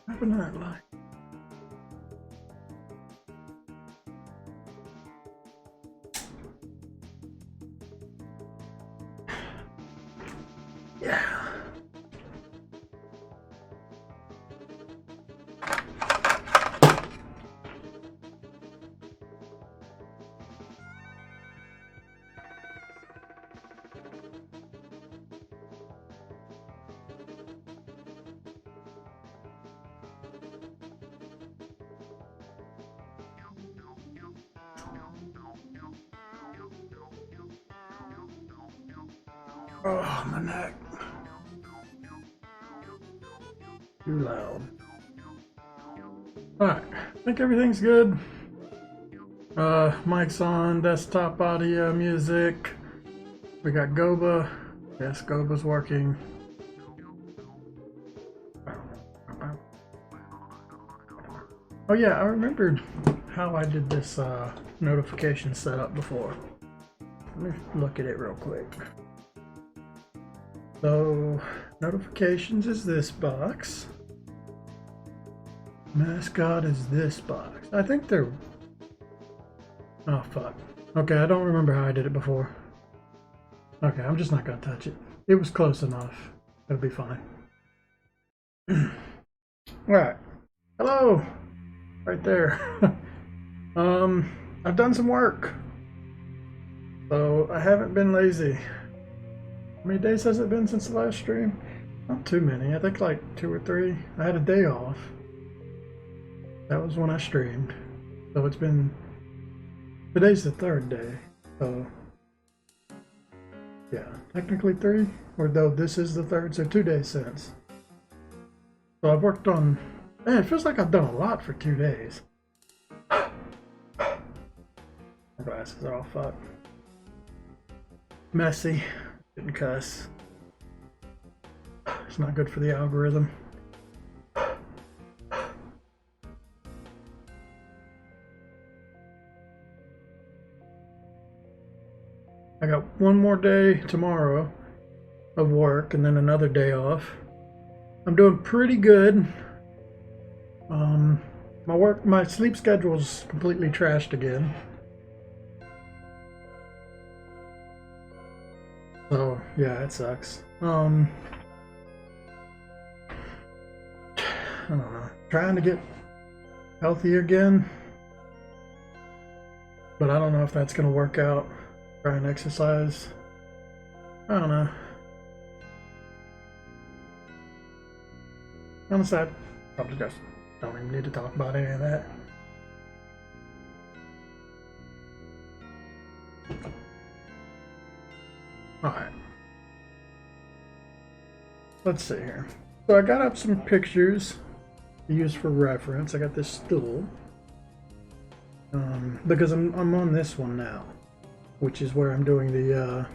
Open that light. Yeah. Oh, my neck. Too loud. Alright, I think everything's good. Mic's on, desktop audio, music. We got Goba. Yes, Goba's working. Oh yeah, I remembered how I did this notification setup before. Let me look at it real quick. So, notifications is this box. Mascot is this box. I think they're... Oh, fuck. Okay, I don't remember how I did it before. Okay, I'm just not gonna touch it. It was close enough. It'll be fine. Alright. Hello! Right there. I've done some work. So, I haven't been lazy. How many days has it been since the last stream? Not too many. I think like 2 or 3. I had a day off. That was when I streamed. So it's been... Today's the 3rd day. So... Yeah, technically 3. Or though this is the 3rd, so 2 days since. So I've worked on... Man, it feels like I've done a lot for 2 days. My glasses are all fucked. Messy. Didn't cuss. It's not good for the algorithm. I got one more day tomorrow of work and then another day off. I'm doing pretty good. My sleep schedule's completely trashed again. So yeah, it sucks. I don't know. Trying to get healthy again, but I don't know if that's gonna work out. Try and exercise. I don't know. On the side, probably just don't even need to talk about any of that. Alright. Let's see here. So I got up some pictures to use for reference. I got this stool. Because I'm on this one now, which is where I'm doing the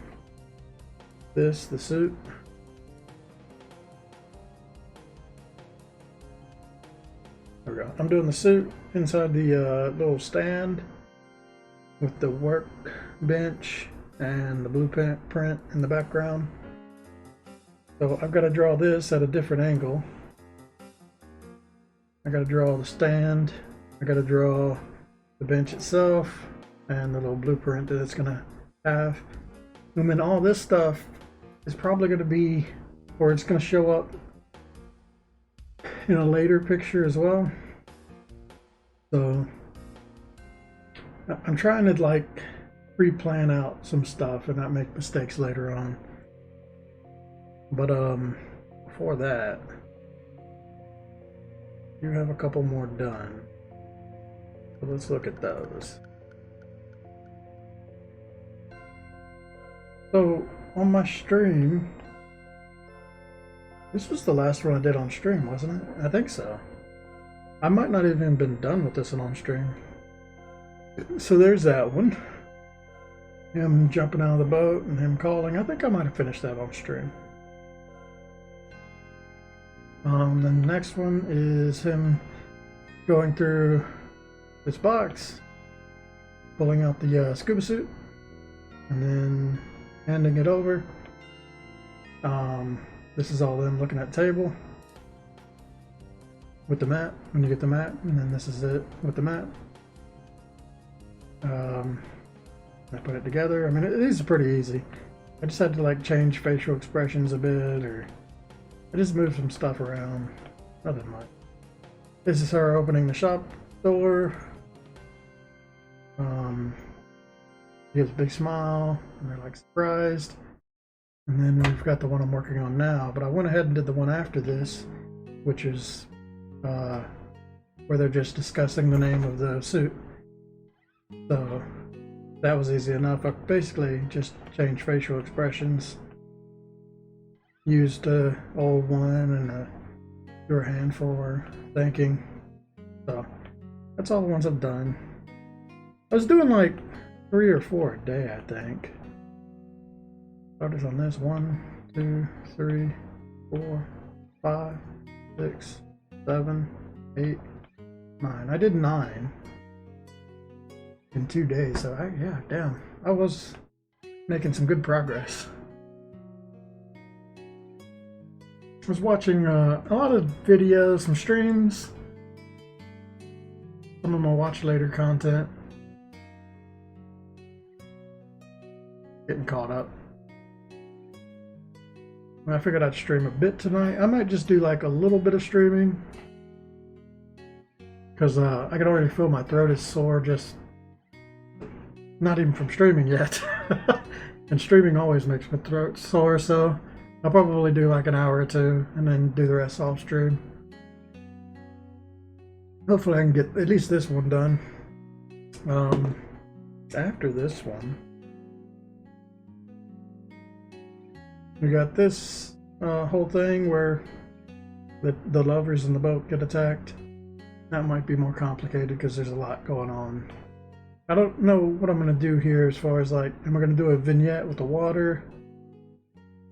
the suit. There we go. I'm doing the suit inside the little stand with the workbench and the blueprint in the background. So I've got to draw this at a different angle. I got to draw the stand. I got to draw the bench itself and the little blueprint that it's gonna have. And then all this stuff is probably gonna be, or it's gonna show up in a later picture as well. So I'm trying to like pre-plan out some stuff and not make mistakes later on. But before that, you have a couple more done. So let's look at those. So on my stream, this was the last one I did on stream, wasn't it? I think so. I might not even been done with this one on stream. So there's that one. Him jumping out of the boat and him calling. I think I might have finished that on stream. The next one is him going through this box, pulling out the scuba suit, and then handing it over. This is all them looking at the table. with the map, when you get the map, and then this is it with the map. I put it together. I mean, these are pretty easy. I just had to like change facial expressions a bit, or I just moved some stuff around. Nothing much. This is her opening the shop door. She gives a big smile, and they're like surprised. And then we've got the one I'm working on now, but I went ahead and did the one after this, which is where they're just discussing the name of the suit. So that was easy enough. I basically just changed facial expressions, used a old one and threw a hand for thanking. So that's all the ones I've done. I was doing like 3 or 4 a day, I think. Started on this 1, 2, 3, 4, 5, 6, 7, 8, 9. I did 9 in 2 days, so yeah, damn. I was making some good progress. I was watching a lot of videos, some streams, some of my watch later content. Getting caught up. I figured I'd stream a bit tonight. I might just do like a little bit of streaming, because I can already feel my throat is sore, just not even from streaming yet. And streaming always makes my throat sore, so I'll probably do like an hour or 2 and then do the rest off stream. Hopefully I can get at least this one done. After this one, we got this whole thing where the lovers in the boat get attacked. That might be more complicated because there's a lot going on. I don't know what I'm going to do here as far as like, am I going to do a vignette with the water?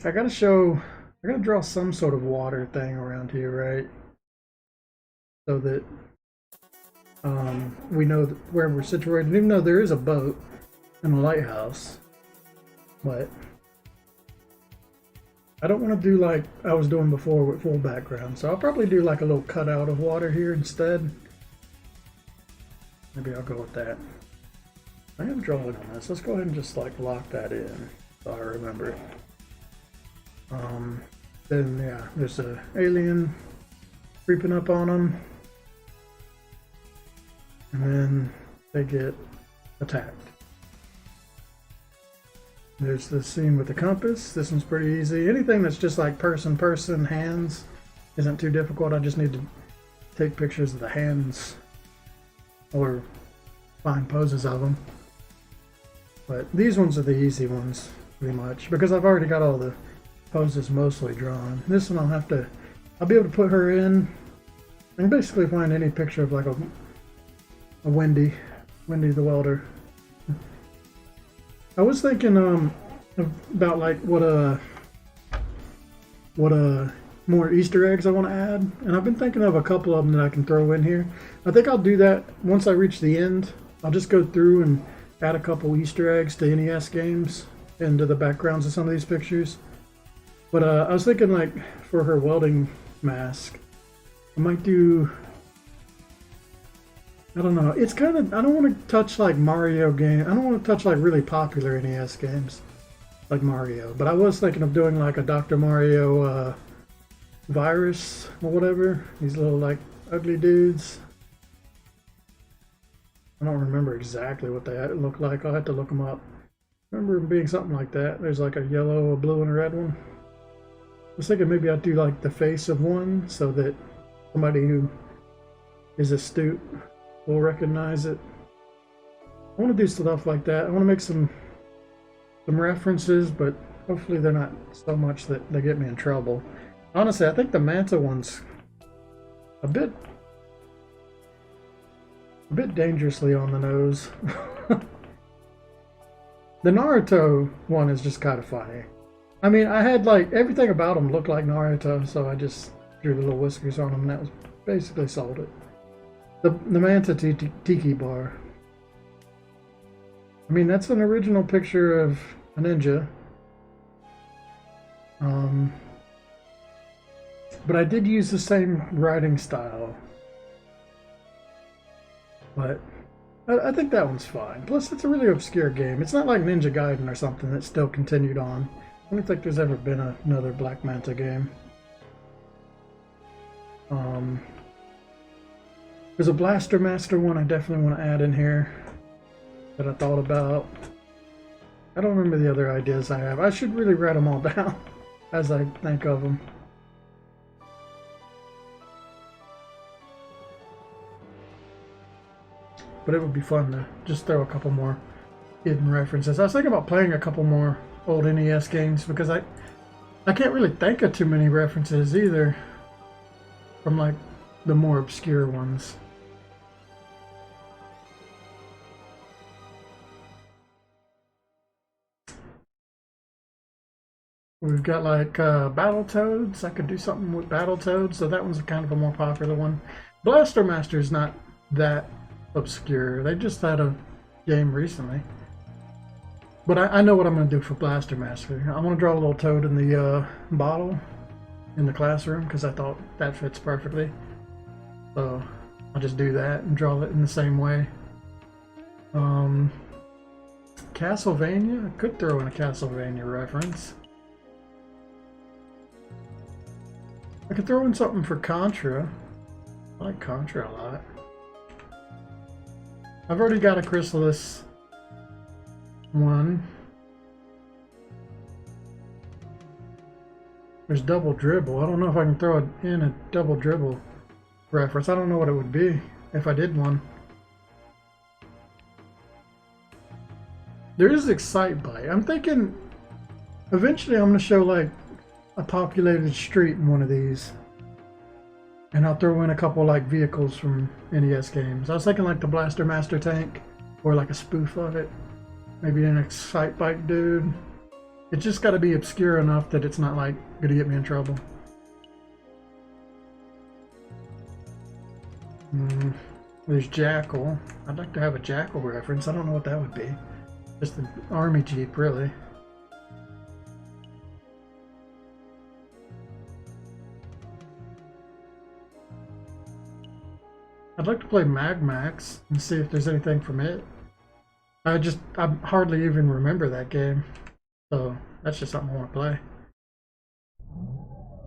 I got to draw some sort of water thing around here, right? So that we know where we're situated, even though there is a boat and a lighthouse. But I don't want to do like I was doing before with full background, so I'll probably do like a little cutout of water here instead. Maybe I'll go with that. I am drawing on this. Let's go ahead and just like lock that in so I remember. Then yeah, there's a alien creeping up on them, and then they get attacked. There's the scene with the compass. This one's pretty easy. Anything that's just like person, hands isn't too difficult. I just need to take pictures of the hands or find poses of them. But these ones are the easy ones, pretty much, because I've already got all the poses mostly drawn. This one I'll be able to put her in and basically find any picture of like a Wendy the welder. I was thinking about like what more Easter eggs I want to add, and I've been thinking of a couple of them that I can throw in here. I think I'll do that once I reach the end. I'll just go through and add a couple Easter eggs to NES games into the backgrounds of some of these pictures. But I was thinking like for her welding mask, I might do, I don't know. It's kind of, I don't want to touch like Mario game. I don't want to touch like really popular NES games like Mario. But I was thinking of doing like a Dr. Mario virus or whatever. These little like ugly dudes. I don't remember exactly what they look like. I'll have to look them up. I remember them being something like that. There's like a yellow, a blue, and a red one. I was thinking maybe I'd do like the face of one so that somebody who is astute will recognize it. I want to do stuff like that. I want to make some references, but hopefully they're not so much that they get me in trouble. Honestly, I think the Manta one's a bit dangerously on the nose. The Naruto one is just kind of funny. I mean, I had like everything about him looked like Naruto, so I just drew the little whiskers on him, and that was basically sold it. The Manta Tiki bar. I mean, that's an original picture of a ninja. But I did use the same writing style But I think that one's fine. Plus, it's a really obscure game. It's not like Ninja Gaiden or something that still continued on. I don't think there's ever been another Black Manta game. There's a Blaster Master one I definitely want to add in here that I thought about. I don't remember the other ideas I have. I should really write them all down as I think of them. But it would be fun to just throw a couple more hidden references. I was thinking about playing a couple more old NES games because I can't really think of too many references either from like the more obscure ones. We've got like Battletoads. I could do something with Battletoads, so that one's kind of a more popular one. Blaster Master is not that obscure. They just had a game recently. But I know what I'm going to do for Blaster Master. I want to draw a little toad in the bottle in the classroom because I thought that fits perfectly. So I'll just do that and draw it in the same way. Castlevania? I could throw in a Castlevania reference. I could throw in something for Contra. I like Contra a lot. I've already got a Chrysalis one. There's Double Dribble. I don't know if I can throw in a Double Dribble reference. I don't know what it would be if I did one. There is Excitebike. I'm thinking eventually I'm going to show like a populated street in one of these. And I'll throw in a couple like vehicles from NES games. I was thinking like the Blaster Master tank or like a spoof of it. Maybe an Excitebike dude. It's just got to be obscure enough that it's not like going to get me in trouble. There's Jackal. I'd like to have a Jackal reference. I don't know what that would be. Just an army jeep, really. I'd like to play Mag Max and see if there's anything from it. I hardly even remember that game. So that's just something I want to play.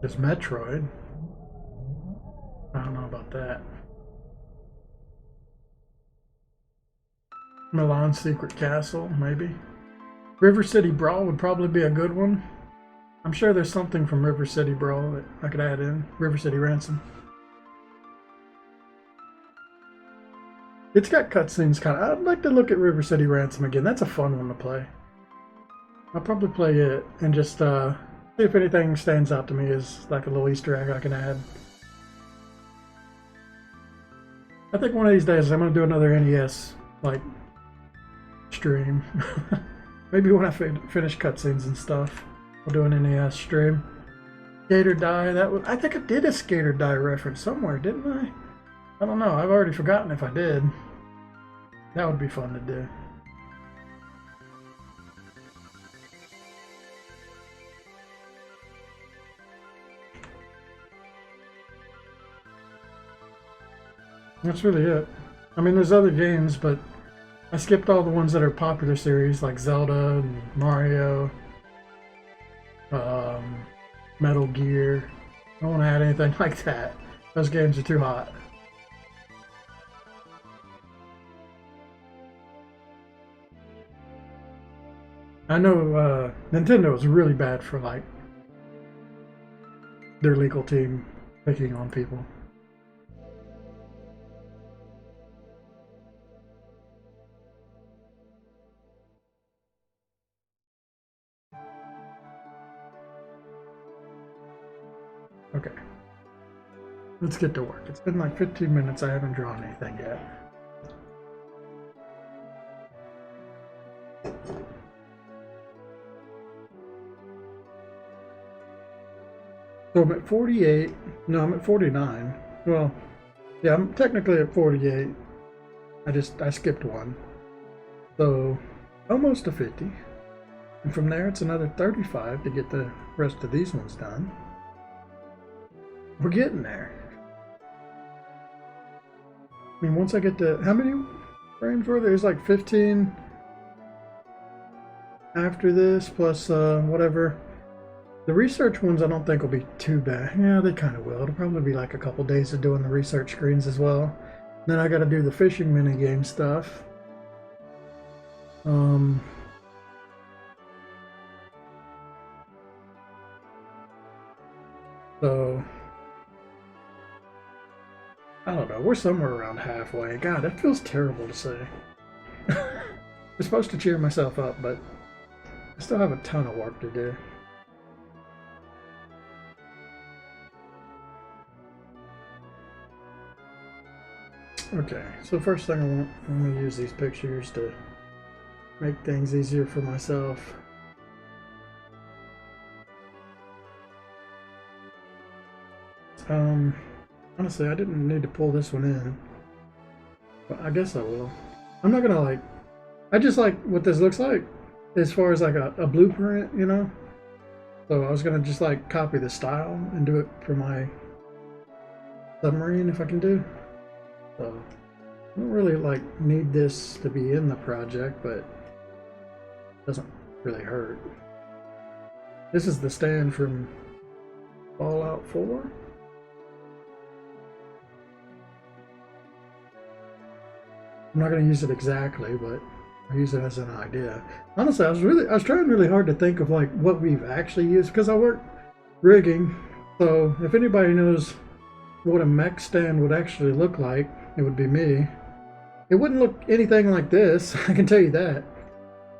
There's Metroid. I don't know about that. Milan Secret Castle, maybe. River City Brawl would probably be a good one. I'm sure there's something from River City Brawl that I could add in. River City Ransom. It's got cutscenes kind of. I'd like to look at River City Ransom again. That's a fun one to play. I'll probably play it and just see if anything stands out to me as like a little Easter egg I can add. I think one of these days I'm going to do another NES like stream. Maybe when I finish cutscenes and stuff, I'll do an NES stream. Skater Die. I think I did a Skater Die reference somewhere, didn't I? I don't know. I've already forgotten if I did. That would be fun to do. That's really it. I mean, there's other games, but I skipped all the ones that are popular series like Zelda and Mario, Metal Gear. I don't want to add anything like that. Those games are too hot. I know Nintendo is really bad for like their legal team picking on people. Okay. Let's get to work. It's been like 15 minutes. I haven't drawn anything yet. So I'm at 48. No, I'm at 49. Well, yeah, I'm technically at 48. I skipped one. So almost to 50. And from there it's another 35 to get the rest of these ones done. We're getting there. I mean, once I get to, how many frames were there? There's like 15 after this, plus whatever. The research ones I don't think will be too bad. Yeah, they kind of will. It'll probably be like a couple days of doing the research screens as well. Then I got to do the fishing minigame stuff. So I don't know. We're somewhere around halfway. God, that feels terrible to say. I'm supposed to cheer myself up, but I still have a ton of work to do. Okay, so first thing I'm going to use these pictures to make things easier for myself. Honestly, I didn't need to pull this one in, but I guess I will. I'm not gonna like, I just like what this looks like as far as like a blueprint, you know? So I was gonna just like copy the style and do it for my submarine if I can do. So I don't really like need this to be in the project, but it doesn't really hurt. This is the stand from Fallout 4. I'm not going to use it exactly, but I use it as an idea. Honestly, I was trying really hard to think of like what we've actually used because I work rigging. So if anybody knows what a mech stand would actually look like, it would be me. It wouldn't look anything like this, I can tell you that.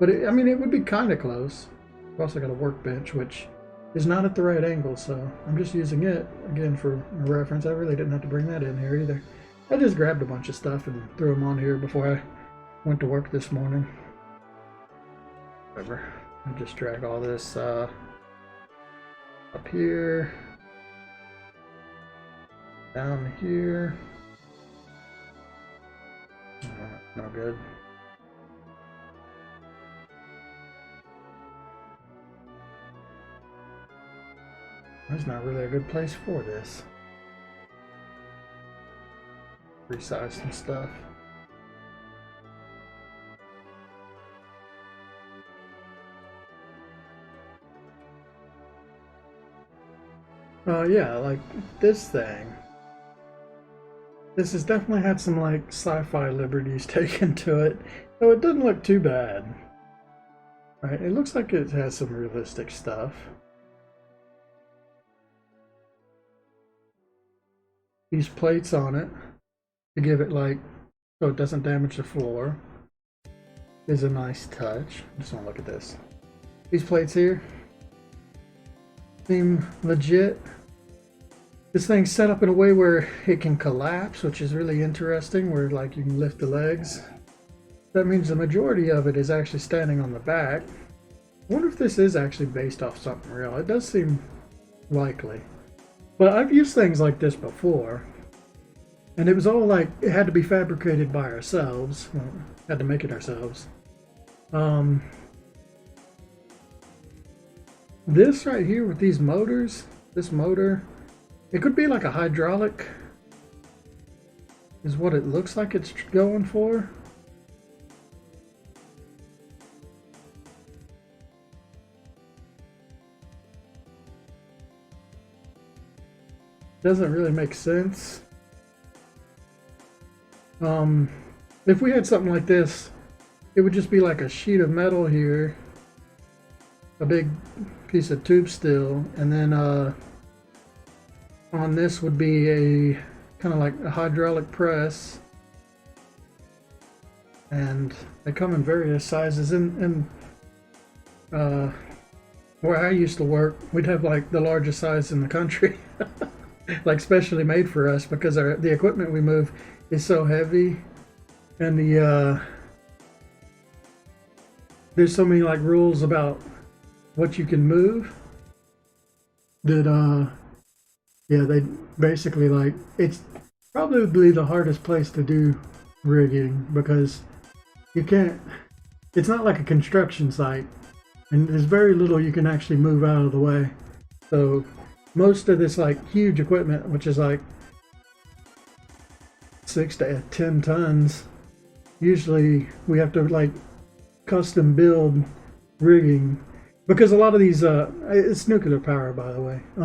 But I mean, it would be kind of close. I've also got a workbench, which is not at the right angle, so I'm just using it again for a reference. I really didn't have to bring that in here either. I just grabbed a bunch of stuff and threw them on here before I went to work this morning. Whatever. I just drag all this up here, down here. No good. There's not really a good place for this. Resize some stuff. Yeah, like this thing. This has definitely had some like sci-fi liberties taken to it, though it doesn't look too bad. Right? It looks like it has some realistic stuff. These plates on it to give it like so it doesn't damage the floor is a nice touch. I just want to look at this. These plates here seem legit. This thing's set up in a way where it can collapse, which is really interesting, where like you can lift the legs. That means the majority of it is actually standing on the back. I wonder if this is actually based off something real. It does seem likely. But I've used things like this before, and it was all like, it had to be fabricated by ourselves. Well, had to make it ourselves. This right here with these motors, this motor, it could be like a hydraulic, is what it looks like it's going for. Doesn't really make sense. If we had something like this, it would just be like a sheet of metal here, a big piece of tube steel, and then on this would be a kind of like a hydraulic press, and they come in various sizes. And where I used to work, we'd have like the largest size in the country. Like specially made for us because the equipment we move is so heavy, and there's so many like rules about what you can move that yeah, they basically like, it's probably the hardest place to do rigging because you can't, it's not like a construction site, and there's very little you can actually move out of the way. So most of this like huge equipment, which is like 6 to 10 tons. Usually we have to like custom build rigging because a lot of these, it's nuclear power, by the way. A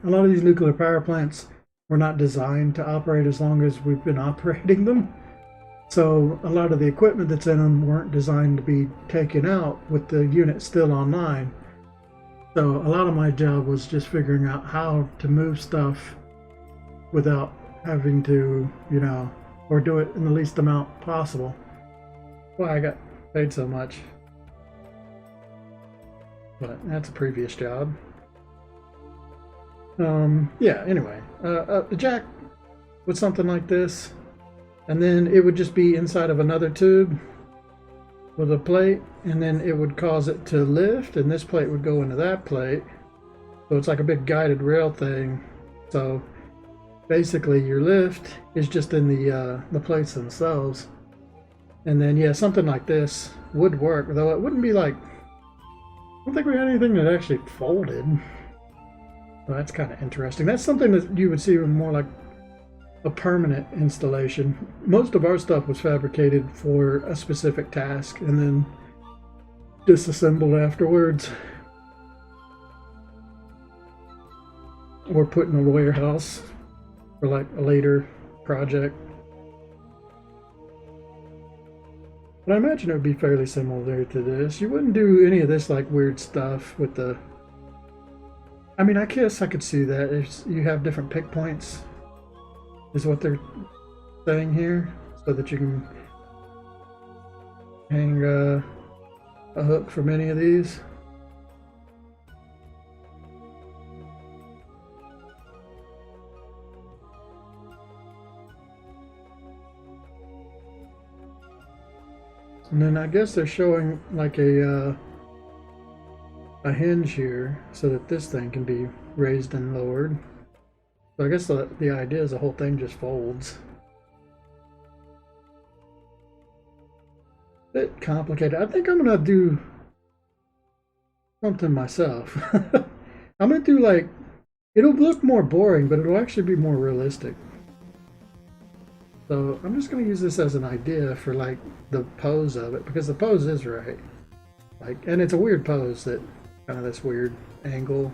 lot of these nuclear power plants were not designed to operate as long as we've been operating them. So a lot of the equipment that's in them weren't designed to be taken out with the unit still online. So a lot of my job was just figuring out how to move stuff without having to, you know, or do it in the least amount possible. Well, I got paid so much. But that's a previous job. Yeah, anyway, a jack with something like this, and then it would just be inside of another tube with a plate, and then it would cause it to lift, and this plate would go into that plate. So it's like a big guided rail thing. So basically your lift is just in the plates themselves. And then yeah, something like this would work, though it wouldn't be like, I don't think we had anything that actually folded. Well, that's kind of interesting. That's something that you would see more like a permanent installation. Most of our stuff was fabricated for a specific task and then disassembled afterwards, or put in a warehouse for like a later project. But I imagine it would be fairly similar to this. You wouldn't do any of this like weird stuff with the, I mean, I guess I could see that if you have different pick points is what they're saying here, so that you can hang a hook from any of these. And then I guess they're showing like a hinge here so that this thing can be raised and lowered. So I guess the idea is the whole thing just folds. Bit complicated. I think I'm gonna do something myself. I'm gonna do like, it'll look more boring, but it'll actually be more realistic. So I'm just gonna use this as an idea for like the pose of it, because the pose is right. Like, and it's a weird pose, that kind of this weird angle.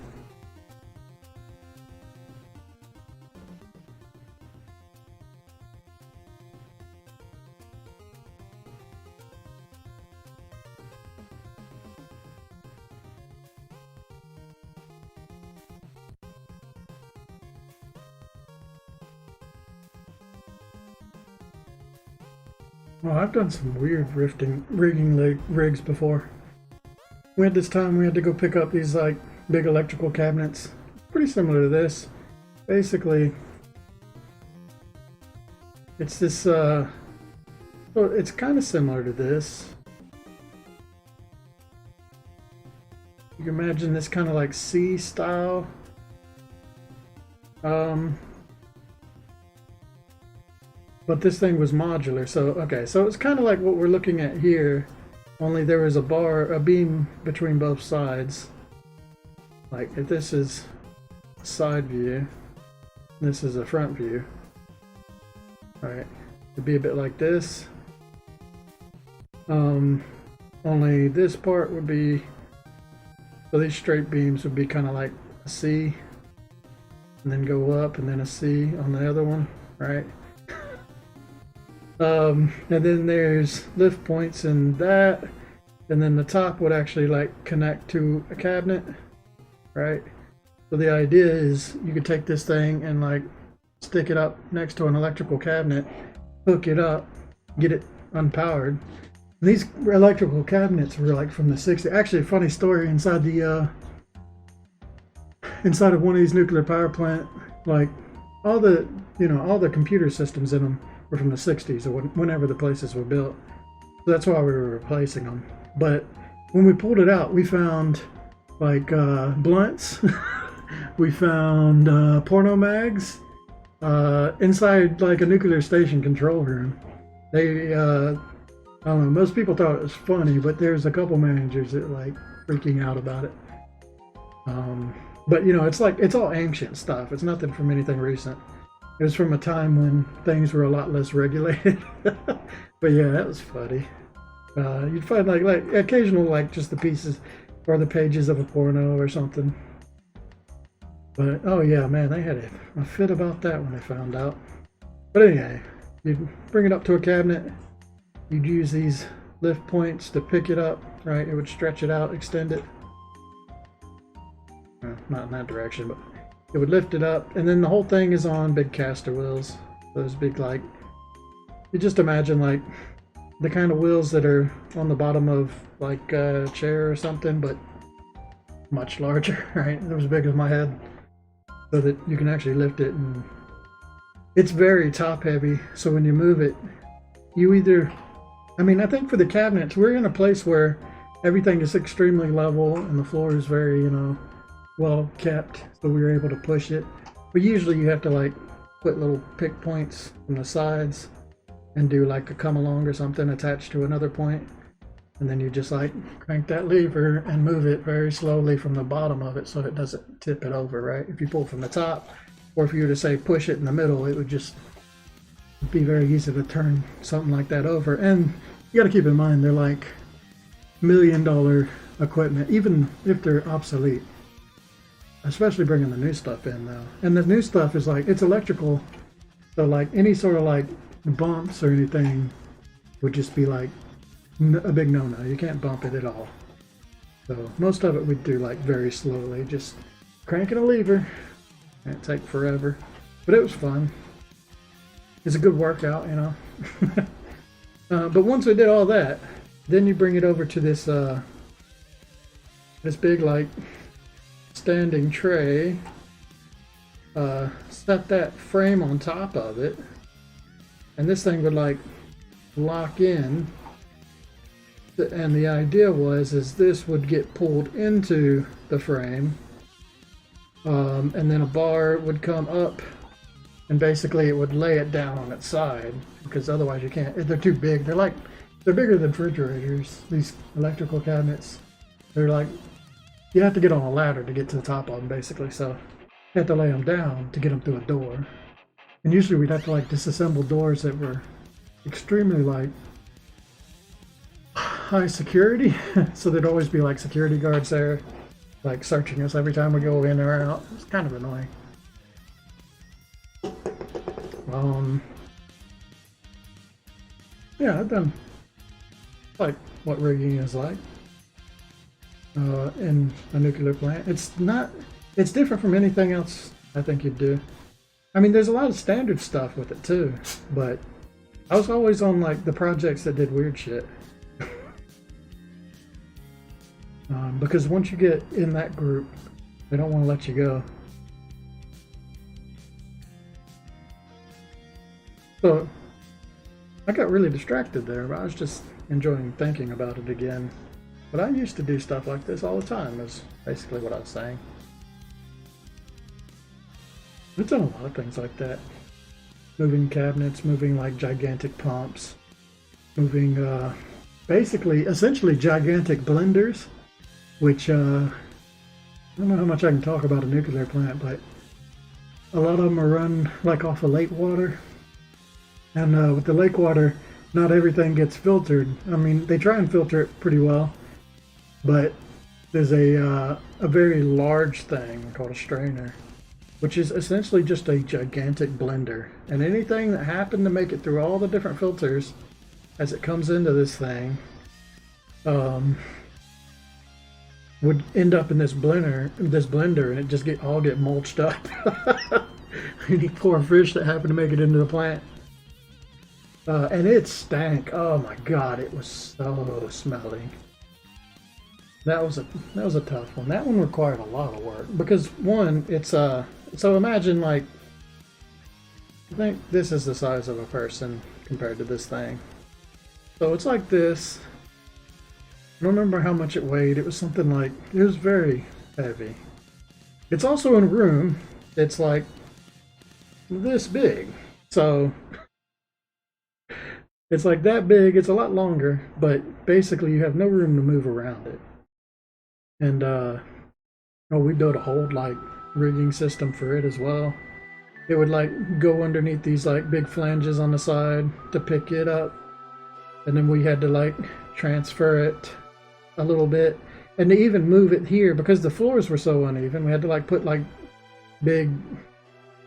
Well, I've done some weird rigging rigs before. We had this time we had to go pick up these like big electrical cabinets. Pretty similar to this. Basically, it's this, well, it's kind of similar to this. You can imagine this kind of like C style. But this thing was modular, so okay, so it's kind of like what we're looking at here, only there was a beam between both sides. Like if this is a side view, this is a front view. Alright, it'd be a bit like this. Only this part would be, so these straight beams would be kind of like a C, and then go up, and then a C on the other one, right? And then there's lift points in that, and then the top would actually like connect to a cabinet, right? So the idea is you could take this thing and like stick it up next to an electrical cabinet, hook it up, get it unpowered. These electrical cabinets were like from the 60s. Actually, a funny story, inside of one of these nuclear power plant, like all the computer systems in them were from the 60s, or whenever the places were built. So that's why we were replacing them. But when we pulled it out, we found like blunts, we found porno mags inside like a nuclear station control room. They, I don't know, most people thought it was funny, but there's a couple managers that like freaking out about it. But you know, it's like, it's all ancient stuff. It's nothing from anything recent. It was from a time when things were a lot less regulated. But yeah, that was funny. You'd find like occasional like just the pieces or the pages of a porno or something. But oh yeah, man, they had a fit about that when they found out. But anyway, you'd bring it up to a cabinet. You'd use these lift points to pick it up, right? It would stretch it out, extend it. Well, not in that direction, but it would lift it up, and then the whole thing is on big caster wheels. Those big, like, you just imagine like the kind of wheels that are on the bottom of like a chair or something, but much larger, right? They're as big as my head, so that you can actually lift it, and it's very top heavy. So when you move it, you either, I mean, I think for the cabinets, we're in a place where everything is extremely level and the floor is very, you know, well kept, so we were able to push it. But usually you have to like put little pick points from the sides and do like a come along or something attached to another point, and then you just like crank that lever and move it very slowly from the bottom of it so it doesn't tip it over, right? If you pull from the top, or if you were to say push it in the middle, it would just be very easy to turn something like that over. And you got to keep in mind, they're like $1 million equipment, even if they're obsolete. Especially bringing the new stuff in now. And the new stuff is like, it's electrical, so like any sort of like bumps or anything would just be like a big no-no. You can't bump it at all. So most of it we do like very slowly, just cranking a lever. It'd take forever, but it was fun. It's a good workout, you know. But once we did all that, then you bring it over to this this big like standing tray, set that frame on top of it, and this thing would like lock in, and the idea was is this would get pulled into the frame, and then a bar would come up, and basically it would lay it down on its side, because otherwise you can't, they're too big. They're bigger than refrigerators, these electrical cabinets. They're like, you have to get on a ladder to get to the top of them, basically. So you have to lay them down to get them through a door. And usually we'd have to like disassemble doors that were extremely like high security. So there'd always be like security guards there, like searching us every time we go in or out. It's kind of annoying. Yeah, I've done like what rigging is like in a nuclear plant. It's different from anything else I think you'd do. I mean, there's a lot of standard stuff with it too, but I was always on like the projects that did weird shit. Because once you get in that group, they don't want to let you go. So I got really distracted there, but I was just enjoying thinking about it again. But I used to do stuff like this all the time, is basically what I was saying. I've done a lot of things like that. Moving cabinets, moving like gigantic pumps, moving basically, essentially gigantic blenders, which I don't know how much I can talk about a nuclear plant, but a lot of them are run like off of lake water. And with the lake water, not everything gets filtered. I mean, they try and filter it pretty well, but there's a very large thing called a strainer, which is essentially just a gigantic blender. And anything that happened to make it through all the different filters as it comes into this thing would end up in this blender, and it just all get mulched up. Any poor fish that happened to make it into the plant. And it stank. Oh my god, it was so smelly. That was a tough one. That one required a lot of work because one, it's so imagine like, I think this is the size of a person compared to this thing. So it's like this. I don't remember how much it weighed. It was something like, it was very heavy. It's also in a room. It's like this big. So it's like that big. It's a lot longer, but basically you have no room to move around it. And we built a whole like rigging system for it as well. it would like go underneath these like big flanges on the side to pick it up, and then we had to like transfer it a little bit, and to even move it here because the floors were so uneven, we had to like put like big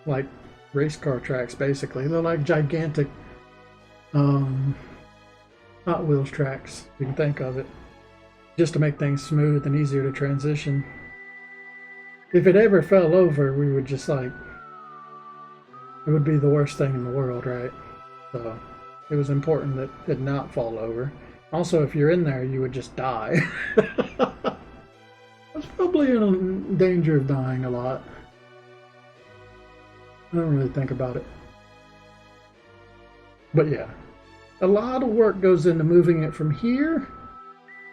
like race car tracks basically. They're like gigantic Hot Wheels tracks, you can think of it, just to make things smooth and easier to transition. If it ever fell over, we would just like, it would be the worst thing in the world, right? So it was important that it not fall over. Also, if you're in there, you would just die. I was probably in danger of dying a lot. I don't really think about it. But yeah, a lot of work goes into moving it from here,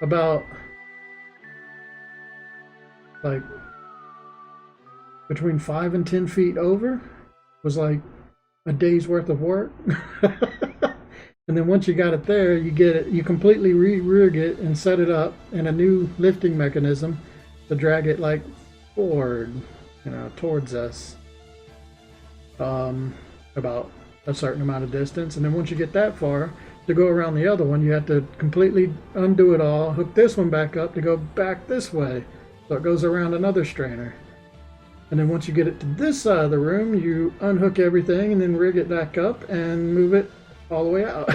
about like between 5 and 10 feet over, was like a day's worth of work. And then once you got it there, you get it, you completely re-rig it and set it up in a new lifting mechanism to drag it like forward, you know, towards us, about a certain amount of distance. And then once you get that far, to go around the other one, you have to completely undo it all, hook this one back up to go back this way, so it goes around another strainer. And then once you get it to this side of the room, you unhook everything and then rig it back up and move it all the way out.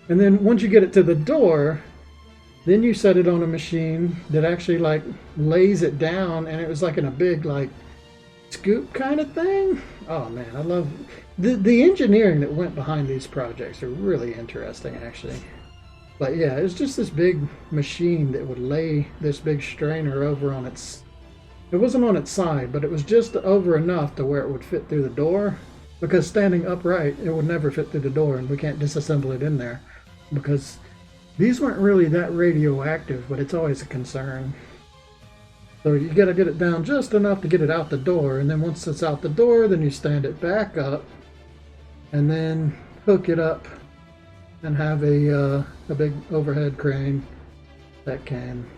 And then once you get it to the door, then you set it on a machine that actually like lays it down, and it was like in a big like scoop kind of thing. Oh man, I love the engineering that went behind these projects are really interesting actually. But yeah, it's just this big machine that would lay this big strainer over on its, it wasn't on its side, but it was just over enough to where it would fit through the door, because standing upright, it would never fit through the door, and we can't disassemble it in there because these weren't really that radioactive, but it's always a concern. So you got to get it down just enough to get it out the door, and then once it's out the door, then you stand it back up and then hook it up and have a big overhead crane that can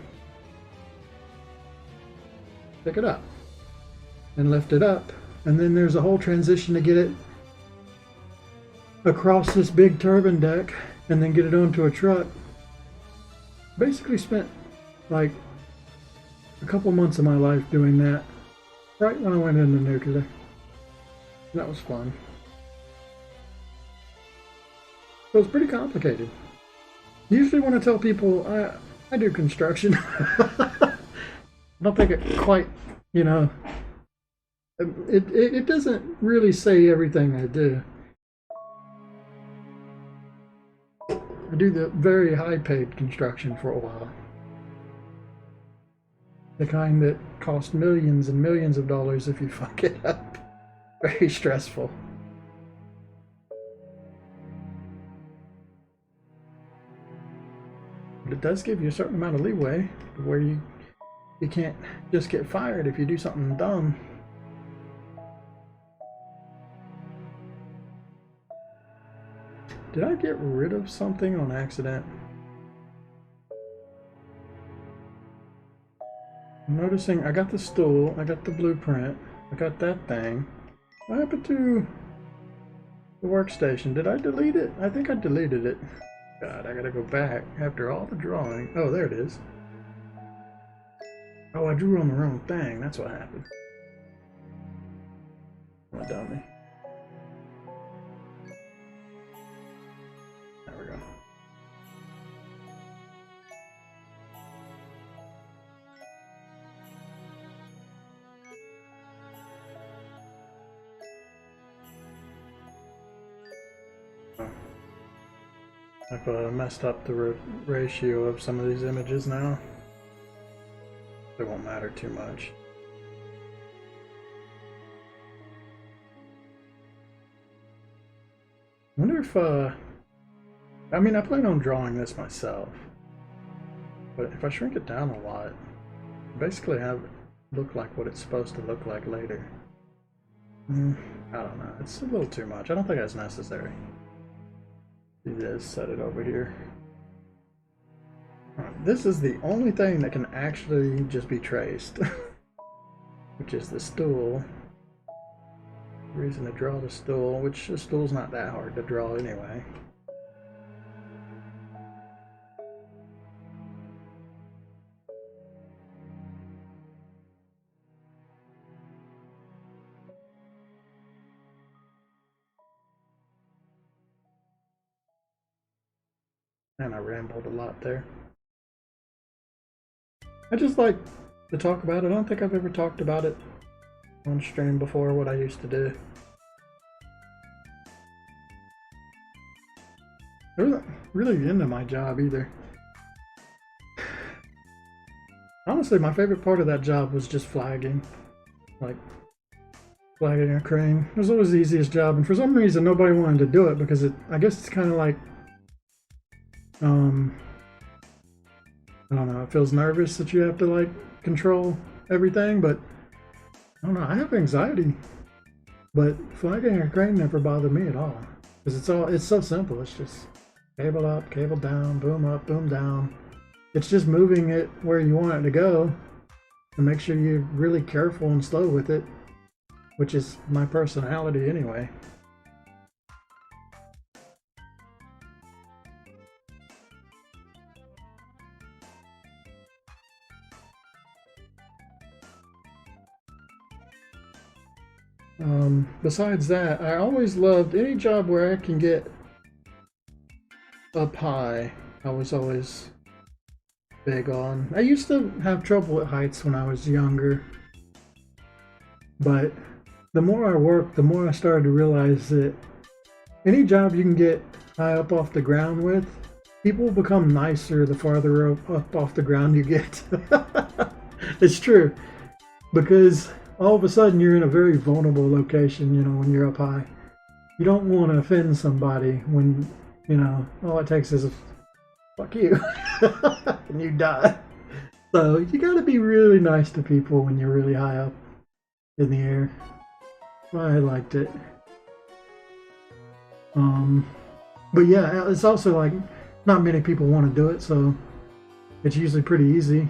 pick it up and lift it up. And then there's a whole transition to get it across this big turbine deck and then get it onto a truck. Basically spent like a couple months of my life doing that right when I went into nuclear. That was fun. So it's pretty complicated. Usually when I tell people I do construction, I don't think it quite, you know, it doesn't really say everything I do. I do the very high paid construction for a while. The kind that costs millions and millions of dollars if you fuck it up. Very stressful. But it does give you a certain amount of leeway where you can't just get fired if you do something dumb. Did I get rid of something on accident? I'm noticing I got the stool, I got the blueprint, I got that thing. What happened to the workstation? Did I delete it? I think I deleted it. God, I gotta go back after all the drawing. Oh, there it is. Oh, I drew on the wrong thing. That's what happened. I'm a dummy. There we go. I've messed up the ratio of some of these images now. It won't matter too much. I wonder if, I mean, I plan on drawing this myself, but if I shrink it down a lot, basically have it look like what it's supposed to look like later. I don't know, it's a little too much. I don't think that's necessary. Do this, set it over here. Right, this is the only thing that can actually just be traced, which is the stool. reason to draw the stool, which the stool's not that hard to draw anyway. And I rambled a lot there. I just like to talk about it. I don't think I've ever talked about it on stream before, what I used to do. I wasn't really into my job either. Honestly, my favorite part of that job was just flagging. Like, flagging a crane. It was always the easiest job, and for some reason nobody wanted to do it because I guess it's kind of like, I don't know, it feels nervous that you have to like control everything, but I don't know, I have anxiety. But flagging a crane never bothered me at all. Because it's so simple. It's just cable up, cable down, boom up, boom down. It's just moving it where you want it to go, and make sure you're really careful and slow with it, which is my personality anyway. Besides that, I always loved any job where I can get up high. I was always big on. I used to have trouble with heights when I was younger, but the more I worked, the more I started to realize that any job you can get high up off the ground with, people become nicer the farther up off the ground you get. It's true, because all of a sudden you're in a very vulnerable location, you know, when you're up high. You don't want to offend somebody when, you know, all it takes is a fuck you and you die. So you got to be really nice to people when you're really high up in the air. I liked it. But yeah, it's also like not many people want to do it, so it's usually pretty easy.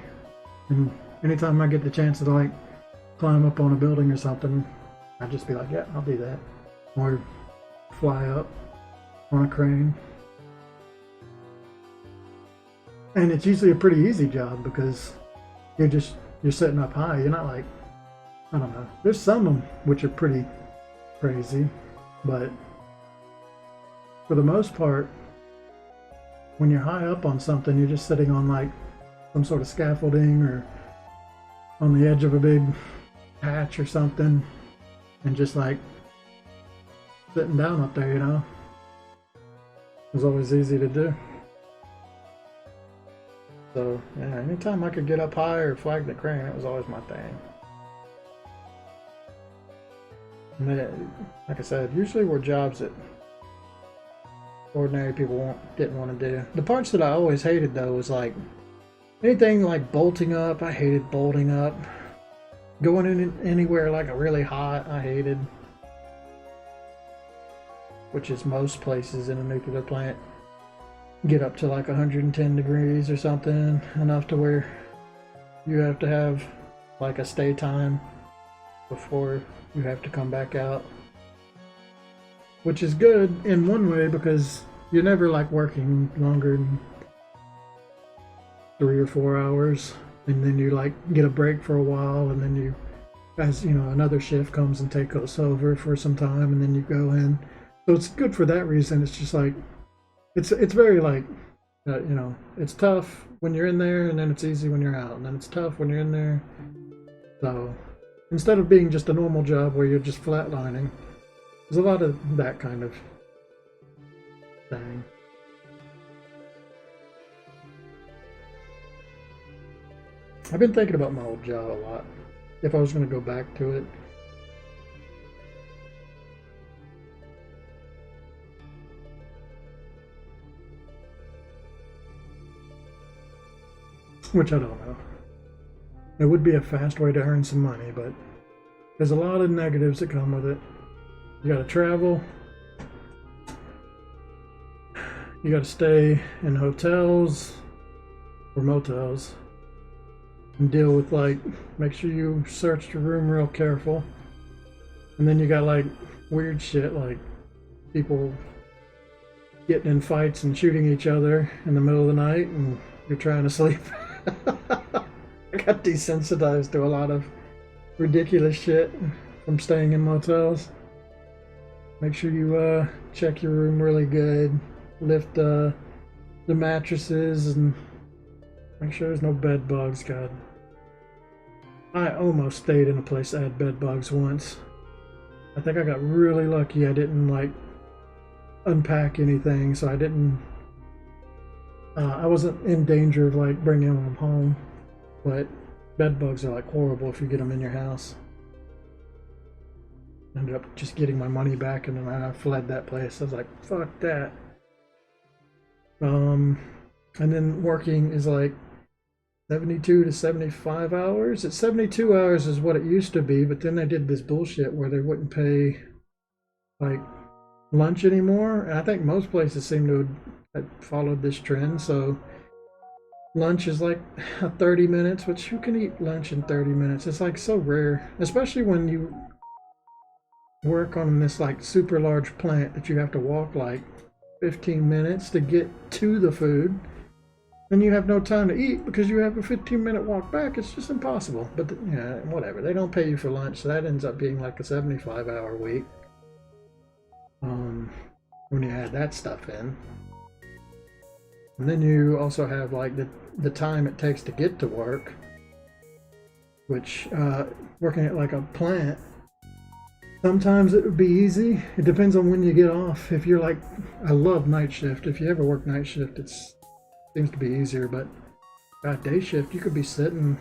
And anytime I get the chance to like climb up on a building or something, I'd just be like, yeah, I'll do that. Or fly up on a crane. And it's usually a pretty easy job because you're sitting up high. You're not like, I don't know. There's some of them which are pretty crazy, but for the most part, when you're high up on something, you're just sitting on like some sort of scaffolding or on the edge of a big hatch or something, and just like sitting down up there, you know. It was always easy to do. So yeah, anytime I could get up high or flag the crane, it was always my thing. And then, like I said, usually were jobs that ordinary people didn't want to do. The parts that I always hated though was like anything like bolting up. I hated bolting up. Going in anywhere like a really hot, I hated. Which is most places in a nuclear plant. Get up to like 110 degrees or something, enough to where you have to have like a stay time before you have to come back out. Which is good in one way because you're never like working longer than 3 or 4 hours, and then you like get a break for a while, and then you, as you know, another shift comes and takes us over for some time, and then you go in. So it's good for that reason. It's just like it's very like you know, it's tough when you're in there, and then it's easy when you're out, and then it's tough when you're in there. So instead of being just a normal job where you're just flatlining, there's a lot of that kind of thing. I've been thinking about my old job a lot, if I was going to go back to it. Which I don't know. It would be a fast way to earn some money, but there's a lot of negatives that come with it. You gotta travel. You gotta stay in hotels or motels and deal with like, make sure you search your room real careful. And then you got like weird shit like people getting in fights and shooting each other in the middle of the night and you're trying to sleep. I got desensitized to a lot of ridiculous shit from staying in motels. Make sure you check your room really good, lift the mattresses, and make sure there's no bed bugs. God, I almost stayed in a place that had bed bugs once. I think I got really lucky. I didn't like unpack anything, so I didn't. I wasn't in danger of like bringing them home, but bed bugs are like horrible if you get them in your house. Ended up just getting my money back, and then I fled that place. I was like, fuck that. And then working is like 72 to 75 hours. It's 72 hours is what it used to be, but then they did this bullshit where they wouldn't pay like lunch anymore. And I think most places seem to have followed this trend. So lunch is like 30 minutes, which who can eat lunch in 30 minutes? It's like so rare, especially when you work on this like super large plant that you have to walk like 15 minutes to get to the food. And you have no time to eat because you have a 15-minute walk back. It's just impossible. But yeah, whatever. They don't pay you for lunch, so that ends up being like a 75-hour week. When you add that stuff in. And then you also have like the time it takes to get to work, which working at like a plant, sometimes it would be easy. It depends on when you get off. If you're like, I love night shift. If you ever work night shift, it seems to be easier. But day shift, you could be sitting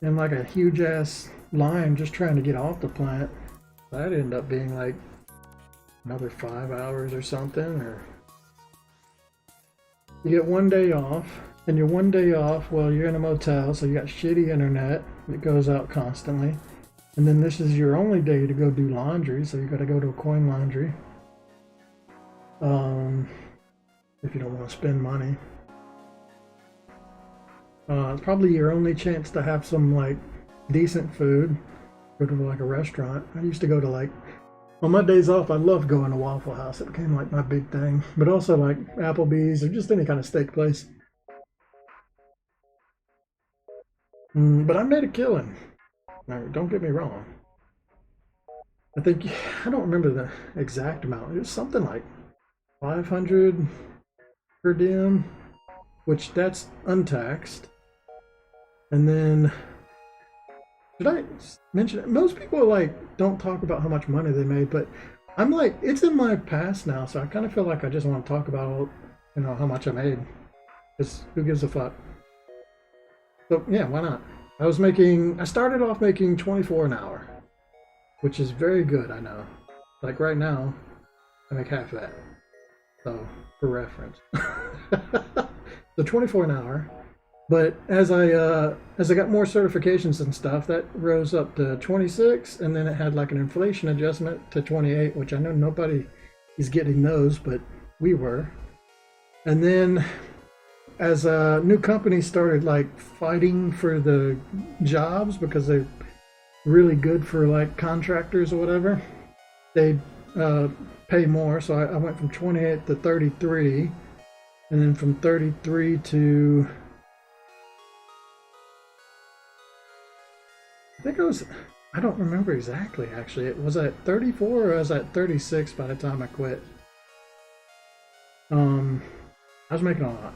in like a huge ass line just trying to get off the plant. That'd end up being like another 5 hours or something. Or you get one day off, and your one day off, well, you're in a motel, so you got shitty internet that goes out constantly. And then this is your only day to go do laundry, so you got to go to a coin laundry. If you don't want to spend money. It's probably your only chance to have some like decent food. Go to like a restaurant. I used to go to like, on my days off, I loved going to Waffle House. It became like my big thing. But also like Applebee's or just any kind of steak place. But I made a killing. Now, don't get me wrong. I think, I don't remember the exact amount. It was something like 500 per diem, which that's untaxed. And then, did I mention it? Most people like don't talk about how much money they made, but I'm like, it's in my past now, so I kind of feel like I just want to talk about, how much I made. Because who gives a fuck? So yeah, why not? I started off making 24 an hour, which is very good, I know. Like right now, I make half that. So, for reference. So 24 an hour. But as I got more certifications and stuff, that rose up to 26, and then it had like an inflation adjustment to 28, which I know nobody is getting those, but we were. And then as new companies started like fighting for the jobs because they're really good for like contractors or whatever, they pay more. So I went from 28 to 33, and then from 33 to, I don't remember exactly actually. It was at 34 or I was at 36 by the time I quit. I was making a lot.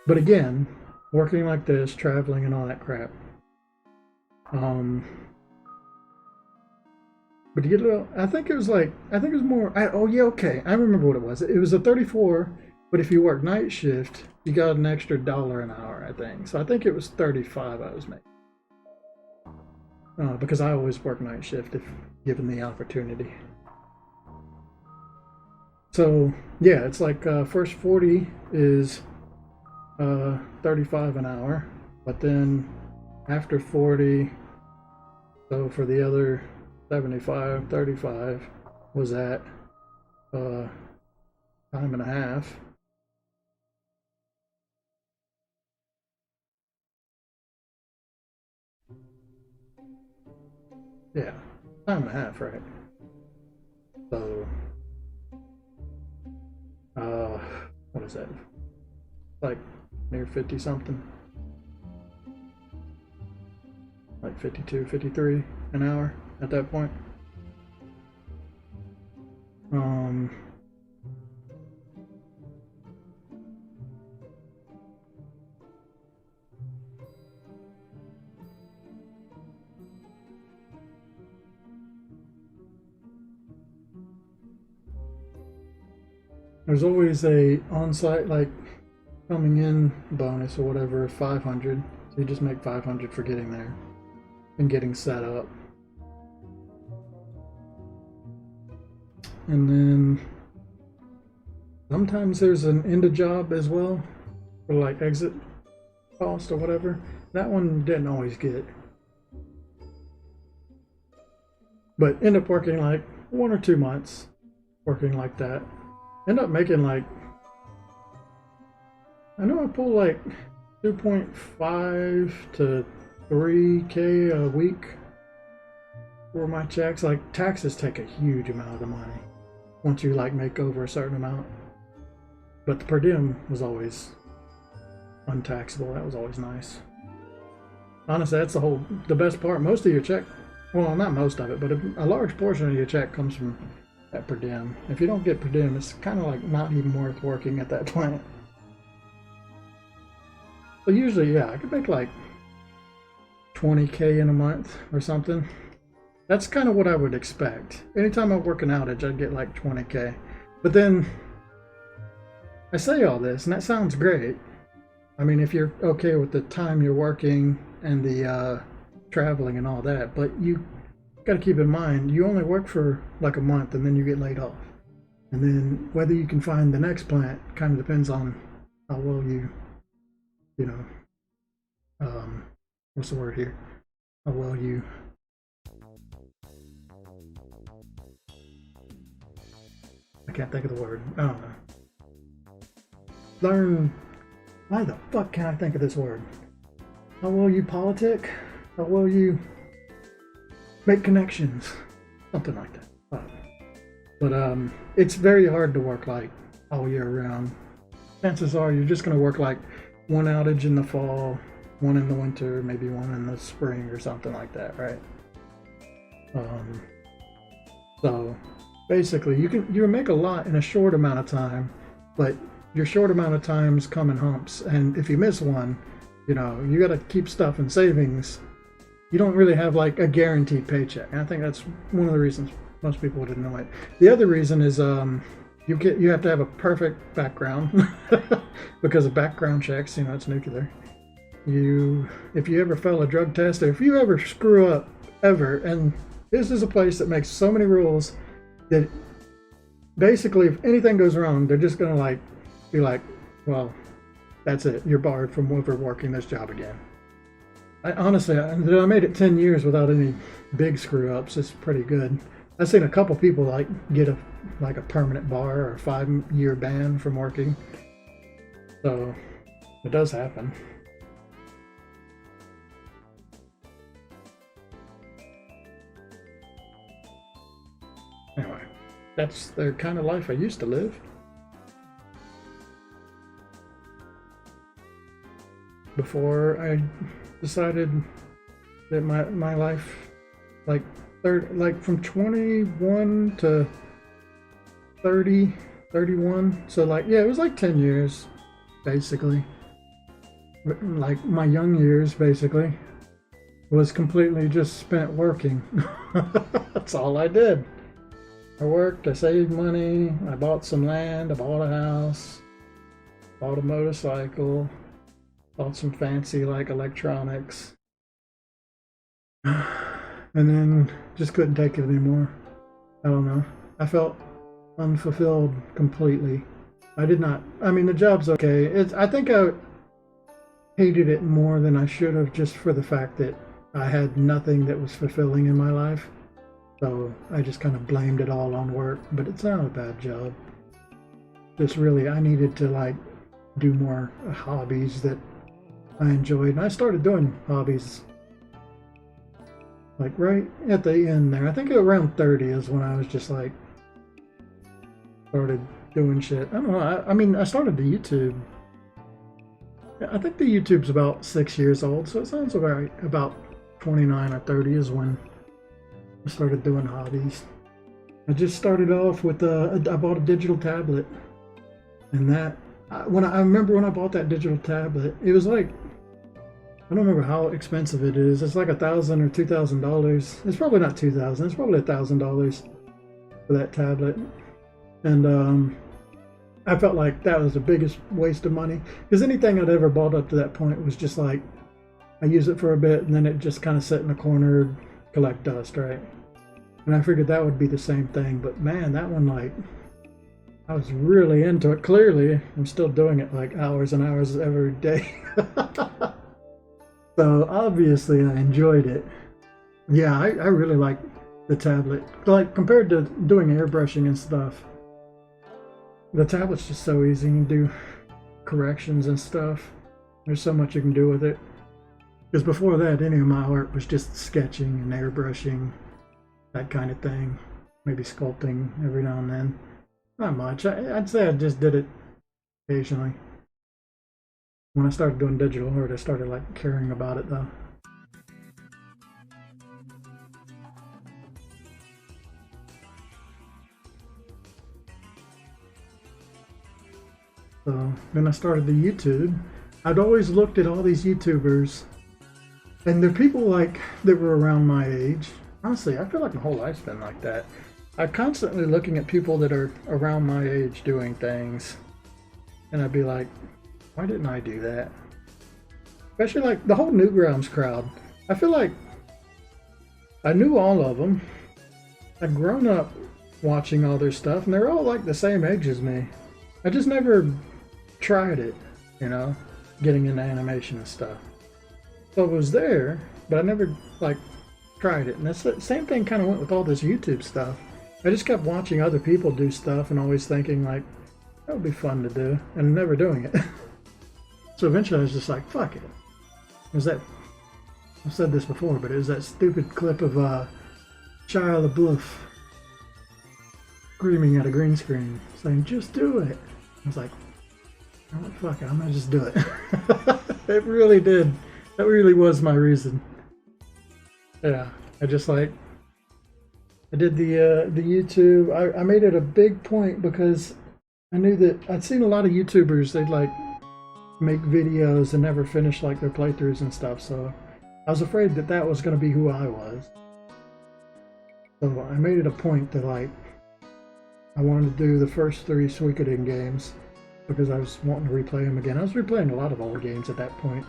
But again, working like this, traveling and all that crap. But to get a little, I think it was more, oh yeah, okay. I remember what it was. It was a 34, but if you work night shift, you got an extra $1 an hour, I think. So I think it was 35 I was making. Because I always work night shift if given the opportunity. So yeah, it's like first 40 is 35 an hour, but then after 40, so for the other 75, 35 was at time and a half. Yeah, time and a half, right? So, what is that? Like near 50 something. Like 52, 53 an hour at that point. There's always a on-site like coming in bonus or whatever, 500. So you just make 500 for getting there and getting set up. And then sometimes there's an end of job as well, for like exit cost or whatever. That one didn't always get. But end up working like 1 or 2 months working like that. End up making like, I know I pull like 2.5 to 3K a week for my checks. Like taxes take a huge amount of the money once you like make over a certain amount. But the per diem was always untaxable. That was always nice. Honestly, that's the best part. Most of your check, well, not most of it, but a large portion of your check comes from that per diem. If you don't get per diem, it's kind of like not even worth working at that plant. But usually, yeah, I could make like 20K in a month or something. That's kind of what I would expect. Anytime I work an outage, I'd get like 20K. But then I say all this, and that sounds great. I mean, if you're okay with the time you're working and the traveling and all that, but you got to keep in mind, you only work for like a month and then you get laid off. And then whether you can find the next plant kind of depends on how well you know, what's the word here? How well you I can't think of the word. I don't know. Learn. Why the fuck can't I think of this word? How well you politic? How well you make connections? Something like that. But it's very hard to work like all year round. Chances are you're just gonna work like one outage in the fall, one in the winter, maybe one in the spring or something like that, right? So basically you can make a lot in a short amount of time, but your short amount of times come in humps, and if you miss one, you know, you got to keep stuff in savings. You don't really have like a guaranteed paycheck, and I think that's one of the reasons most people didn't know it. The other reason is you have to have a perfect background because of background checks. You know, it's nuclear. If you ever fail a drug test, or if you ever screw up ever, and this is a place that makes so many rules that basically if anything goes wrong, they're just gonna like be like, well, that's it, you're barred from ever working this job again. Honestly, I made it 10 years without any big screw ups. It's pretty good. I've seen a couple people like get a permanent bar or a 5-year ban from working. So it does happen. Anyway, that's the kind of life I used to live. Before I decided that my life, like from 21 to 30, 31, so like, yeah, it was like 10 years basically. Like my young years basically was completely just spent working. That's all I did. I worked, I saved money, I bought some land, I bought a house, bought a motorcycle, bought some fancy like electronics, and then just couldn't take it anymore. I don't know. I felt unfulfilled completely. I mean, the job's okay. I think I hated it more than I should have, just for the fact that I had nothing that was fulfilling in my life. So I just kind of blamed it all on work, but it's not a bad job. Just really, I needed to like do more hobbies that I enjoyed. And I started doing hobbies like right at the end there. I think around 30 is when I was just like started doing shit. I don't know. I mean, I started the YouTube. I think the YouTube's about 6 years old, so it sounds about 29 or 30 is when I started doing hobbies. I just started off with I bought a digital tablet, and that when I remember when I bought that digital tablet, it was like I don't remember how expensive it is. It's like $1,000 or $2,000. It's probably not 2,000. It's probably $1,000 for that tablet, and I felt like that was the biggest waste of money because anything I'd ever bought up to that point was just like I use it for a bit and then it just kind of sit in the corner, collect dust, right? And I figured that would be the same thing, but man, that one, like, I was really into it. Clearly, I'm still doing it like hours and hours every day. So obviously I enjoyed it. Yeah, I really like the tablet. Like compared to doing airbrushing and stuff, the tablet's just so easy. You can do corrections and stuff. There's so much you can do with it. Because before that, any of my art was just sketching and airbrushing, that kind of thing. Maybe sculpting every now and then. Not much. I'd say I just did it occasionally. When I started doing digital art, I started like caring about it though. So then I started the YouTube. I'd always looked at all these YouTubers, and they're people like that were around my age. Honestly, I feel like my whole life's been like that. I'm constantly looking at people that are around my age doing things, and I'd be like, why didn't I do that? Especially like the whole Newgrounds crowd. I feel like I knew all of them. I'd grown up watching all their stuff, and they're all like the same age as me. I just never tried it, you know, getting into animation and stuff. So it was there, but I never like tried it. And that's the same thing kind of went with all this YouTube stuff. I just kept watching other people do stuff and always thinking like, that would be fun to do, and never doing it. So eventually I was just like, fuck it. It was that, I've said this before, but it was that stupid clip of Shia LaBeouf screaming at a green screen, saying, just do it. I was like, oh, fuck it, I'm gonna just do it. It really did. That really was my reason. Yeah, I just like, I did the YouTube. I made it a big point because I knew that I'd seen a lot of YouTubers, they'd like make videos and never finish like their playthroughs and stuff, so I was afraid that that was going to be who I was. So I made it a point that like I wanted to do the first 3 Suikoden games because I was wanting to replay them again. I was replaying a lot of old games at that point,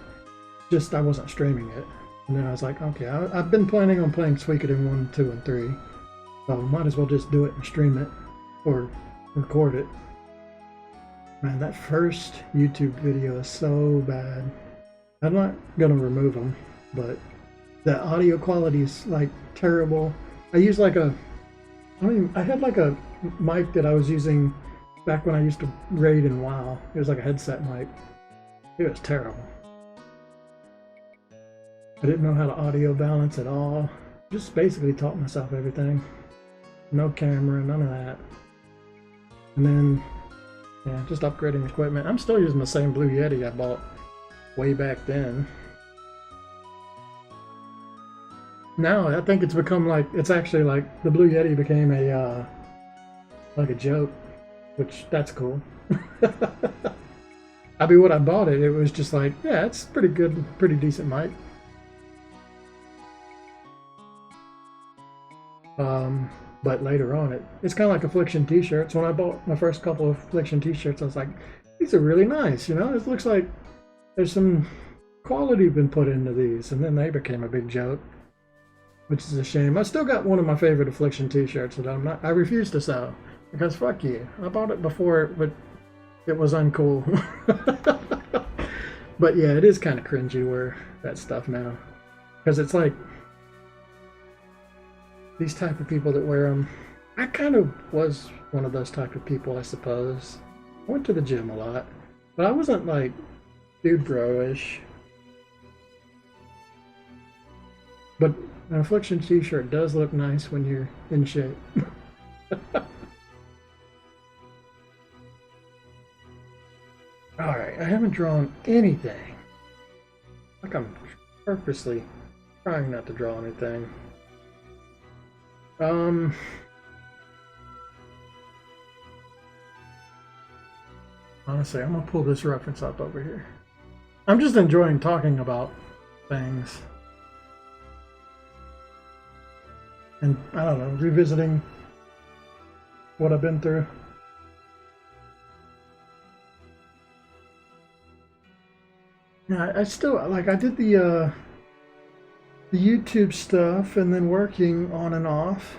just I wasn't streaming it. And then I was like, okay, I've been planning on playing Suikoden 1, 2, and 3, so might as well just do it and stream it or record it. Man, that first YouTube video is so bad. I'm not gonna remove them, but the audio quality is like terrible. I use like I had like a mic that I was using back when I used to raid in WoW. It was like a headset mic. It was terrible. I didn't know how to audio balance at all. Just basically taught myself everything. No camera, none of that. And then, yeah, just upgrading equipment. I'm still using the same Blue Yeti I bought way back then. Now I think it's become like, it's actually like the Blue Yeti became a like a joke, which that's cool. I mean, when I bought it, it was just like, yeah, it's pretty good, pretty decent mic. But later on, it's kind of like Affliction t-shirts. When I bought my first couple of Affliction t-shirts, I was like, these are really nice, you know? It looks like there's some quality been put into these, and then they became a big joke, which is a shame. I still got one of my favorite Affliction t-shirts that I refuse to sell, because fuck you. I bought it before, but it was uncool. But yeah, it is kind of cringy to wear that stuff now, because it's like, these type of people that wear them, I kind of was one of those type of people, I suppose. I went to the gym a lot, but I wasn't like dude bro-ish. But An Affliction t-shirt does look nice when you're in shape. Alright, I haven't drawn anything. Like I'm purposely trying not to draw anything. Honestly, I'm gonna pull this reference up over here. I'm just enjoying talking about things. And I don't know, revisiting what I've been through. Yeah, I still like I did the YouTube stuff and then working on and off.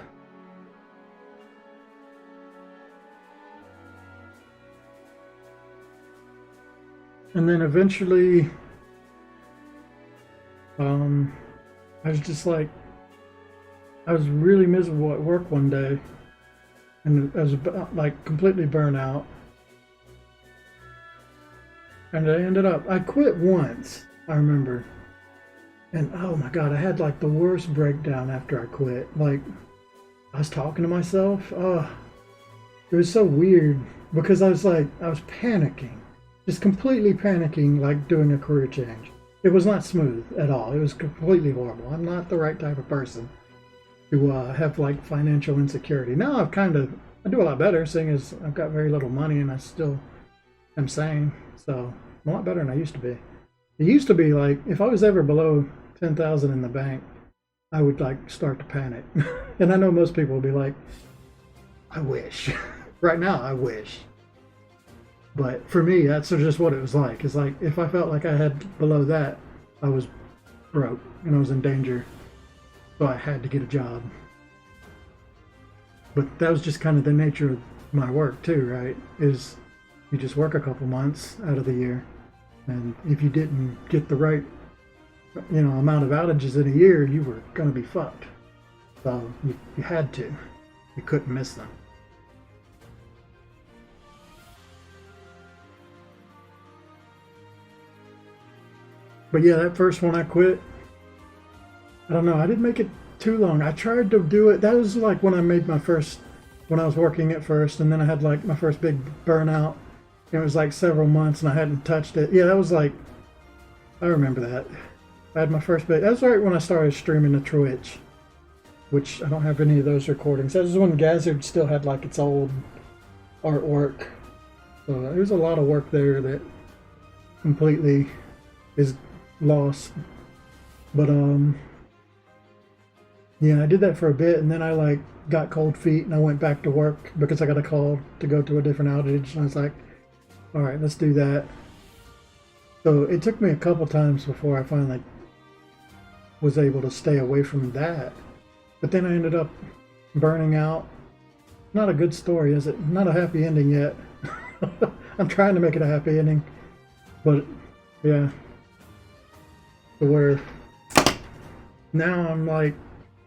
And then eventually I was just like I was really miserable at work one day and I was like completely burnt out. And I ended up, I quit once, I remember. And oh my God, I had like the worst breakdown after I quit. Like, I was talking to myself. It was so weird because I was panicking. Just completely panicking, like doing a career change. It was not smooth at all. It was completely horrible. I'm not the right type of person to have like financial insecurity. Now I do a lot better, seeing as I've got very little money and I still am sane. So I'm a lot better than I used to be. It used to be like if I was ever below 10,000 in the bank, I would like start to panic. And I know most people will be like, I wish. Right now, I wish. But for me, that's just what it was like. It's like if I felt like I had below that, I was broke and I was in danger. So I had to get a job. But that was just kind of the nature of my work too, right? Is you just work a couple months out of the year, and if you didn't get the right, amount of outages in a year, you were going to be fucked. So you had to. You couldn't miss them. But yeah, that first one I quit, I don't know, I didn't make it too long. I tried to do it. That was like when I made my first, when I was working at first, and then I had like my first big burnout. It was like several months and I hadn't touched it. Yeah, that was like, I remember that. I had my first big, that was right when I started streaming to Twitch, which I don't have any of those recordings. That was when Gazzard still had like its old artwork. So there was a lot of work there that completely is lost. But yeah, I did that for a bit and then I like got cold feet and I went back to work because I got a call to go to a different outage and I was like, all right, let's do that. So it took me a couple times before I finally was able to stay away from that. But then I ended up burning out. Not a good story, is it? Not a happy ending yet. I'm trying to make it a happy ending. But yeah. So where now I'm like,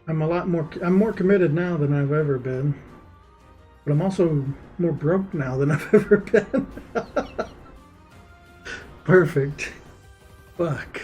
I'm more committed now than I've ever been. But I'm also more broke now than I've ever been. Perfect. Fuck.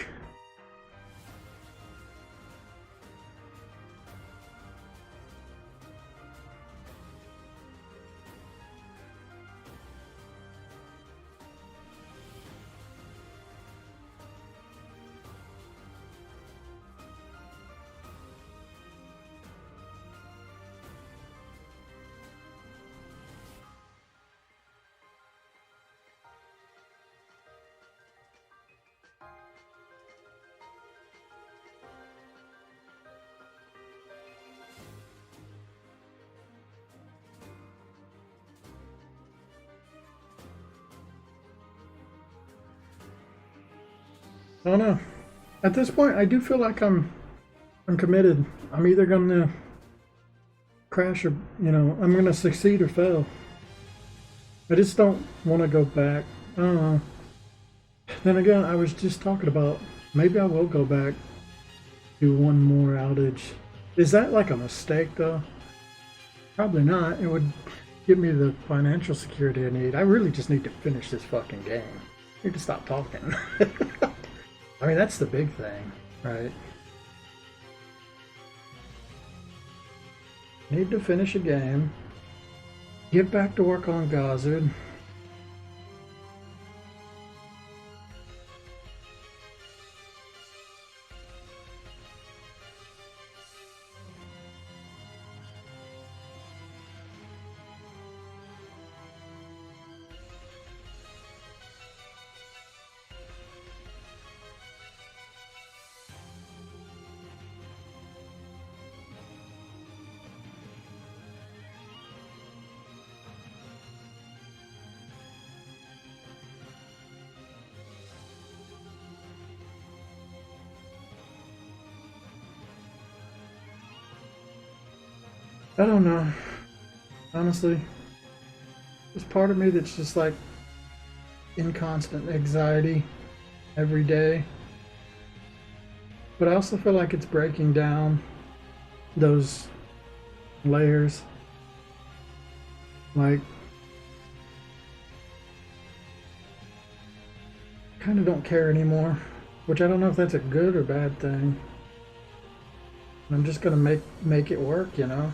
I don't know. At this point, I do feel like I'm committed. I'm either gonna crash or I'm gonna succeed or fail. I just don't want to go back. I don't know. Then again, I was just talking about maybe I will go back, do one more outage. Is that like a mistake though? Probably not. It would give me the financial security I need. I really just need to finish this fucking game. I need to stop talking. I mean, that's the big thing, right? Need to finish a game. Get back to work on Gozzard. I don't know. Honestly, there's part of me that's just like in constant anxiety every day. But I also feel like it's breaking down those layers. Like, kind of don't care anymore, which I don't know if that's a good or bad thing. I'm just gonna make it work, you know.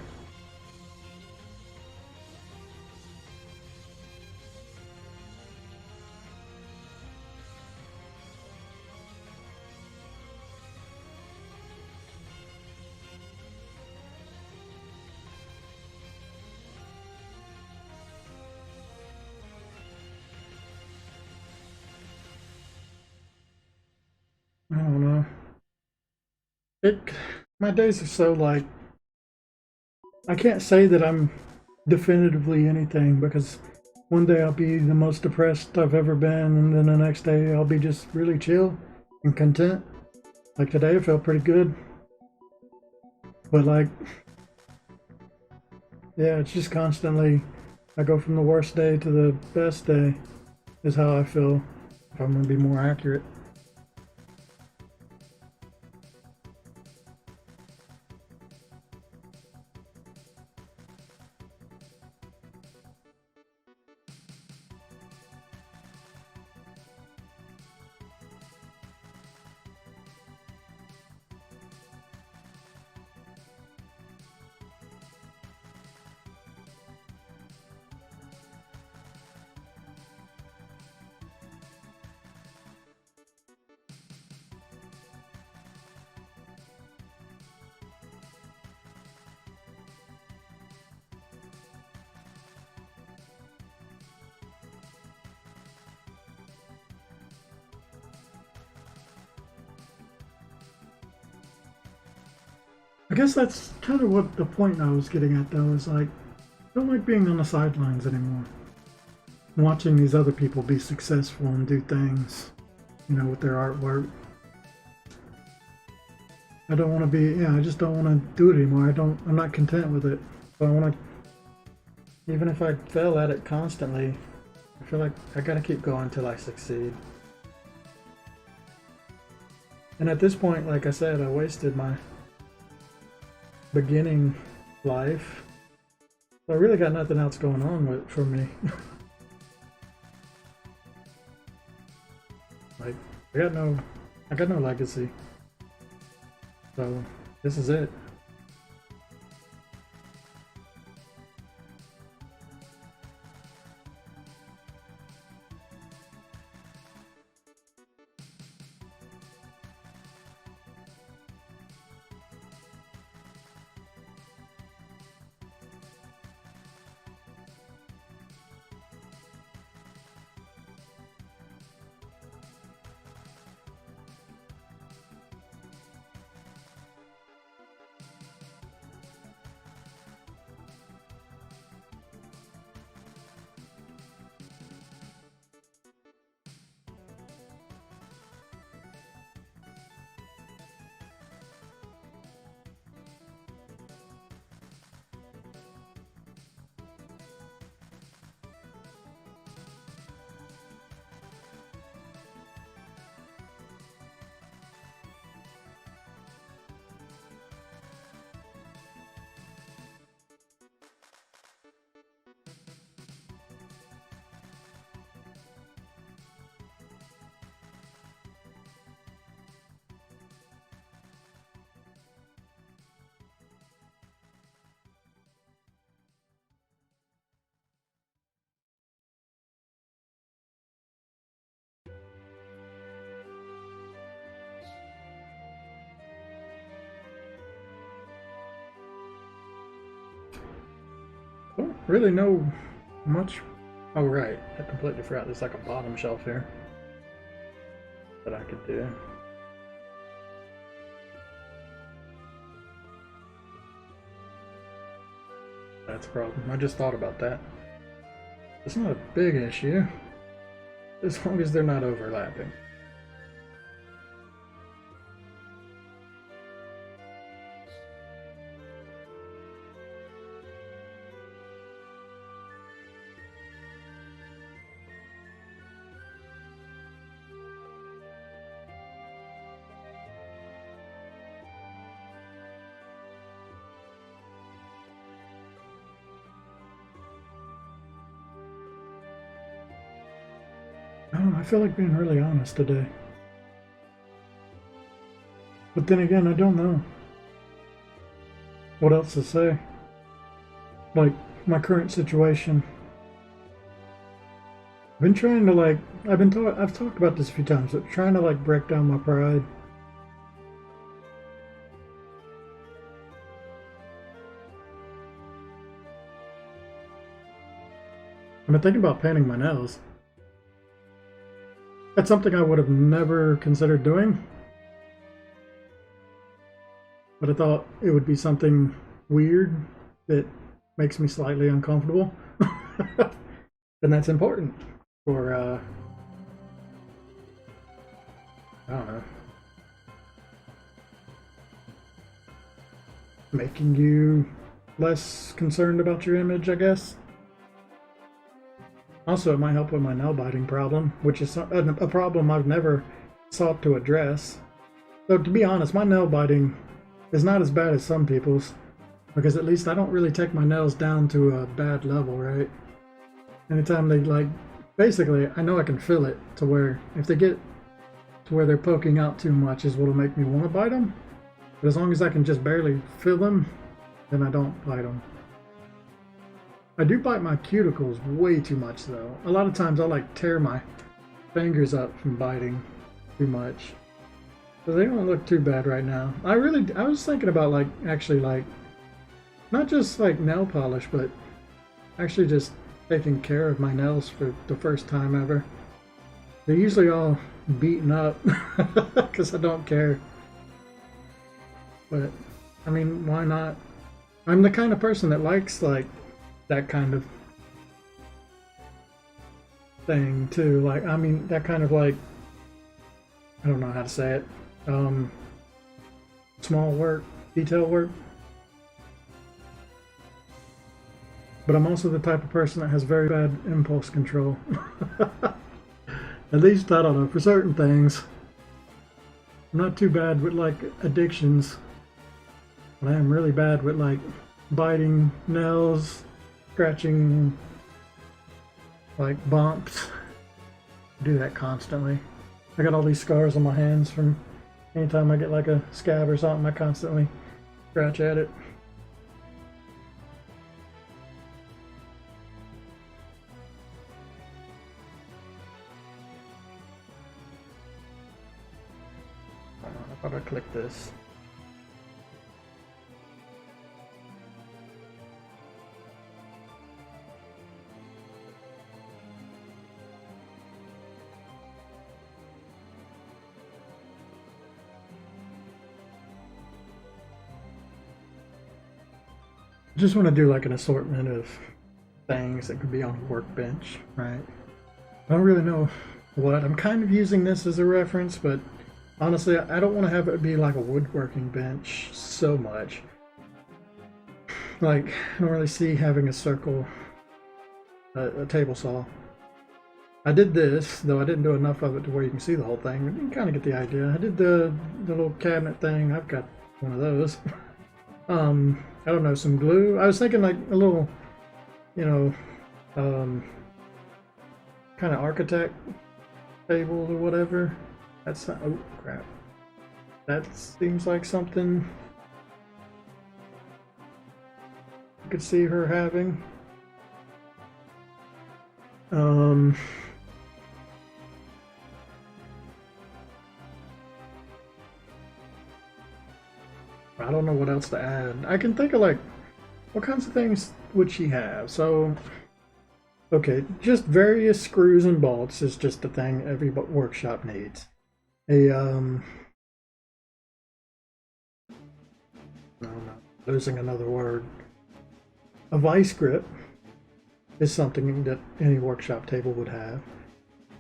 I don't know. It my days are so like I can't say that I'm definitively anything because one day I'll be the most depressed I've ever been, and then the next day I'll be just really chill and content. Like today, I felt pretty good, but like, yeah, it's just constantly. I go from the worst day to the best day, is how I feel. If I'm gonna be more accurate. I guess that's kind of what the point I was getting at, though, is like, I don't like being on the sidelines anymore. Watching these other people be successful and do things, you know, with their artwork. I don't want to be, yeah, I just don't want to do it anymore. I'm not content with it. So I want to, even if I fail at it constantly, I feel like I gotta keep going till I succeed. And at this point, like I said, I wasted my beginning life. So I really got nothing else going on with for me. Like I got no legacy. So this is it. really know much. Oh, right. I completely forgot there's like a bottom shelf here that I could do. That's a problem. I just thought about that. It's not a big issue as long as they're not overlapping. Oh, I feel like being really honest today. But then again, I don't know what else to say. Like, my current situation. I've been trying to like, I've talked about this a few times, but trying to like break down my pride. I've been thinking about painting my nails. That's something I would have never considered doing. But I thought it would be something weird that makes me slightly uncomfortable. And that's important for, I don't know, making you less concerned about your image, I guess. Also, it might help with my nail biting problem, which is a problem I've never sought to address. Though, to be honest, my nail biting is not as bad as some people's, because at least I don't really take my nails down to a bad level, right? Anytime they like, basically, I know I can feel it to where if they get to where they're poking out too much is what'll make me want to bite them. But as long as I can just barely feel them, then I don't bite them. I do bite my cuticles way too much though. A lot of times I like tear my fingers up from biting too much. So they don't look too bad right now. I was thinking about like actually like not just like nail polish, but actually just taking care of my nails for the first time ever. They're usually all beaten up because I don't care. But I mean, why not? I'm the kind of person that likes like that kind of thing too. Like, I mean, that kind of like, I don't know how to say it. Small work, detail work. But I'm also the type of person that has very bad impulse control. At least, I don't know, for certain things. I'm not too bad with like addictions. But I am really bad with like biting nails, scratching like bumps. I do that constantly. I got all these scars on my hands from anytime I get like a scab or something, I constantly scratch at it. I thought I clicked this. I just want to do like an assortment of things that could be on a workbench, right? I don't really know what. I'm kind of using this as a reference, but honestly, I don't want to have it be like a woodworking bench so much. Like, I don't really see having a circle, a table saw. I did this, though I didn't do enough of it to where you can see the whole thing, but you can kind of get the idea. I did the little cabinet thing. I've got one of those. I don't know, some glue. I was thinking like a little, you know, kind of architect table or whatever. That's not, oh crap. That seems like something I could see her having. I don't know what else to add. I can think of like what kinds of things would she have? So, okay, just various screws and bolts is just the thing every workshop needs. A no, losing another word. A vice grip is something that any workshop table would have.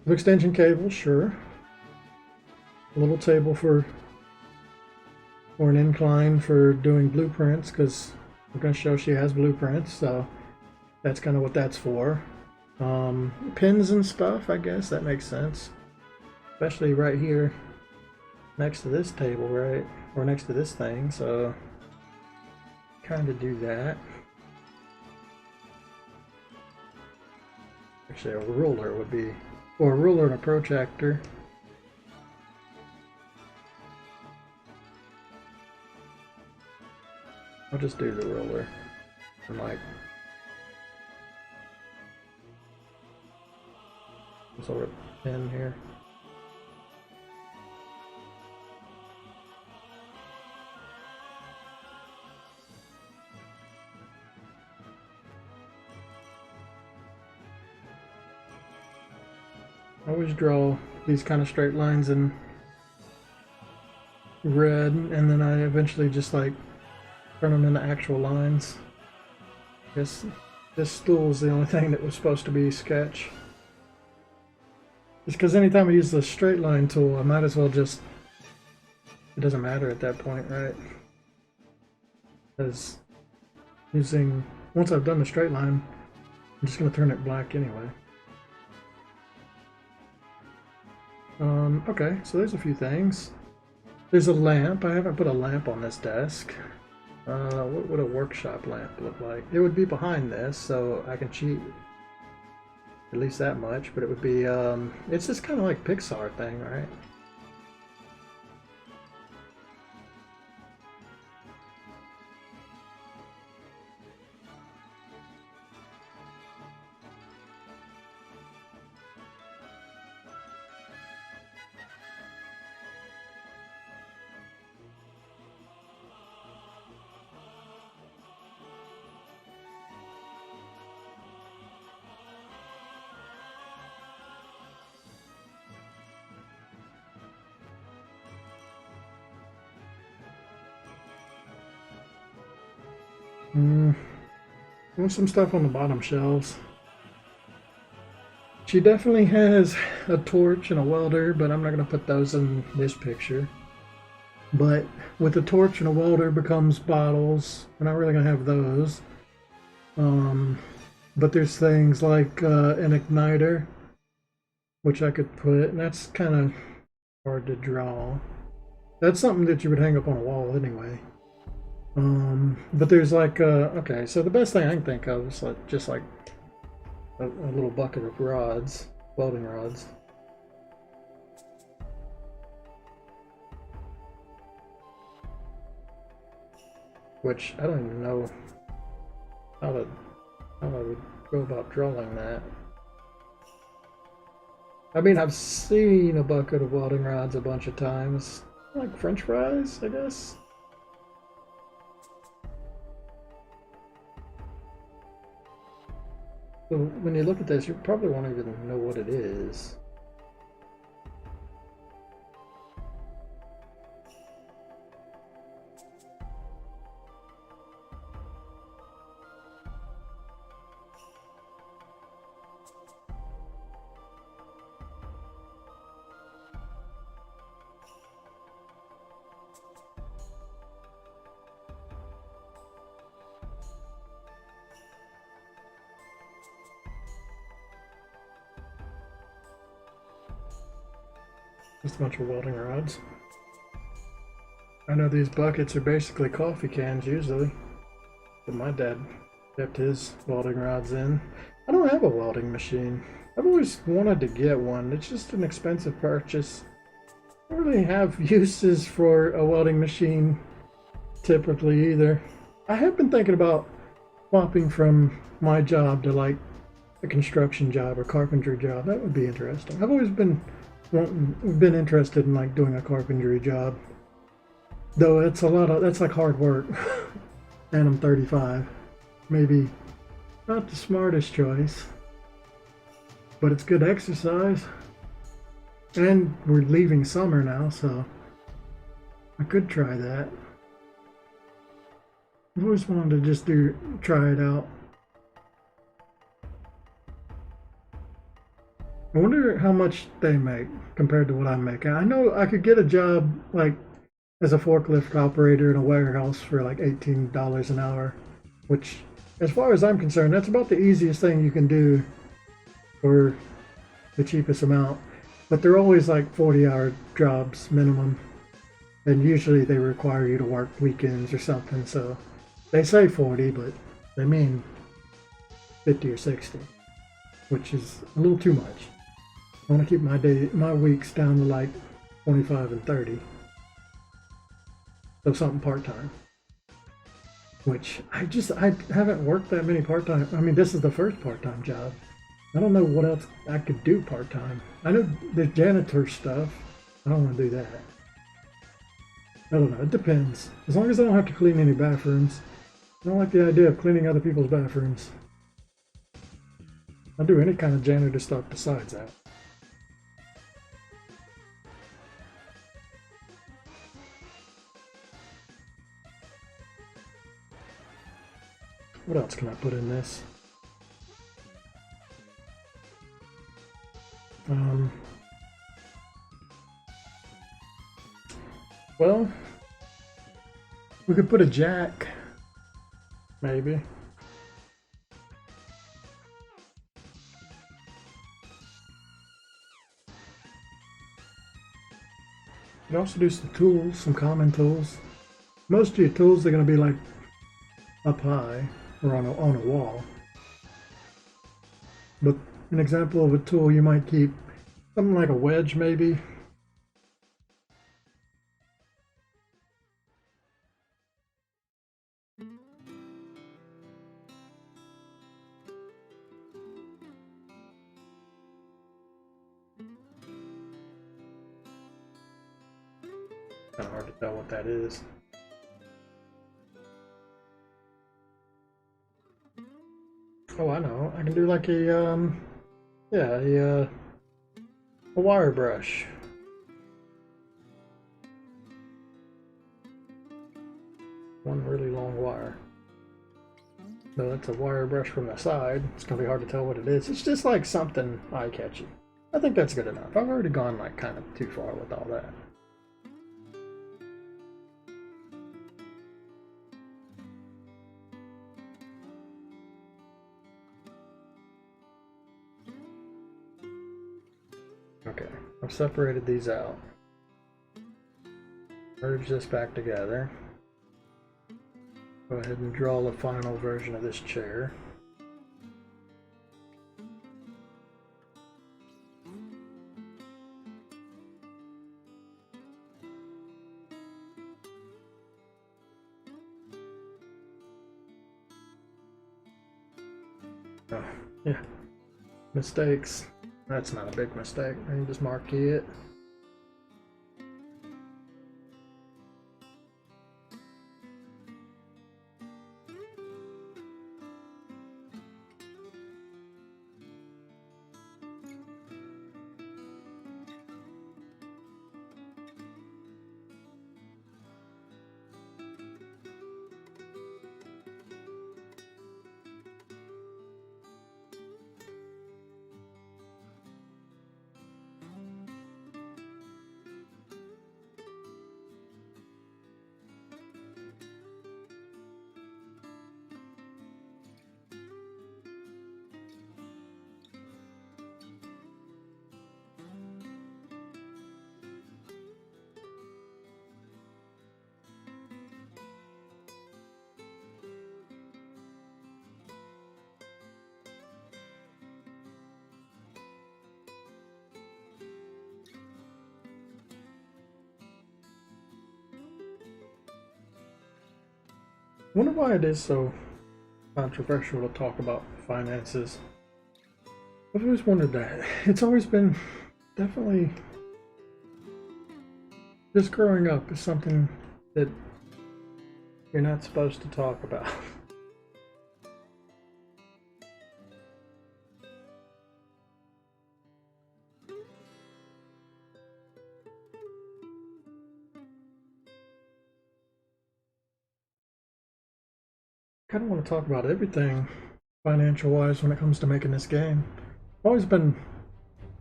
An extension cable, sure. A little table for or an incline for doing blueprints, because I'm going to show she has blueprints, so that's kind of what that's for. Pins and stuff, I guess that makes sense, especially right here next to this table, right, or next to this thing, so kind of do that. Actually, a ruler would be, or a ruler and a protractor. I'll just do the ruler and like some sort of pin here. I always draw these kind of straight lines in red, and then I eventually just like turn them into actual lines. This stool is the only thing that was supposed to be sketch. Just because anytime I use the straight line tool, I might as well just, it doesn't matter at that point, right? Because using, once I've done the straight line, I'm just going to turn it black anyway. Okay, so there's a few things. There's a lamp. I haven't put a lamp on this desk. What would a workshop lamp look like? It would be behind this, so I can cheat at least that much, but it would be, it's just kind of like Pixar thing, right? There's some stuff on the bottom shelves. She definitely has a torch and a welder, but I'm not going to put those in this picture. But with the torch and a welder becomes bottles. We're not really going to have those. But there's things like an igniter, which I could put, and that's kind of hard to draw. That's something that you would hang up on a wall anyway. But there's like, okay, so the best thing I can think of is like just like a little bucket of rods, welding rods. Which I don't even know how I would go about drawing that. I mean, I've seen a bucket of welding rods a bunch of times, like French fries, I guess. So when you look at this, you probably won't even know what it is. Just a bunch of welding rods. I know these buckets are basically coffee cans usually, but my dad kept his welding rods in. I don't have a welding machine. I've always wanted to get one. It's just an expensive purchase. I don't really have uses for a welding machine typically either. I have been thinking about swapping from my job to like a construction job or carpentry job. That would be interesting. I've always been interested in like doing a carpentry job, though it's a lot of, that's like hard work. And I'm 35. maybe not the smartest choice, but it's good exercise. And we're leaving summer now, so I could try that. I've always wanted to just try it out. I wonder how much they make compared to what I'm making. I know I could get a job like as a forklift operator in a warehouse for like $18 an hour, which, as far as I'm concerned, that's about the easiest thing you can do for the cheapest amount. But they're always like 40-hour jobs minimum, and usually they require you to work weekends or something. So they say 40, but they mean 50 or 60, which is a little too much. I want to keep my weeks down to like 25 and 30. So something part-time. Which I haven't worked that many part-time. I mean, this is the first part-time job. I don't know what else I could do part-time. I know the janitor stuff. I don't want to do that. I don't know. It depends. As long as I don't have to clean any bathrooms. I don't like the idea of cleaning other people's bathrooms. I'll do any kind of janitor stuff besides that. What else can I put in this? Well, we could put a jack, maybe. You can also do some tools, some common tools. Most of your tools are going to be like up high or on a wall. But an example of a tool you might keep, something like a wedge maybe. Kind of hard to tell what that is. Oh, I know. I can do like a yeah, a wire brush. One really long wire. No, that's a wire brush from the side. It's gonna be hard to tell what it is. It's just like something eye-catchy. I think that's good enough. I've already gone like kind of too far with all that. Okay, I've separated these out. Merge this back together. Go ahead and draw the final version of this chair. Oh, yeah. Mistakes. That's not a big mistake. I can just marquee it. I wonder why it is so controversial to talk about finances. I've always wondered that. It's always been definitely just growing up is something that you're not supposed to talk about. kind of want to talk about everything financial wise when it comes to making this game. I've always been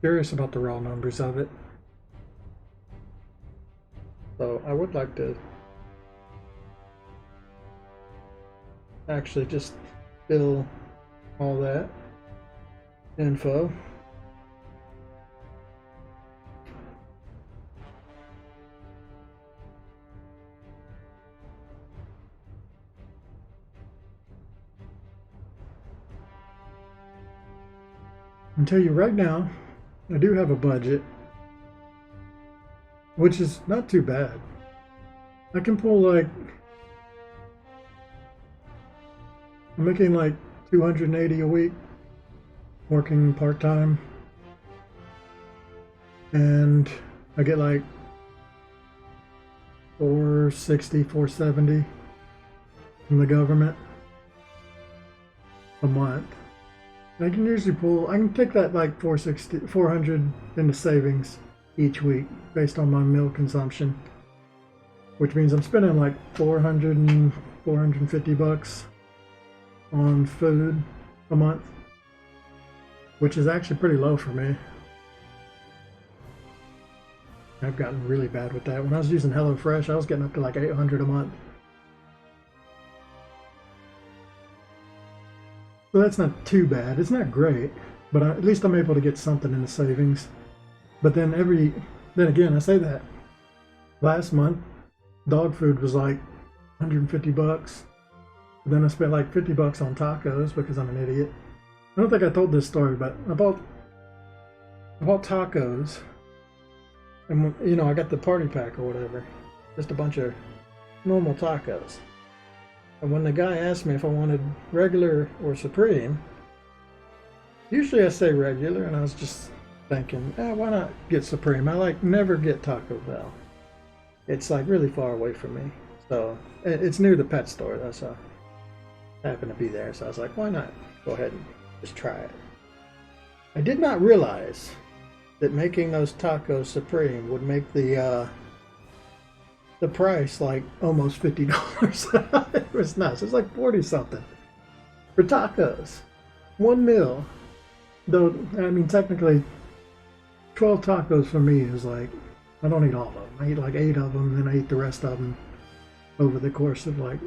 curious about the raw numbers of it. So I would like to actually just fill all that info. I'll tell you right now, I do have a budget, which is not too bad. I can pull like, I'm making like 280 a week working part-time, and I get like 460, 470 from the government a month. I can usually pull, I can take that like 460, 400 into savings each week based on my meal consumption, which means I'm spending like 400 and 450 bucks on food a month, which is actually pretty low for me. I've gotten really bad with that. When I was using HelloFresh, I was getting up to like 800 a month. So that's not too bad. It's not great, but at least I'm able to get something in the savings. But then again, I say that. Last month, dog food was like 150 bucks. But then I spent like 50 bucks on tacos because I'm an idiot. I don't think I told this story, but I bought tacos. And, you know, I got the party pack or whatever. Just a bunch of normal tacos. And when the guy asked me if I wanted regular or supreme, usually I say regular, and I was just thinking, why not get supreme? I never get Taco Bell. It's like really far away from me. So it's near the pet store though, so I happened to be there. So I was like, why not go ahead and just try it? I did not realize that making those tacos supreme would make the price like almost $50. It was nuts. It was like 40 something for tacos. One meal. Though, I mean, technically 12 tacos for me is like, I don't eat all of them. I eat like 8 of them, then I eat the rest of them over the course of like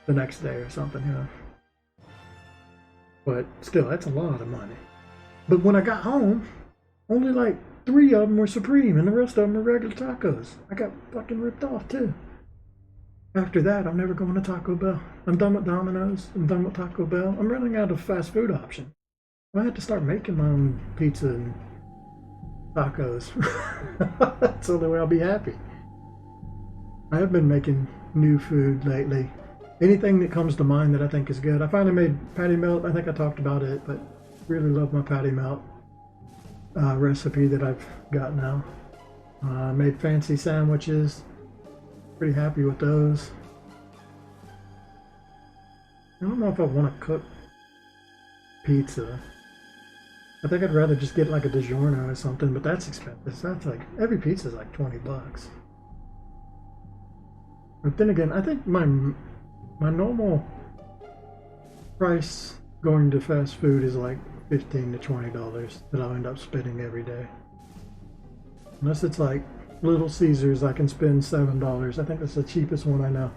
the next day or something, you know. But still, that's a lot of money. But when I got home, only like 3 of them were supreme and the rest of them were regular tacos. I got fucking ripped off too. After that, I'm never going to Taco Bell. I'm done with Domino's. I'm done with Taco Bell. I'm running out of fast food options. I had to start making my own pizza and tacos. That's the only way I'll be happy. I have been making new food lately. Anything that comes to mind that I think is good. I finally made patty melt. I think I talked about it, but really love my patty melt recipe that I've got now. Made fancy sandwiches. Pretty happy with those. I don't know if I want to cook pizza. I think I'd rather just get like a DiGiorno or something, but that's expensive. That's like, every pizza is like 20 bucks. But then again, I think my normal price going to fast food is like $15 to $20 that I'll end up spending every day. Unless it's like Little Caesars, I can spend $7. I think that's the cheapest one I know.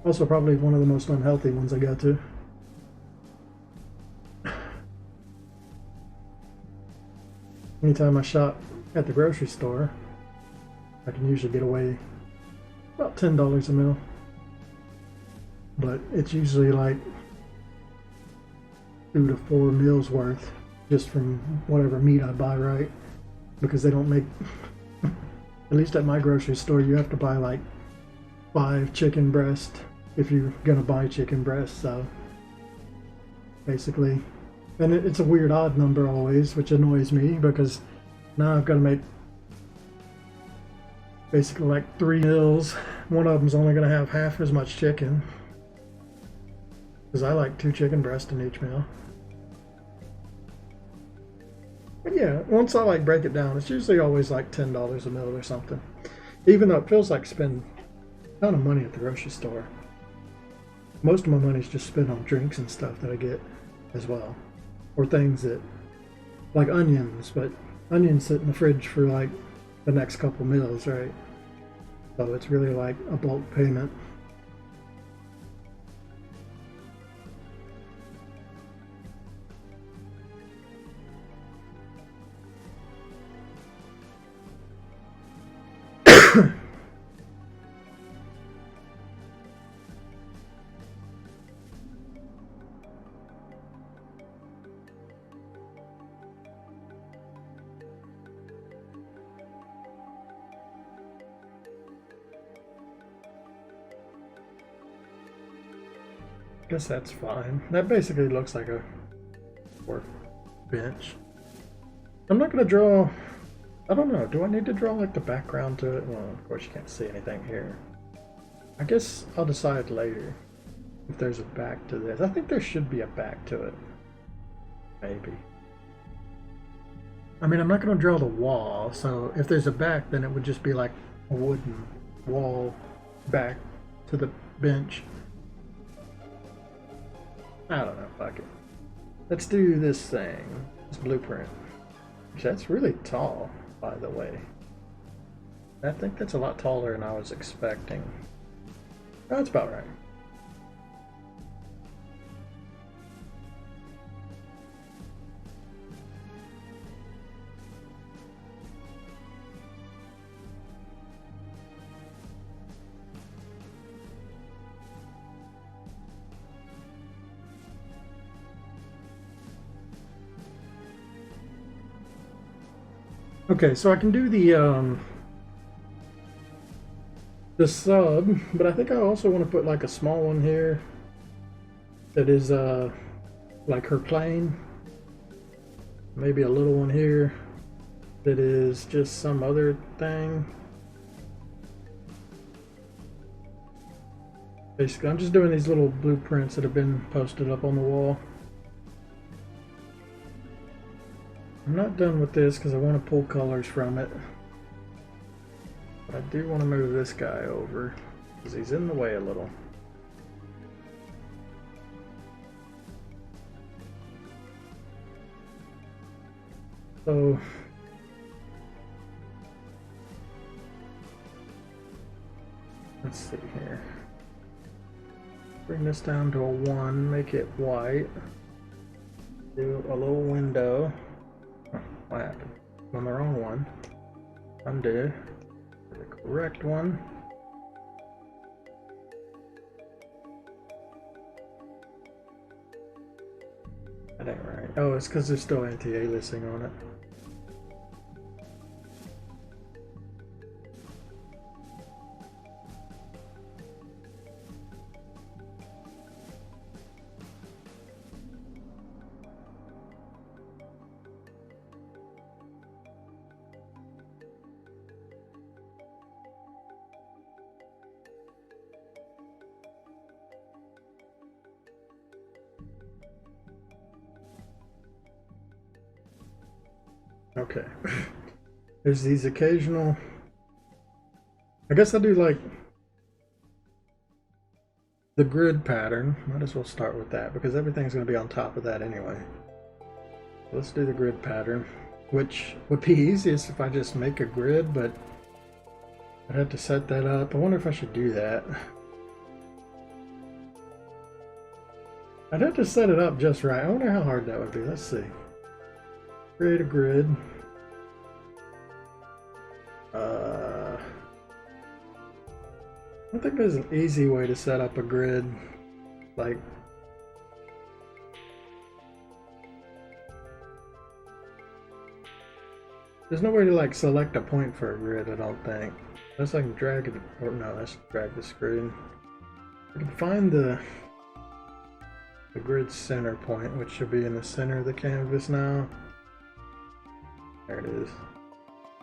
Also probably one of the most unhealthy ones I go to. Anytime I shop at the grocery store, I can usually get away about $10 a meal. But it's usually like 2 to 4 meals worth just from whatever meat I buy, right? Because they don't make, at least at my grocery store, you have to buy like 5 chicken breasts if you're gonna buy chicken breasts. So basically, and it's a weird odd number always, which annoys me because now I've got to make basically like 3 meals. One of them's only gonna have half as much chicken because I like 2 chicken breasts in each meal. But yeah, once I like break it down, it's usually always like $10 a meal or something. Even though it feels like spending a ton of money at the grocery store. most of my money's just spent on drinks and stuff that I get as well, or things that like onions, but onions sit in the fridge for like the next couple meals, right? So it's really like a bulk payment. Guess that's fine. That basically looks like a workbench. I'm not gonna draw. I don't know. Do I need to draw like the background to it? Well, of course you can't see anything here. I guess I'll decide later if there's a back to this. I think there should be a back to it. Maybe. I mean, I'm not gonna draw the wall, so if there's a back, then it would just be like a wooden wall back to the bench. I don't know, fuck it. Let's do this thing, this blueprint. That's really tall, by the way. I think that's a lot taller than I was expecting. That's about right. Okay, so I can do the sub, but I think I also want to put like a small one here that is like her plane. Maybe a little one here that is just some other thing. Basically, I'm just doing these little blueprints that have been posted up on the wall. I'm not done with this because I want to pull colors from it. But I do want to move this guy over because he's in the way a little. So let's see here. Bring this down to a 1, make it white. Do a little window. Oh, what happened? On the wrong one. Undo. The correct one. That ain't right. Oh, it's because there's still anti-aliasing on it. Okay. There's these occasional. I guess I do like the grid pattern. Might as well start with that because everything's going to be on top of that anyway. Let's do the grid pattern, which would be easiest if I just make a grid, but I'd have to set that up. I wonder if I should do that. I'd have to set it up just right. I wonder how hard that would be. Let's see. Create a grid. I don't think there's an easy way to set up a grid. Like, there's no way to like select a point for a grid, I don't think. Unless I can drag it, or no, let's drag the screen. I can find the grid center point, which should be in the center of the canvas now. There it is.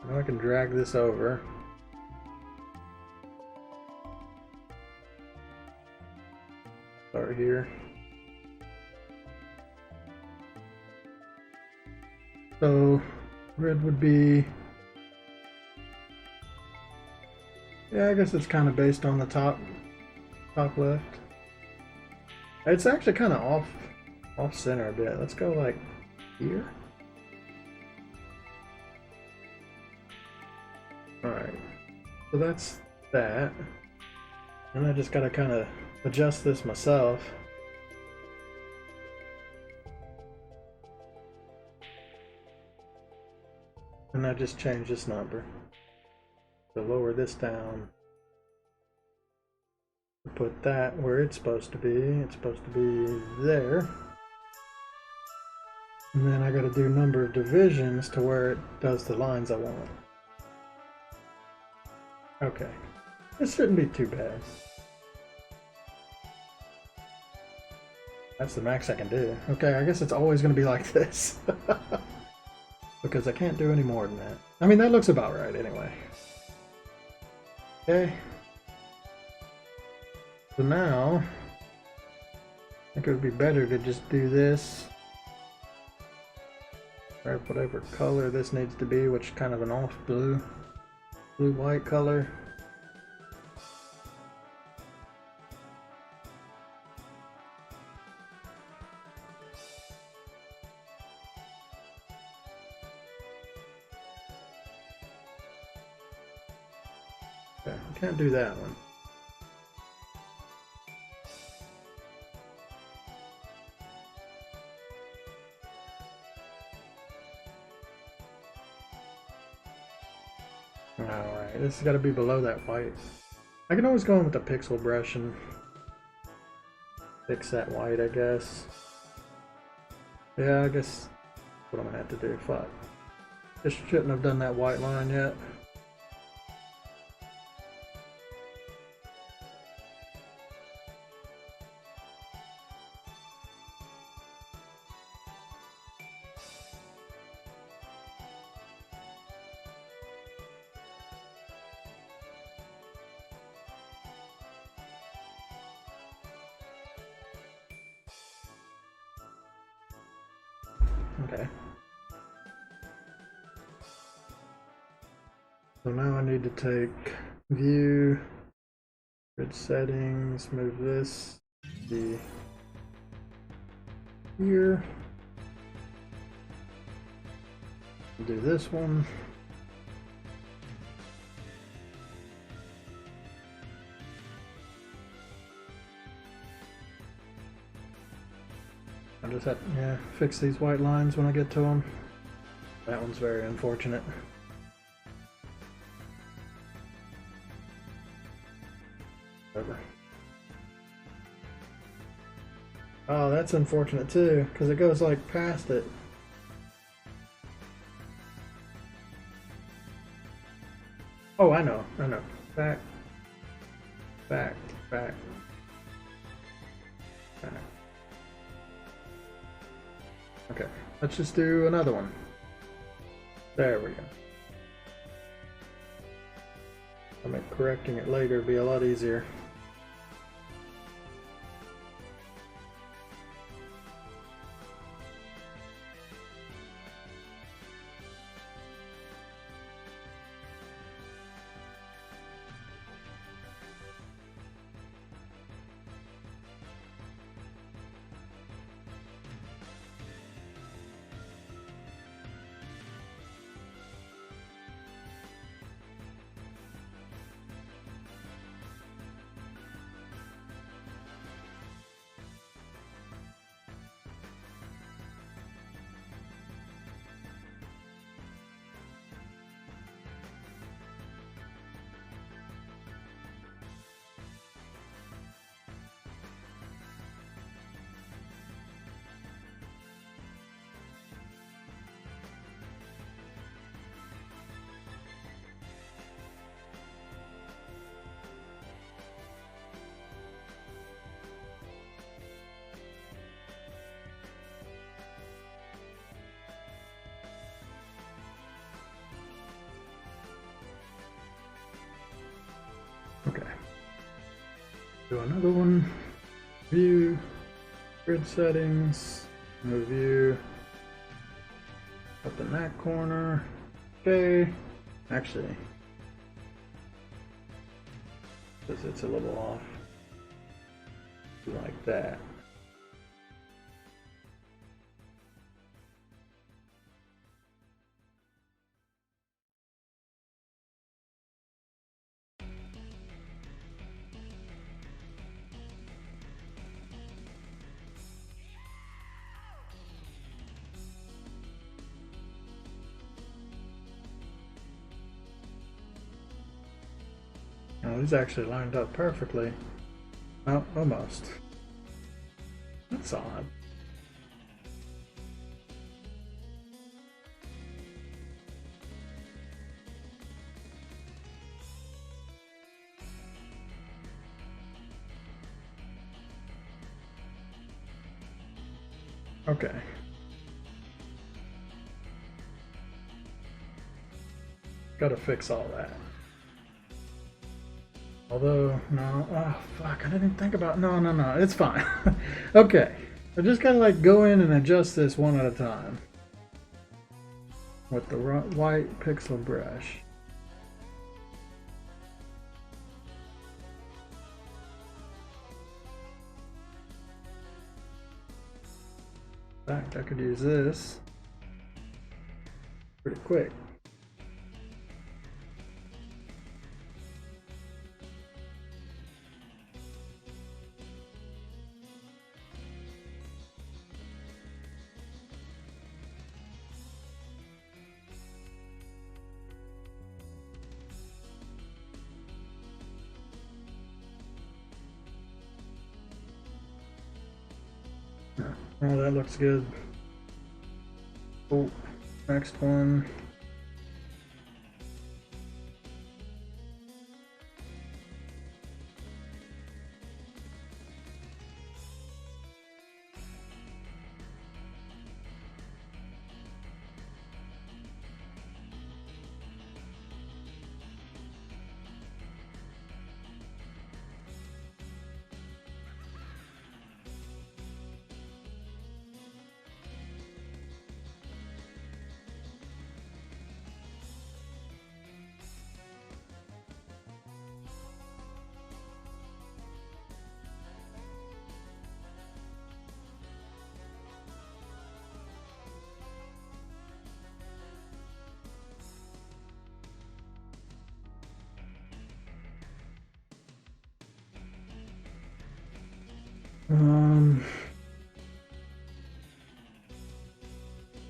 Now I can drag this over. Start here. So grid would be, yeah, I guess it's kind of based on the top left. It's actually kind of off center a bit. Let's go like here. All right, so that's that. And I just gotta kind of adjust this myself. And I just change this number. So lower this down. Put that where it's supposed to be. It's supposed to be there. And then I gotta do number of divisions to where it does the lines I want. Okay. This shouldn't be too bad. That's the max I can do. Okay, I guess it's always gonna be like this. Because I can't do any more than that. I mean, that looks about right anyway. Okay. So now, I think it would be better to just do this. Or whatever color this needs to be, which is kind of an off blue. Blue-white color. Okay, I can't do that one. Alright, this has got to be below that white. I can always go in with the pixel brush and fix that white, I guess. Yeah, I guess that's what I'm gonna have to do. Fuck. Just shouldn't have done that white line yet. Okay. So now I need to take view, grid settings, move this to here. Do this one. I just have to fix these white lines when I get to them. That one's very unfortunate. Whatever. Oh, that's unfortunate too, because it goes like past it. Oh, I know. Back, back, back, back. Okay, let's just do another one. There we go. I'll make correcting it later be a lot easier. Okay. Do another one. View, grid settings, move view. Up in that corner. Okay. Actually, because it's a little off. Like that. No, these actually lined up perfectly. Oh, almost. That's odd. Okay. Gotta fix all that. Although, no, oh fuck, I didn't think about, no, it's fine. Okay, I just gotta like go in and adjust this one at a time. With the white pixel brush. In fact, I could use this pretty quick. Oh, that looks good. Oh, next one.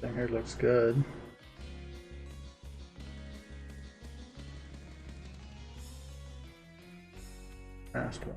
Thing here looks good. Last one.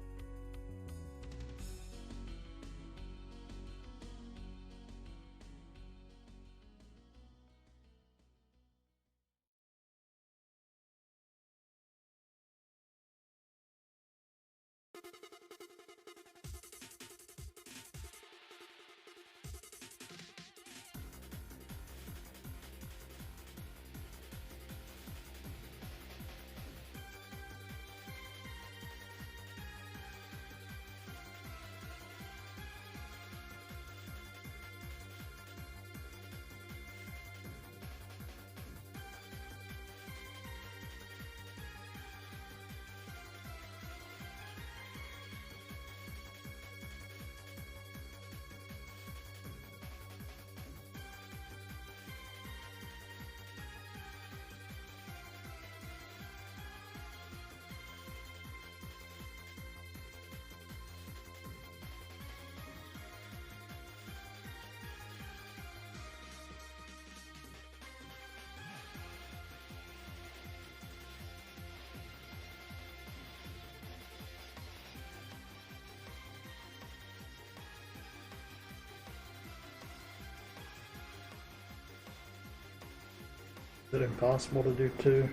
Is it impossible to do two?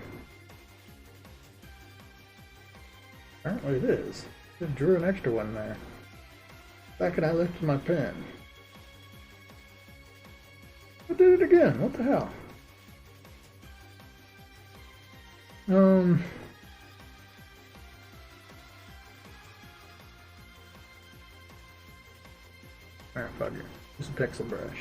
Apparently it is. Just drew an extra one there. Back and I lifted my pen. I did it again. What the hell? Alright, fuck it. Just a pixel brush.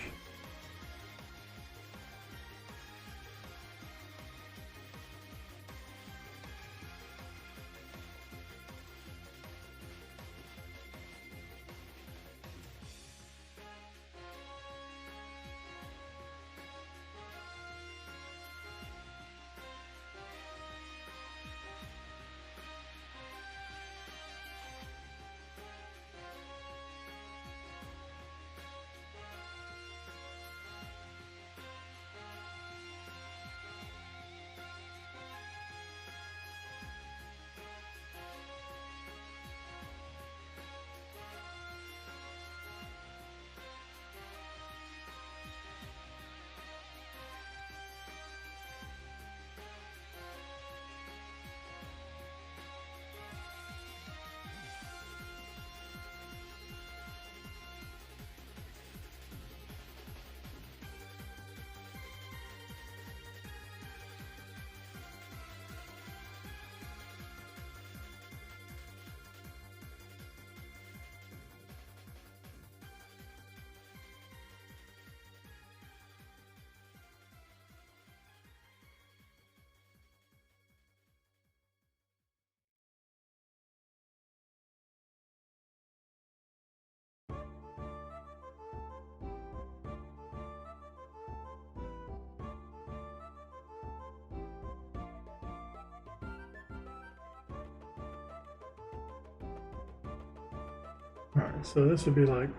so this would be like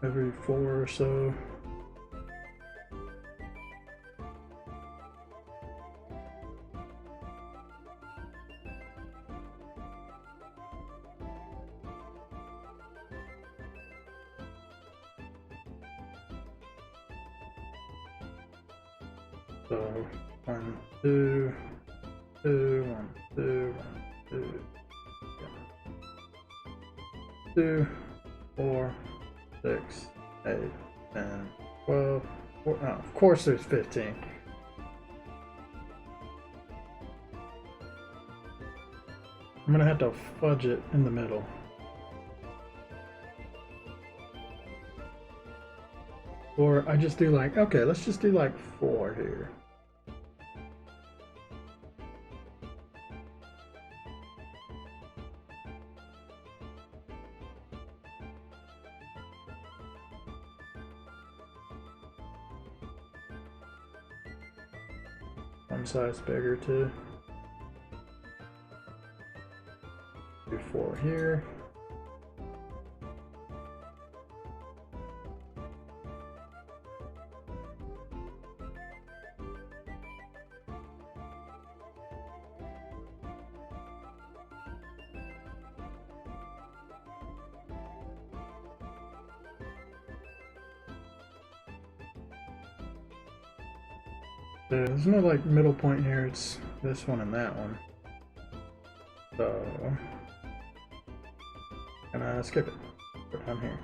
every 4 or so. So 1, 2, 2, 1, 2, 1, 2, yeah. 2, 4, 6, 8, 10, 12. Oh, of course there's 15. I'm gonna have to fudge it in the middle. Or I just do like, okay, let's just do like 4 here. One size bigger too. Do 4 here. There's no like middle point here, it's this one and that one. So, can I skip it? Put it on here.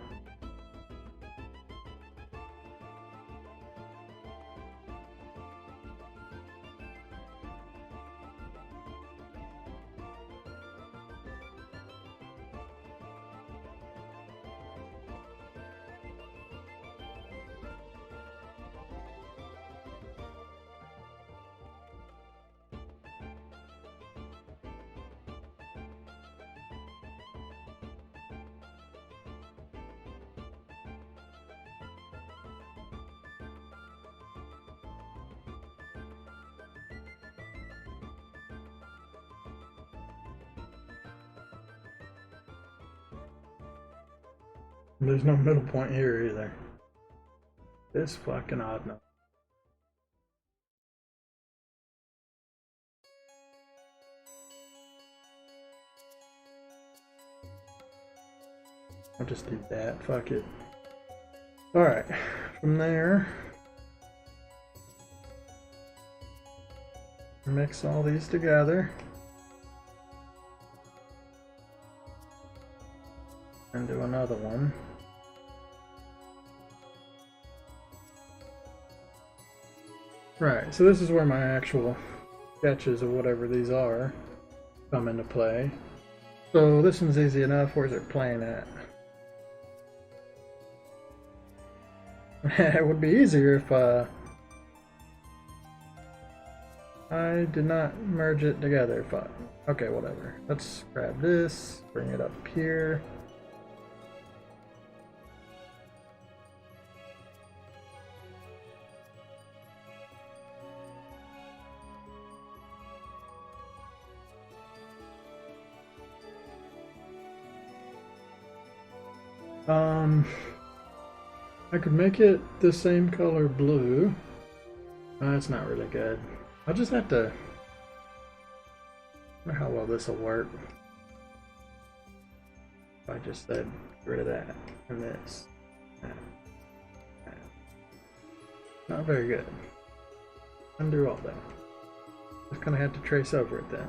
There's no middle point here either. This fucking odd number. I'll just do that, fuck it. Alright, from there, mix all these together. And do another one. Right, so this is where my actual sketches or whatever these are come into play. So this one's easy enough. Where's it playing at? It would be easier if I did not merge it together. But okay, whatever. Let's grab this, bring it up here. I could make it the same color blue. That's not really good. I'll just have to. I wonder how well this will work. If I just said get rid of that and this. That. Not very good. Undo all that. Just gonna have to trace over it then.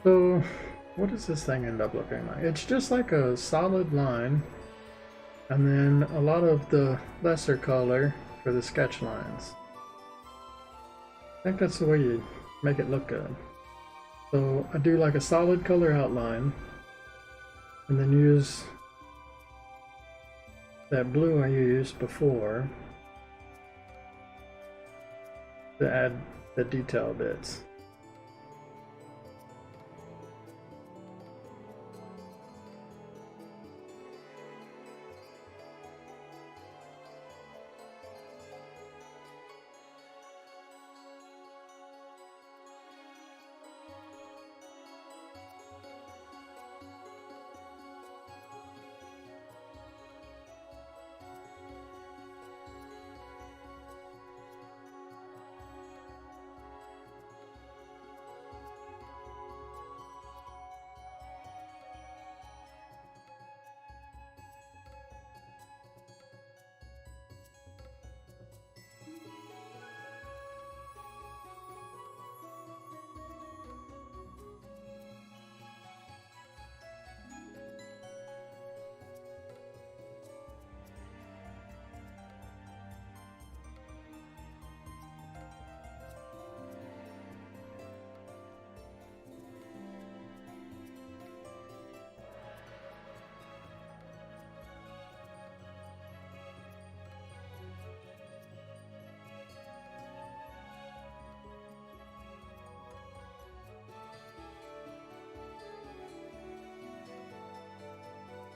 So, what does this thing end up looking like? It's just like a solid line, and then a lot of the lesser color for the sketch lines. I think that's the way you make it look good. So I do like a solid color outline, and then use that blue I used before. to add the detail bits.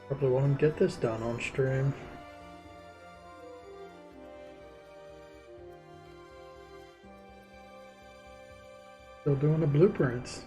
Probably won't get this done on stream. Still doing the blueprints.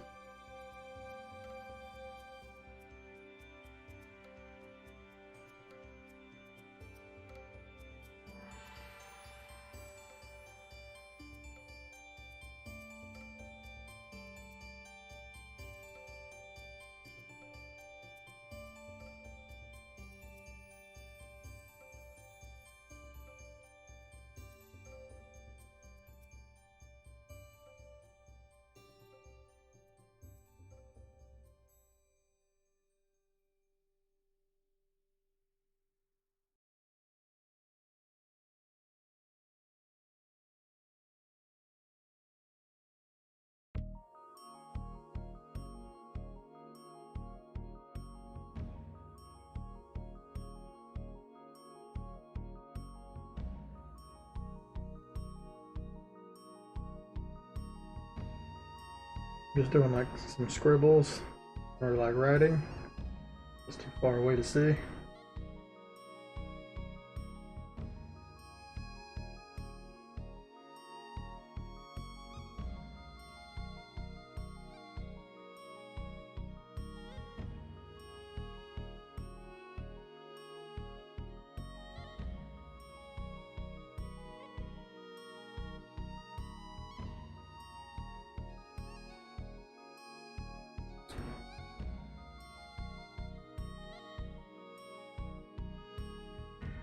Just doing like some scribbles or like writing. It's too far away to see.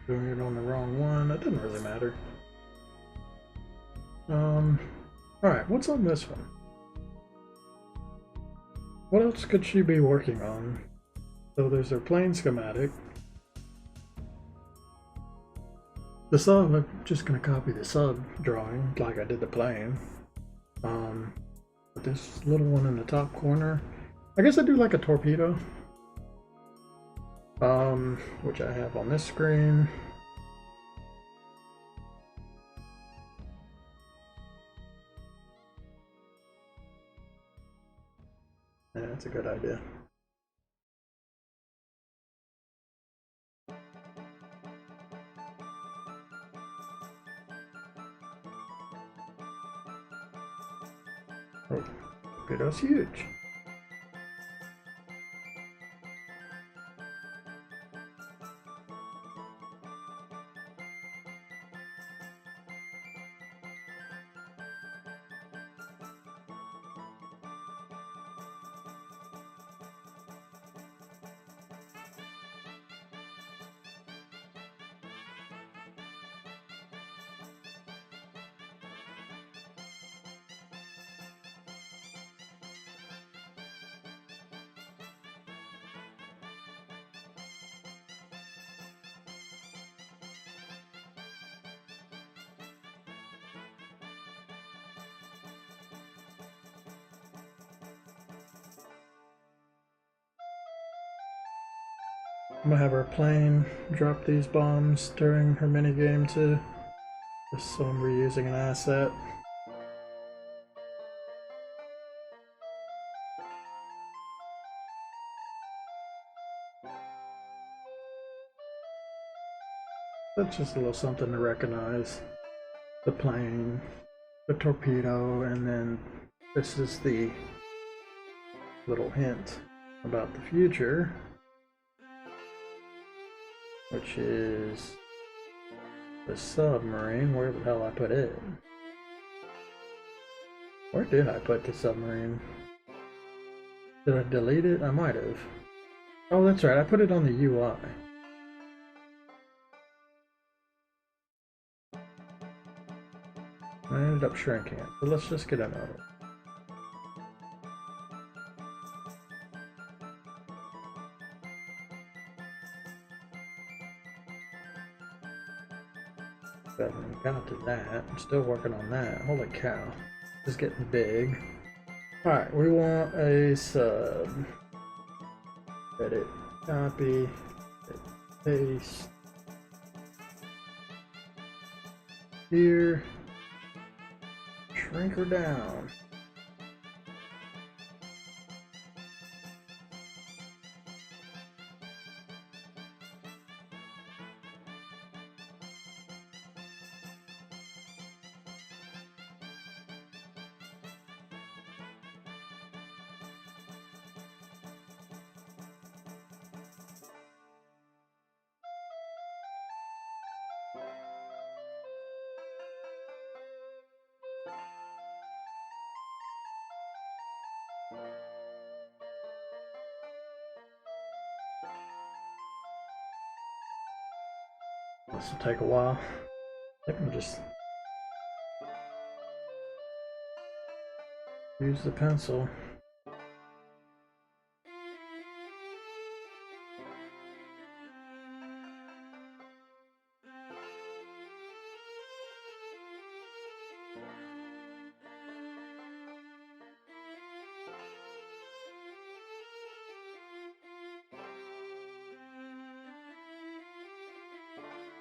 Doing it on the wrong one, that doesn't really matter. Alright, what's on this one? What else could she be working on? So there's her plane schematic. The sub, I'm just gonna copy the sub drawing like I did the plane. But this little one in the top corner, I guess I do like a torpedo. Which I have on this screen. Yeah, that's a good idea. Oh, torpedo's huge. I'm gonna have her plane drop these bombs during her minigame too, just so I'm reusing an asset. That's just a little something to recognize. The plane, the torpedo, and then this is the little hint about the future, which is the submarine. Where the hell I put it? Where did I put the submarine? Did I delete it? I might have. Oh, that's right. I put it on the UI. I ended up shrinking it, but let's just get another one. Got to that. I'm still working on that. Holy cow. It's getting big. Alright, we want a sub. Edit. Copy. Paste. Here. Shrink her down. This will take a while. I can just use the pencil.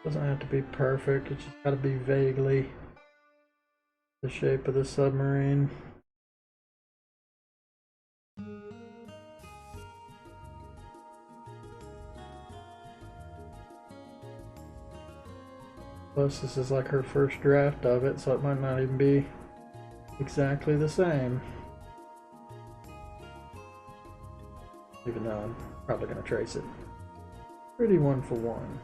Doesn't have to be perfect, it's just got to be vaguely the shape of the submarine. Plus, this is like her first draft of it, so it might not even be exactly the same. Even though I'm probably going to trace it. Pretty one for one.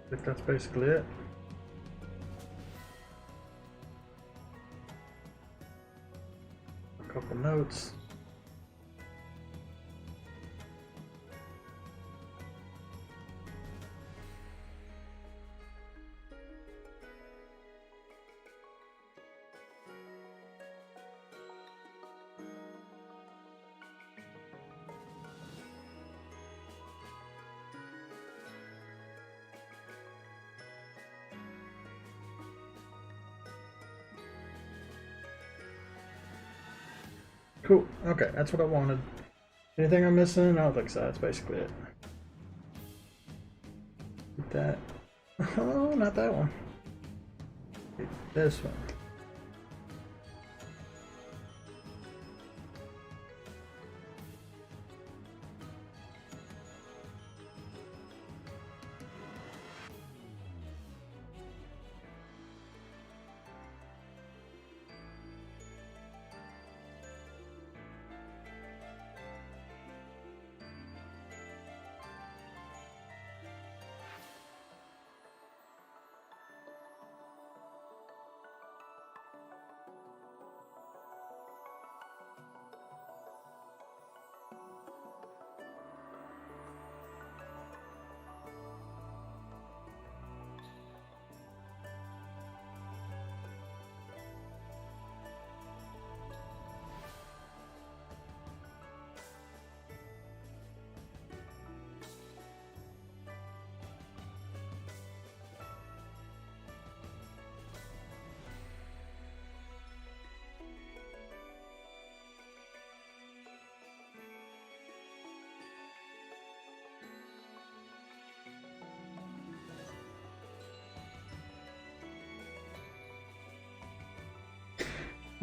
I think that's basically it. A couple notes. Cool. Okay, that's what I wanted. Anything I'm missing? I don't think so. That's basically it. Get that. Oh, not that one. Get this one.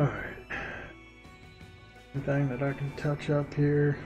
Alright. Anything that I can touch up here?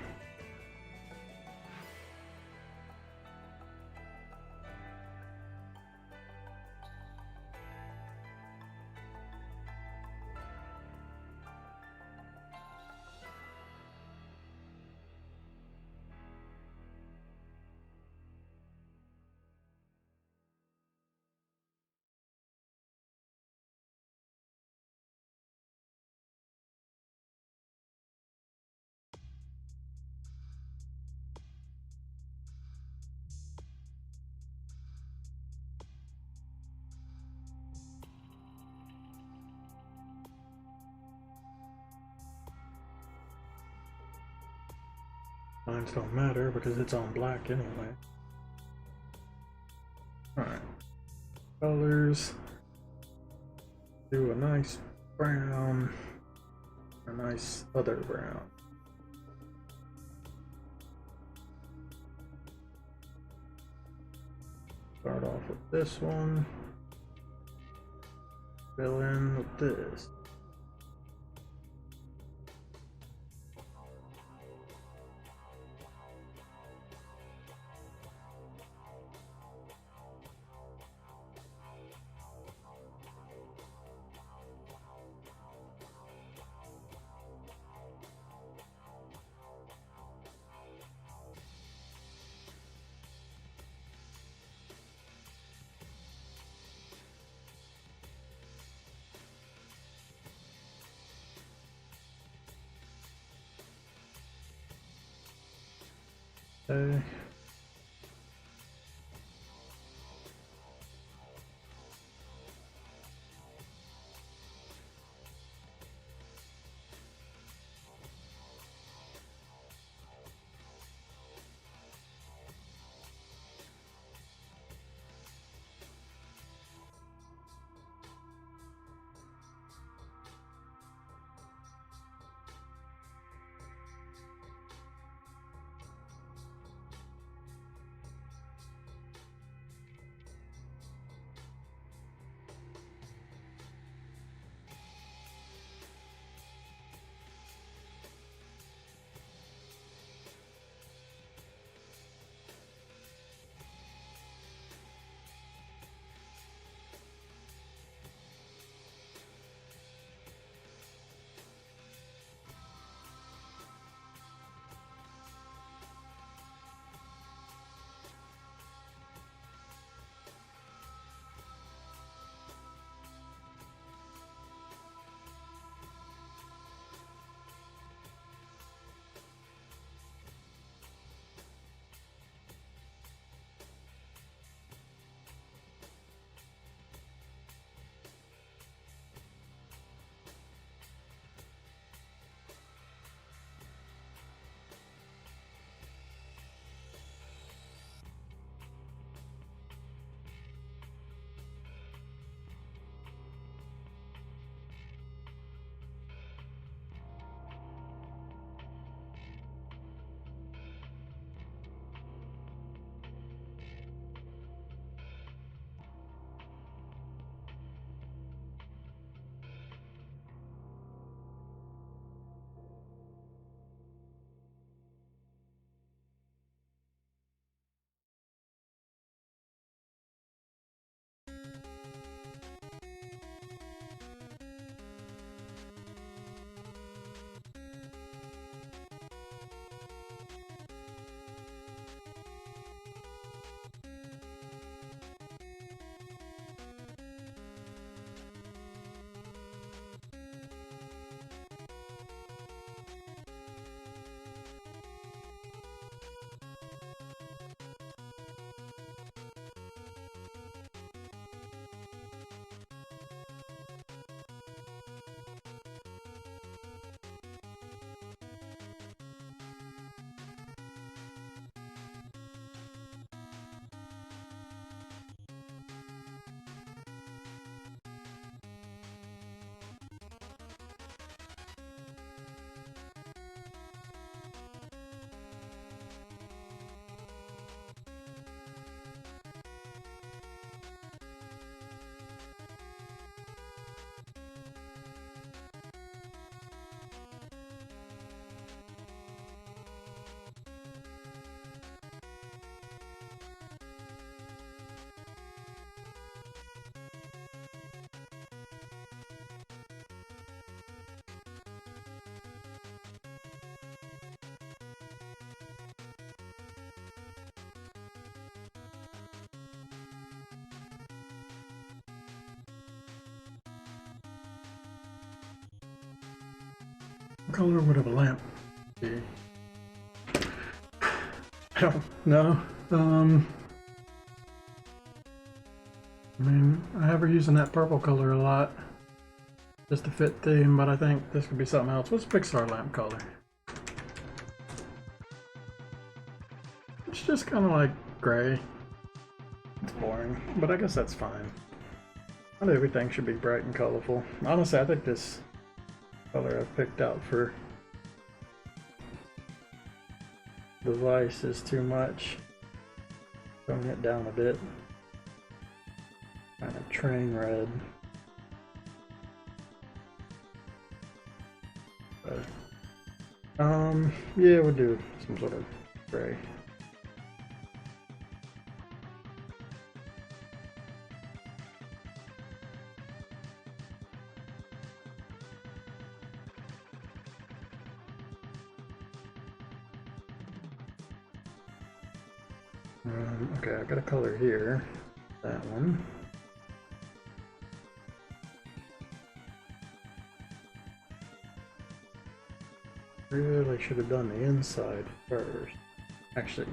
Lines don't matter because it's on black anyway. Alright. Colors. Do a nice brown. A nice other brown. Start off with this one. Fill in with this. Okay. What color would a lamp be? I don't know. I mean, I have her using that purple color a lot just to fit theme, but I think this could be something else. What's Pixar lamp color? It's just kind of like gray. It's boring, but I guess that's fine. Not everything should be bright and colorful. Honestly, I think this color I've picked out for the Vice is too much. Tone it down a bit. Kind of train red. But, yeah, we'll do some sort of gray. Okay, I got a color here. That one. Really should have done the inside first. Actually,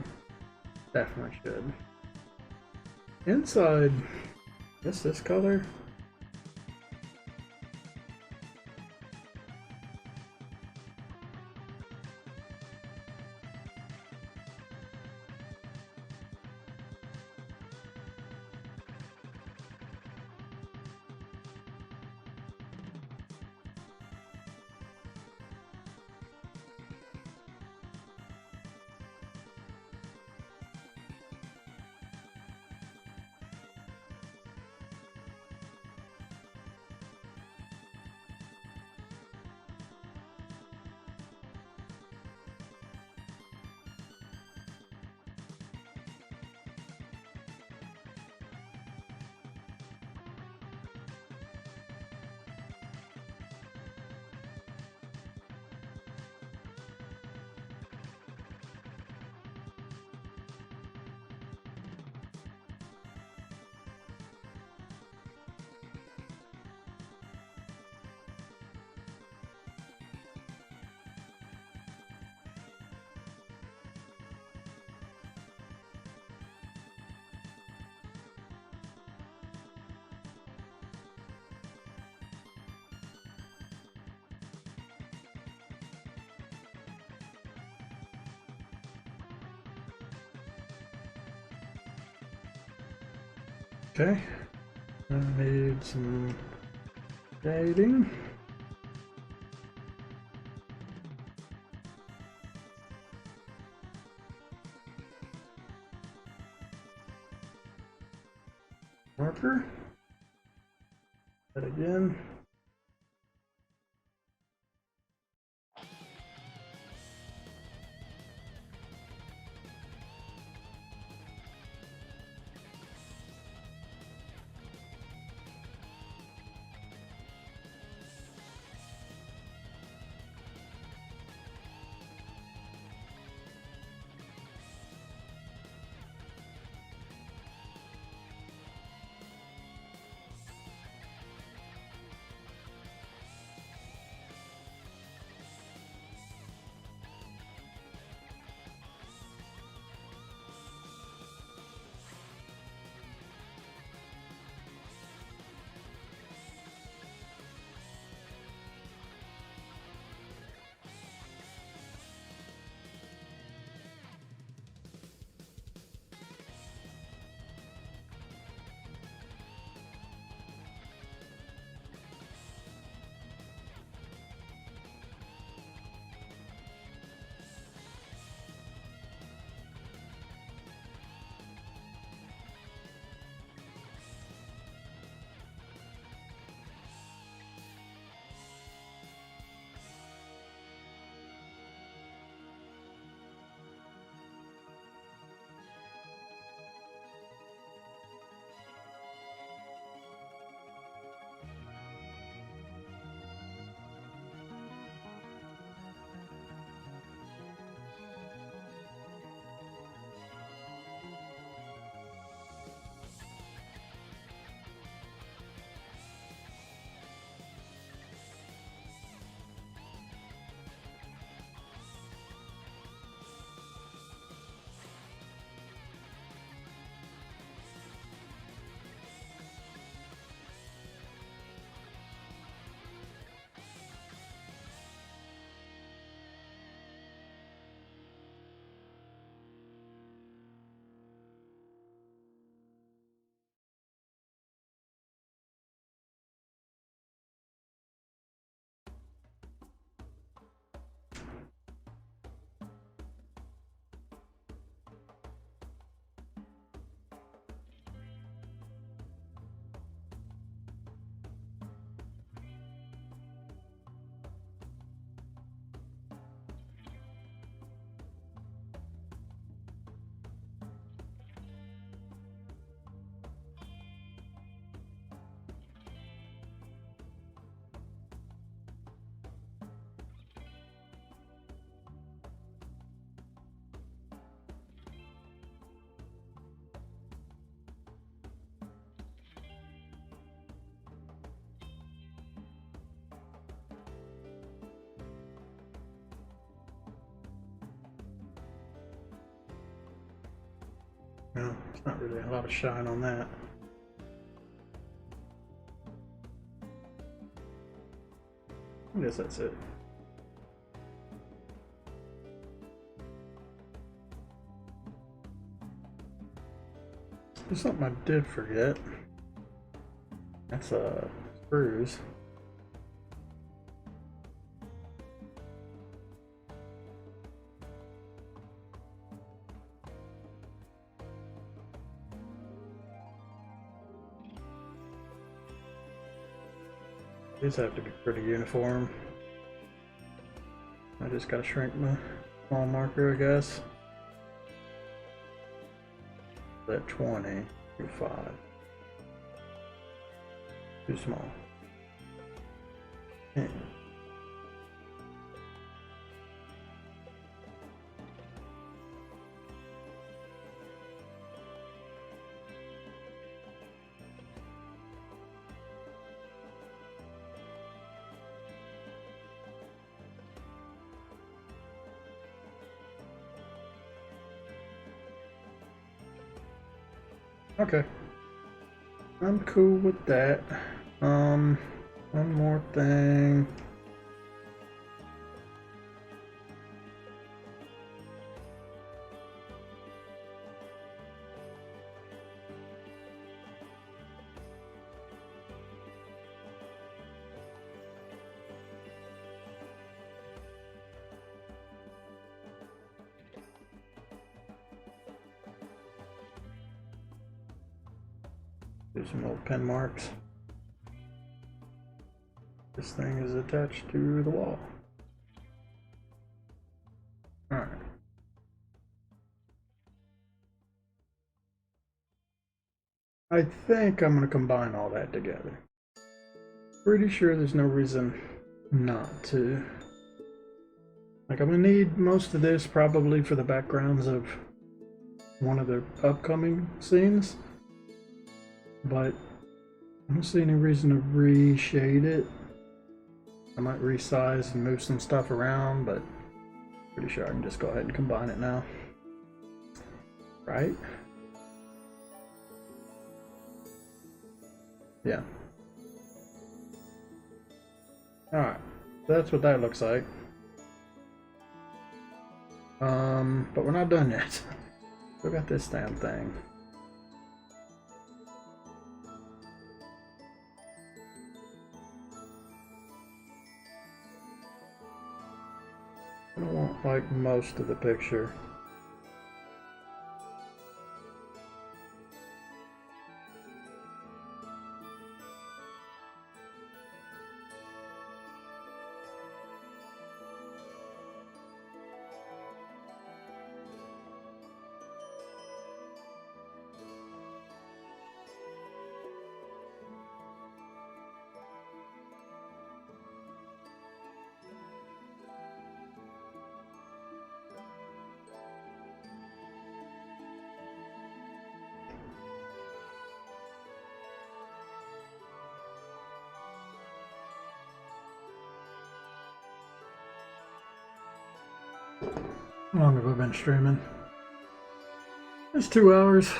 definitely should. Inside, this color. Okay, I need some shading. Marker. That again. No, it's not really a lot of shine on that. I guess that's it. There's something I did forget. That's screws. These have to be pretty uniform. I just gotta shrink my small marker, I guess. That 20 to 5. Too small. Yeah. Okay. I'm cool with that. One more thing. Do some old pen marks. This thing is attached to the wall. Alright. I think I'm going to combine all that together. Pretty sure there's no reason not to. Like, I'm going to need most of this probably for the backgrounds of one of the upcoming scenes. But I don't see any reason to reshade it. I might resize and move some stuff around, but pretty sure I can just go ahead and combine it now. Right? Yeah. Alright, that's what that looks like. But we're not done yet. Still got this damn thing. I don't want like most of the picture. How long have I been streaming? It's 2 hours.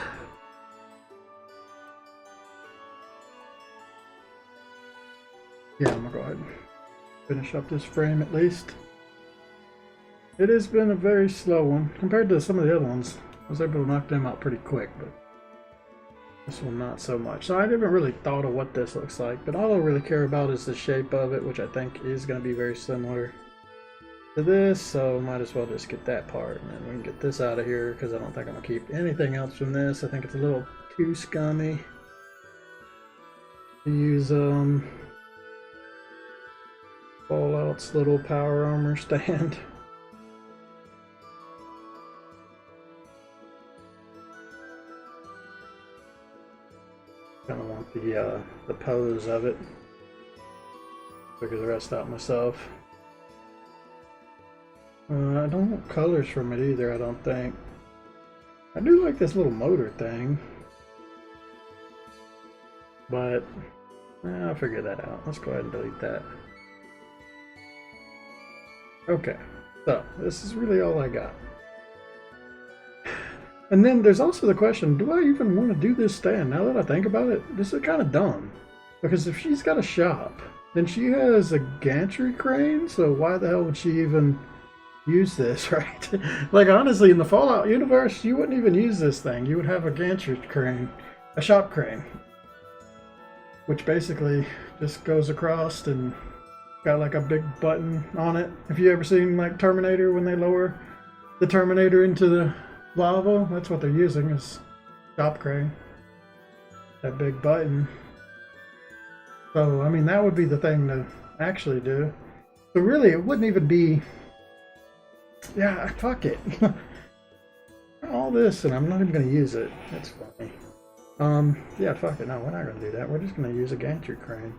Yeah, I'm gonna go ahead and finish up this frame at least. It has been a very slow one compared to some of the other ones. I was able to knock them out pretty quick, but this one not so much. So I haven't really thought of what this looks like, but all I really care about is the shape of it, which I think is going to be very similar to this, so might as well just get that part, and then we can get this out of here, because I don't think I'm going to keep anything else from this. I think it's a little too scummy to use Fallout's little power armor stand. Kind of want the pose of it. Figure the rest out myself. I don't want colors from it either, I don't think. I do like this little motor thing. But I'll figure that out. Let's go ahead and delete that. Okay, so this is really all I got. And then there's also the question, do I even want to do this stand? Now that I think about it, this is kind of dumb. Because if she's got a shop, then she has a gantry crane, so why the hell would she even use this, right? Like, honestly, in the Fallout universe, you wouldn't even use this thing. You would have a gantry crane, a shop crane, which basically just goes across and got like a big button on it. Have you ever seen like Terminator when they lower the Terminator into the lava? That's what they're using, is shop crane. That big button. So, I mean, that would be the thing to actually do. So really, it wouldn't even be... Yeah, fuck it. All this, and I'm not even going to use it. That's funny. Yeah, fuck it. No, we're not going to do that. We're just going to use a gantry crane.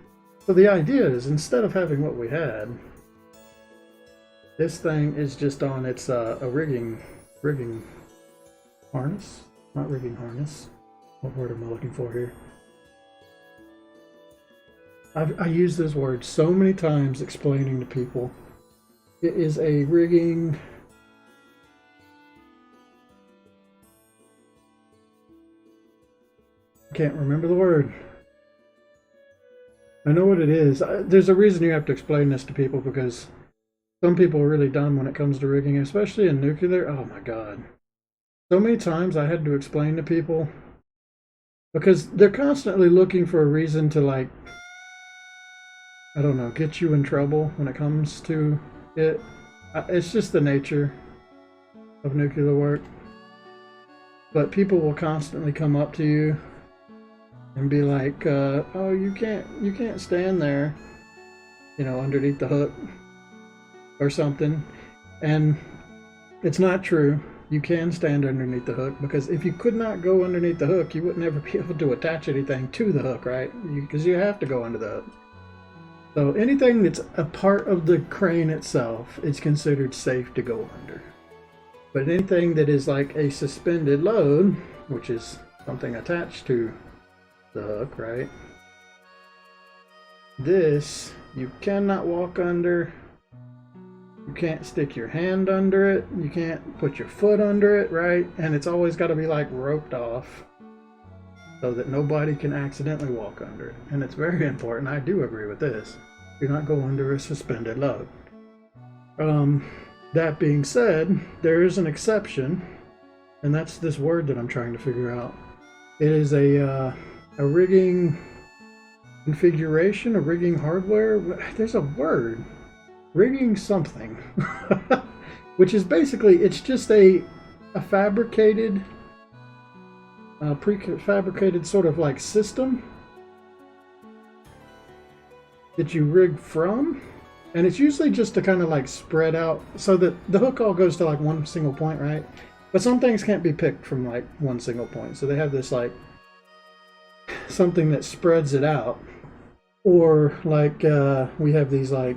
So the idea is, instead of having what we had, this thing is just on its a rigging harness. Not rigging harness. What word am I looking for here? I use this word so many times explaining to people. It is a rigging... I can't remember the word. I know what it is. There's a reason you have to explain this to people, because some people are really dumb when it comes to rigging, especially in nuclear. Oh my god. So many times I had to explain to people, because they're constantly looking for a reason to, like, I don't know, get you in trouble when it comes to it. It's just the nature of nuclear work. But people will constantly come up to you and be like, oh, you can't stand there, you know, underneath the hook or something. And it's not true. You can stand underneath the hook, because if you could not go underneath the hook, you would never be able to attach anything to the hook, right? Because you have to go under the hook. So anything that's a part of the crane itself is considered safe to go under. But anything that is like a suspended load, which is something attached to the hook, right? This, you cannot walk under. You can't stick your hand under it. You can't put your foot under it, right? And it's always got to be like roped off so that nobody can accidentally walk under it. And it's very important. I do agree with this. Do not go under a suspended load. That being said, there is an exception, and that's this word that I'm trying to figure out. It is a rigging configuration, a rigging hardware. There's a word. Rigging something. Which is basically, it's just a fabricated, prefabricated sort of like system that you rig from. And it's usually just to kind of like spread out so that the hook all goes to like one single point, right? But some things can't be picked from like one single point. So they have this like something that spreads it out. Or like we have these like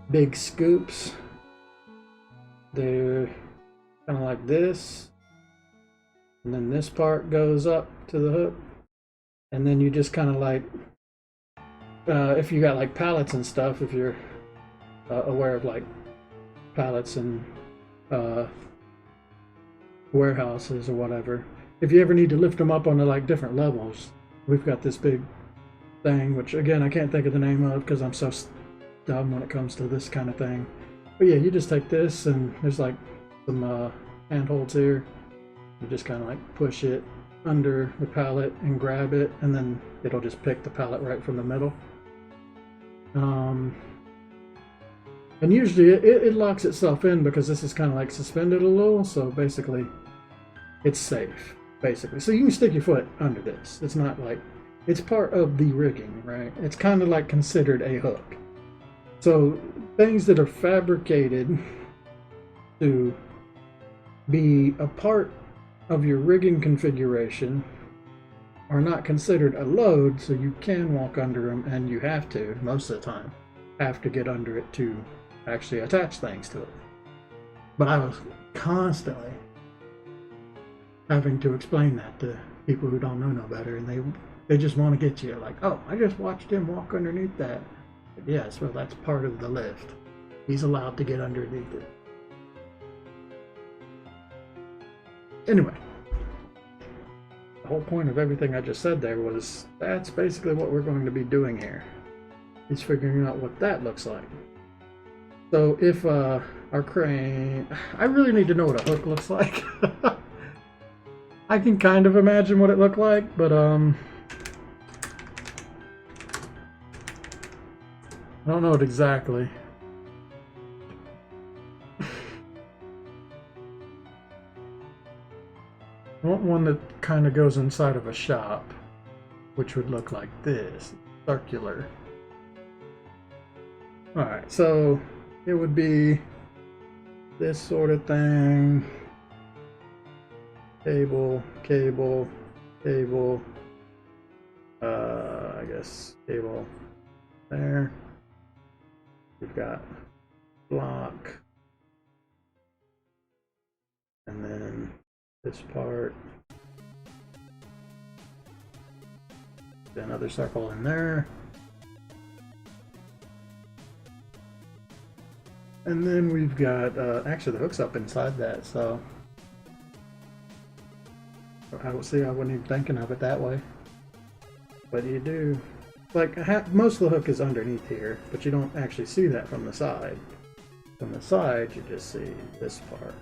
big scoops. They're kind of like this. And then this part goes up to the hook. And then you just kind of like, if you got like pallets and stuff, if you're aware of like pallets and warehouses or whatever, if you ever need to lift them up onto like different levels, we've got this big thing, which again I can't think of the name of because I'm so dumb when it comes to this kind of thing. But yeah, you just take this and there's like some handholds here. You just kind of like push it under the pallet and grab it, and then it'll just pick the pallet right from the middle. And usually it locks itself in because this is kind of like suspended a little, so basically it's safe, basically. So you can stick your foot under this. It's not like, it's part of the rigging, right? It's kind of like considered a hook. So things that are fabricated to be a part of your rigging configuration are not considered a load, so you can walk under them, and you have to, most of the time, have to get under it to actually attach things to it. But I was constantly having to explain that to people who don't know no better, and they just want to get you like, oh, I just watched him walk underneath that. But yes, well, that's part of the lift. He's allowed to get underneath it. Anyway, The whole point of everything I just said there was that's basically what we're going to be doing here. He's figuring out what that looks like. So if our crane, I really need to know what a hook looks like. I can kind of imagine what it looked like, but I don't know it exactly. I want one that kind of goes inside of a shop, which would look like this, circular. Alright, so it would be this sort of thing. Cable, cable, cable. I guess cable there. We've got block. And then this part. Another circle in there. And then we've got, actually the hook's up inside that, so I don't see, I wasn't even thinking of it that way. But you do, like, most of the hook is underneath here, but you don't actually see that from the side. From the side, you just see this part.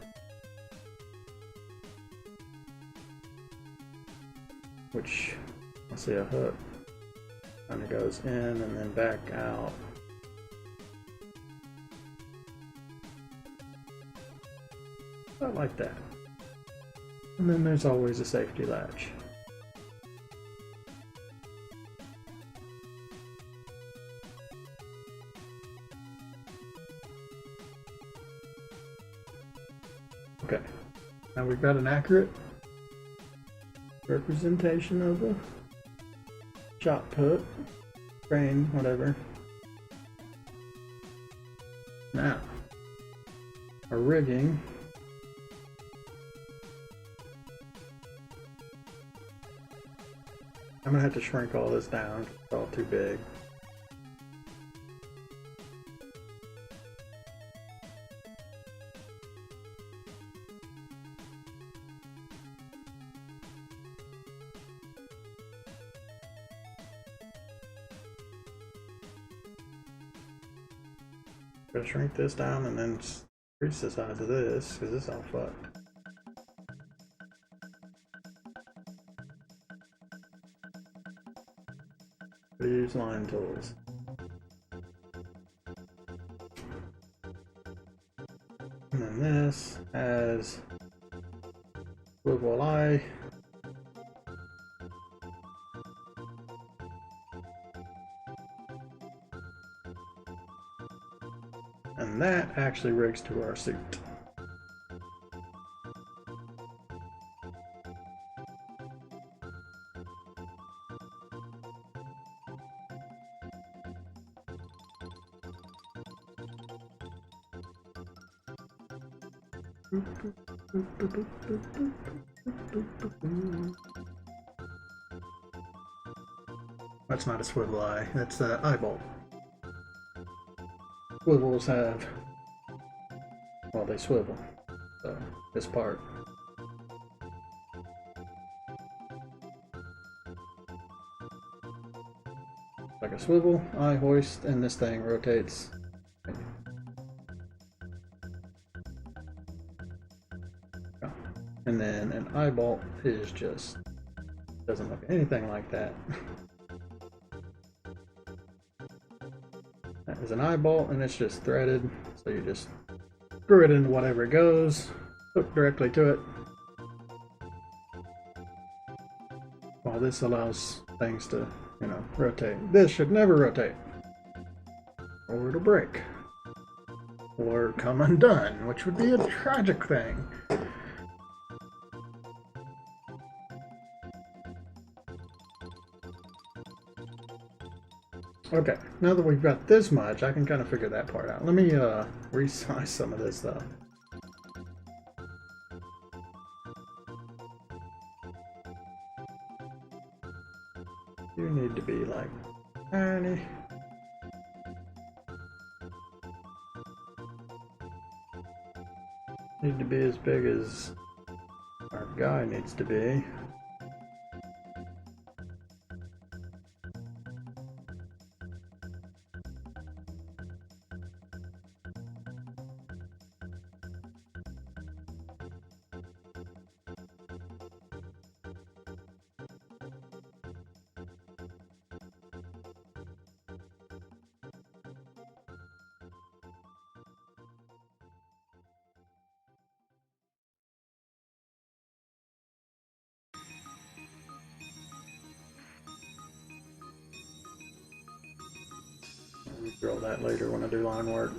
Which, I see a hook, kind of goes in and then back out. About like that. And then there's always a safety latch. Okay, now we've got an accurate representation of the shot put, crane, whatever. Now, our rigging. I'm gonna have to shrink all this down, it's all too big. Gotta shrink this down and then increase the size of this, because this is all fucked. Use line tools. And then this has swivel eye. And that actually rigs to our suit. That's not a swivel eye, that's an eyeball. Swivels have, well, they swivel, so this part. Like a swivel, eye hoist, and this thing rotates. And then an eyeball is just, doesn't look anything like that. That is an eyeball and it's just threaded, so you just screw it into whatever it goes, hook directly to it. While this allows things to, you know, rotate. This should never rotate, or it'll break, or come undone, which would be a tragic thing. Okay, now that we've got this much, I can kind of figure that part out. Let me resize some of this stuff. You need to be like tiny. Need to be as big as our guy needs to be. Drill that later when I do line work.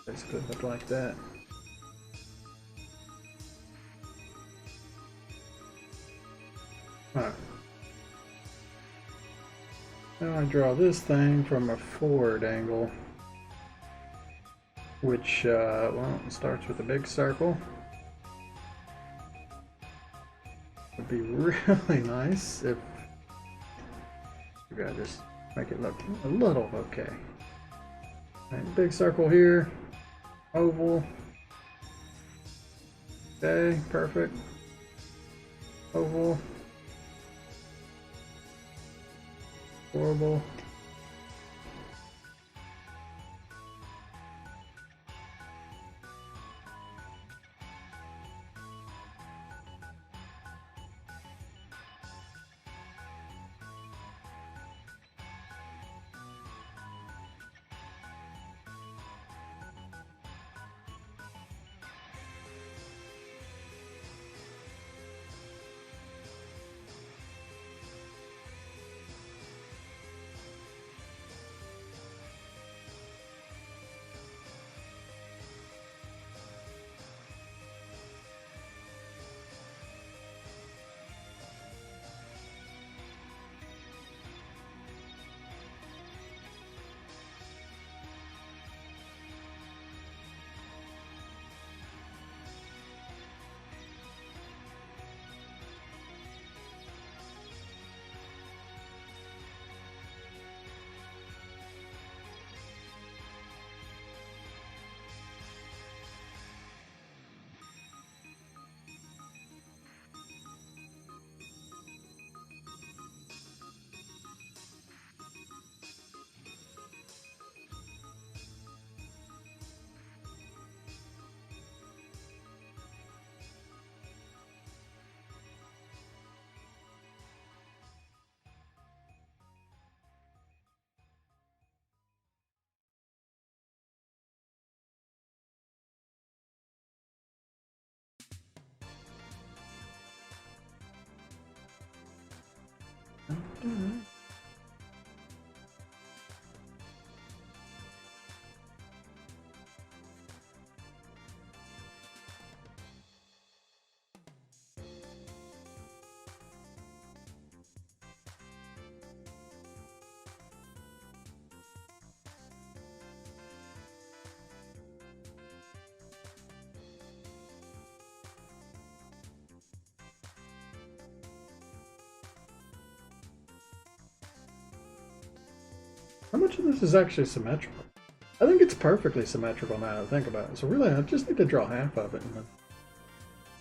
Basically look like that. Alright. Now I draw this thing from a forward angle, which, well, it starts with a big circle. Would be really nice if you gotta just make it look a little okay. Right, big circle here, oval. Okay, perfect. Oval. Horrible. How much of this is actually symmetrical? I think it's perfectly symmetrical now that I think about it. So really, I just need to draw half of it and then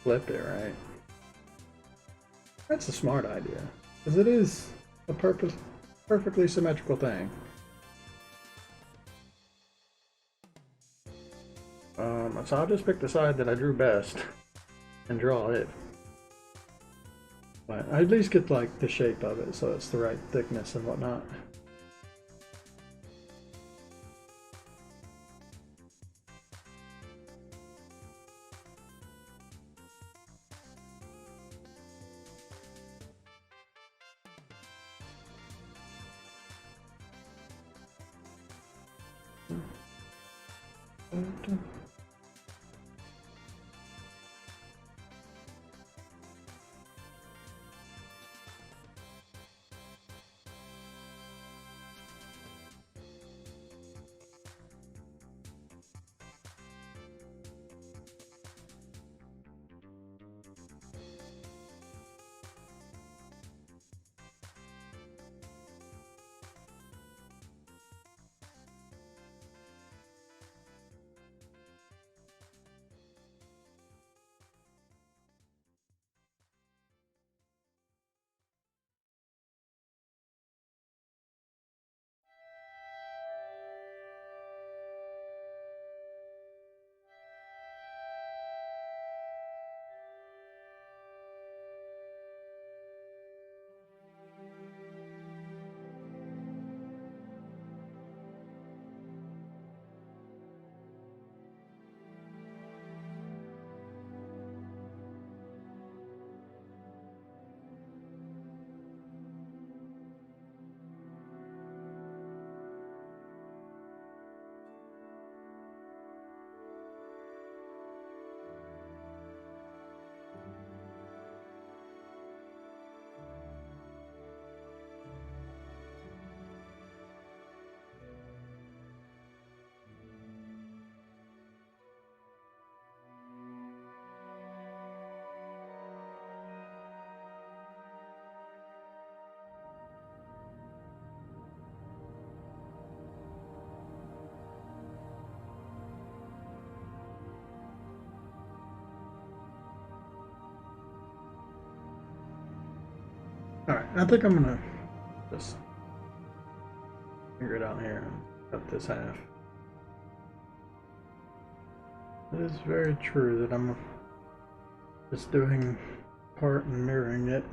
flip it, right? That's a smart idea, because it is a perfectly symmetrical thing. So I'll just pick the side that I drew best and draw it. But I at least get like the shape of it, so it's the right thickness and whatnot. Alright, I think I'm gonna just figure it out here and cut this half. It is very true that I'm just doing part and mirroring it.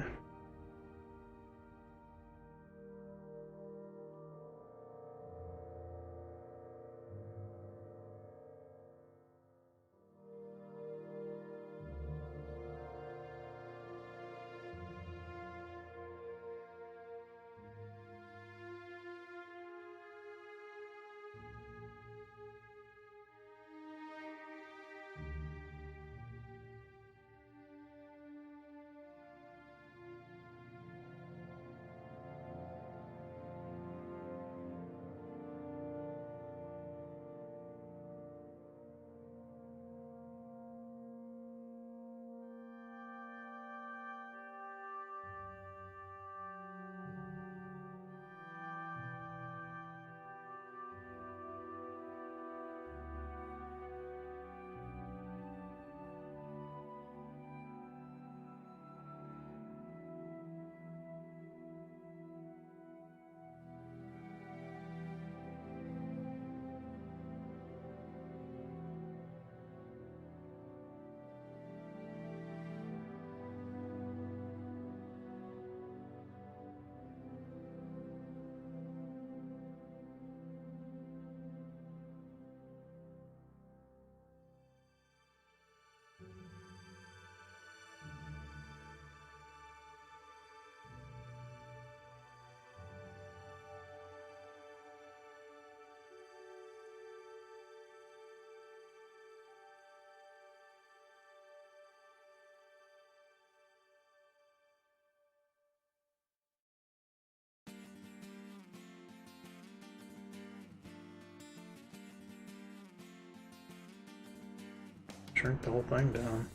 Shrink the whole thing down.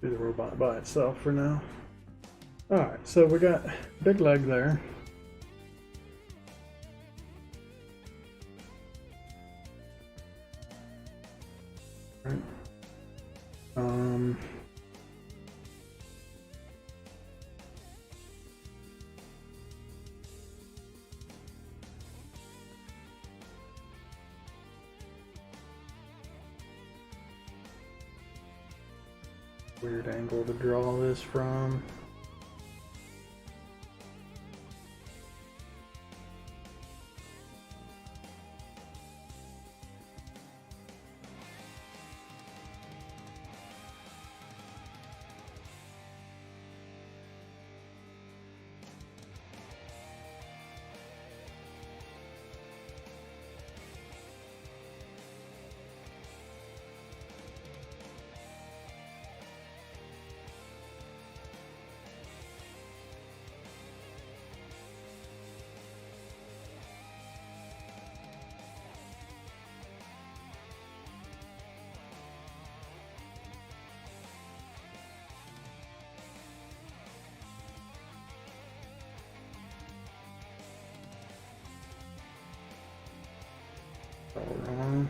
Do the robot by itself for now. Alright, so we got big leg there. Right. Weird angle to draw this from. All wrong.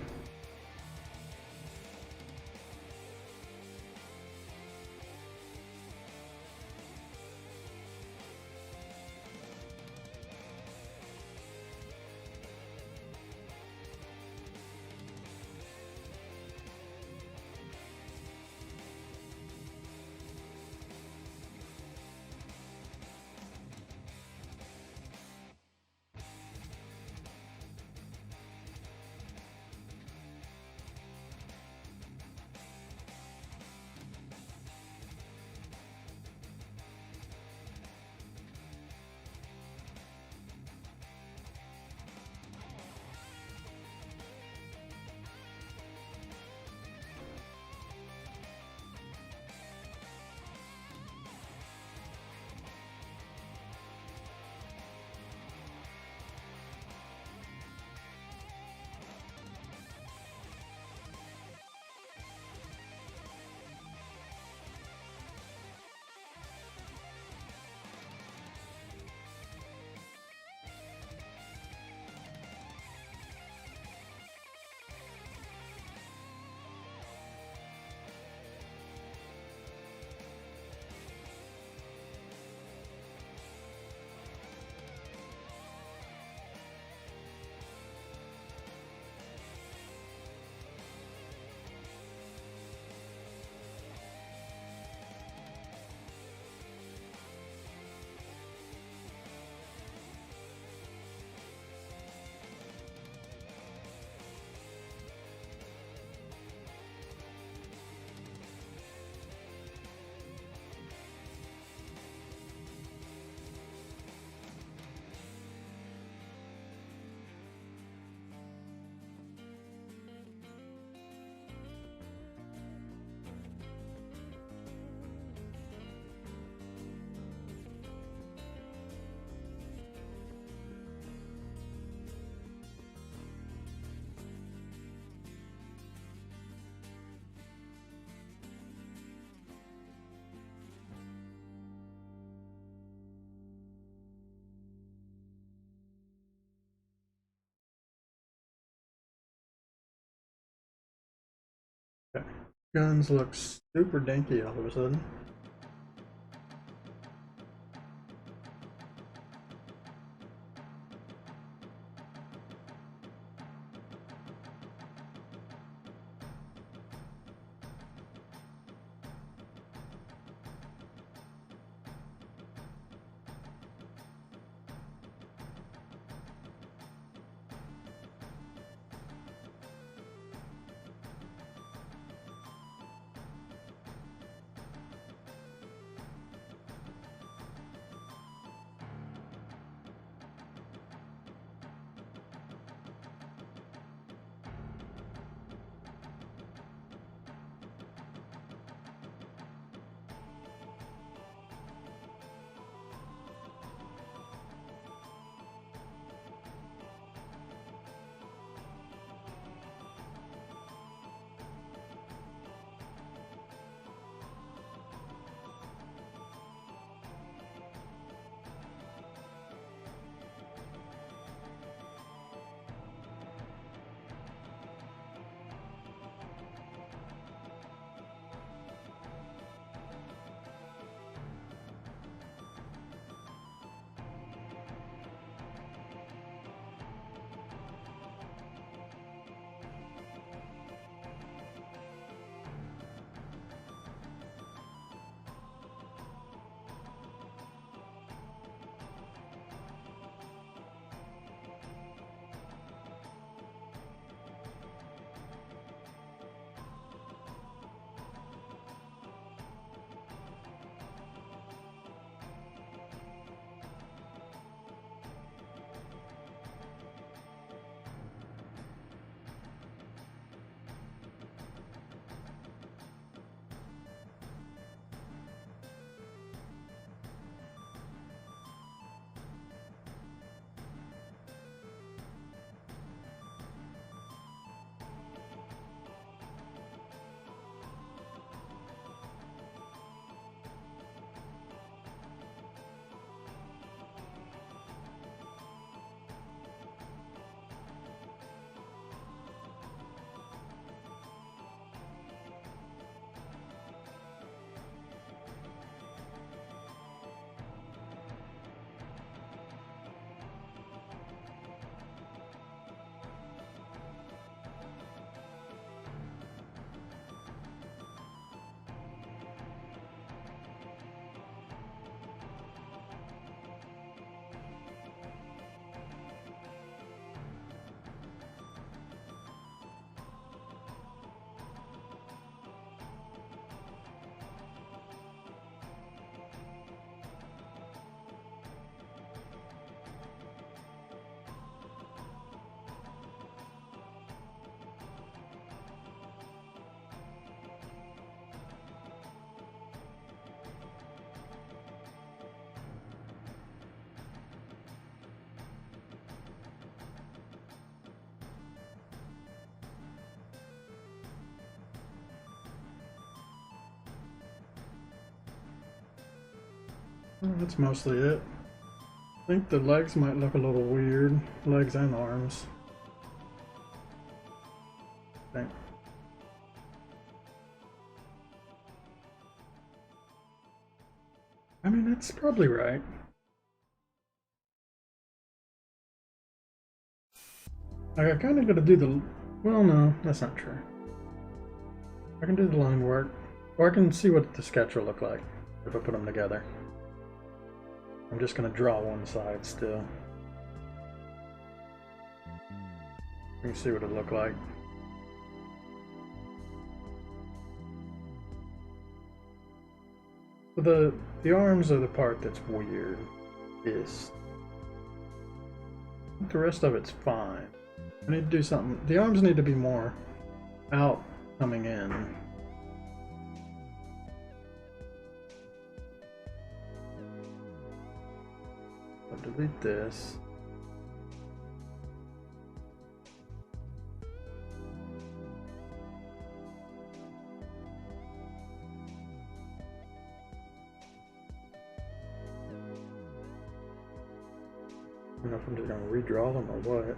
Guns look super dinky all of a sudden. That's mostly it. I think the legs might look a little weird. Legs and arms. I think. I mean, that's probably right. Like, I kind of got to do the... Well, no, that's not true. I can do the line work. Or I can see what the sketch will look like if I put them together. I'm just going to draw one side still. You can see what it look like. The arms are the part that's weird. Is the rest of it's fine. I need to do something. The arms need to be more out coming in. I'll delete this. I don't know if I'm just going to redraw them or what.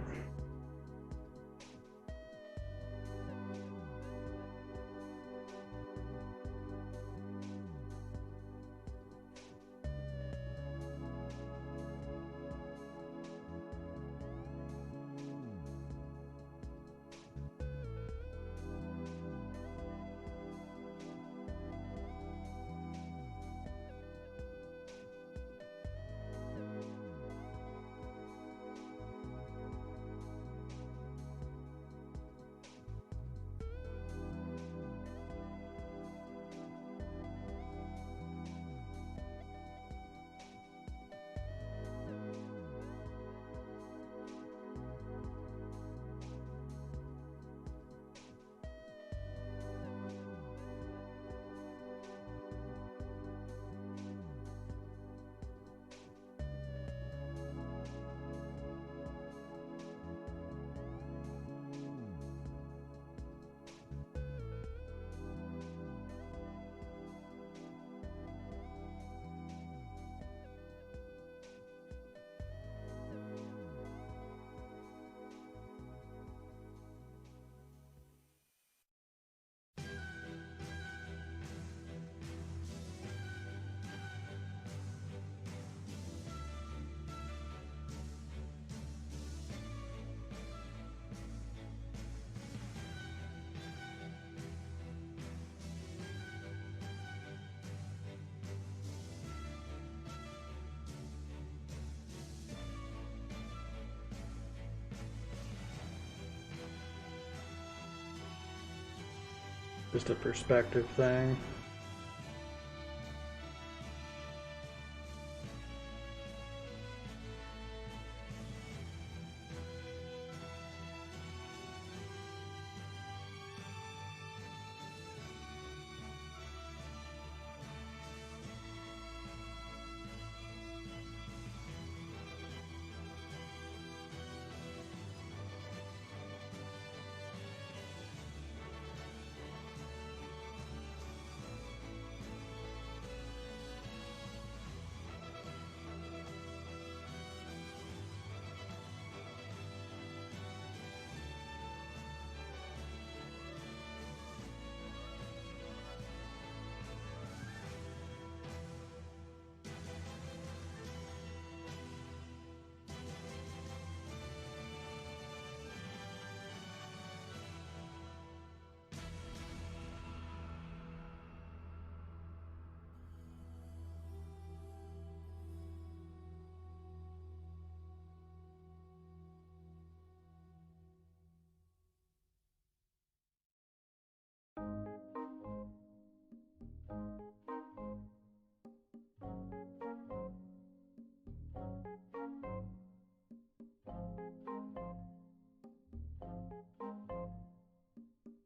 just a perspective thing.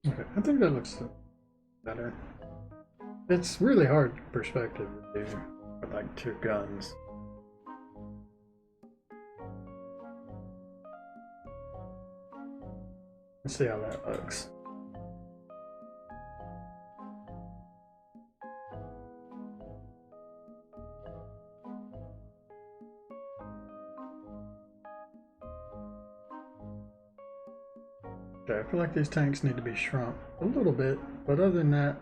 Okay, I think that looks better. It's really hard perspective to do with like two guns. Let's see how that looks. Okay, I feel like these tanks need to be shrunk a little bit, but other than that,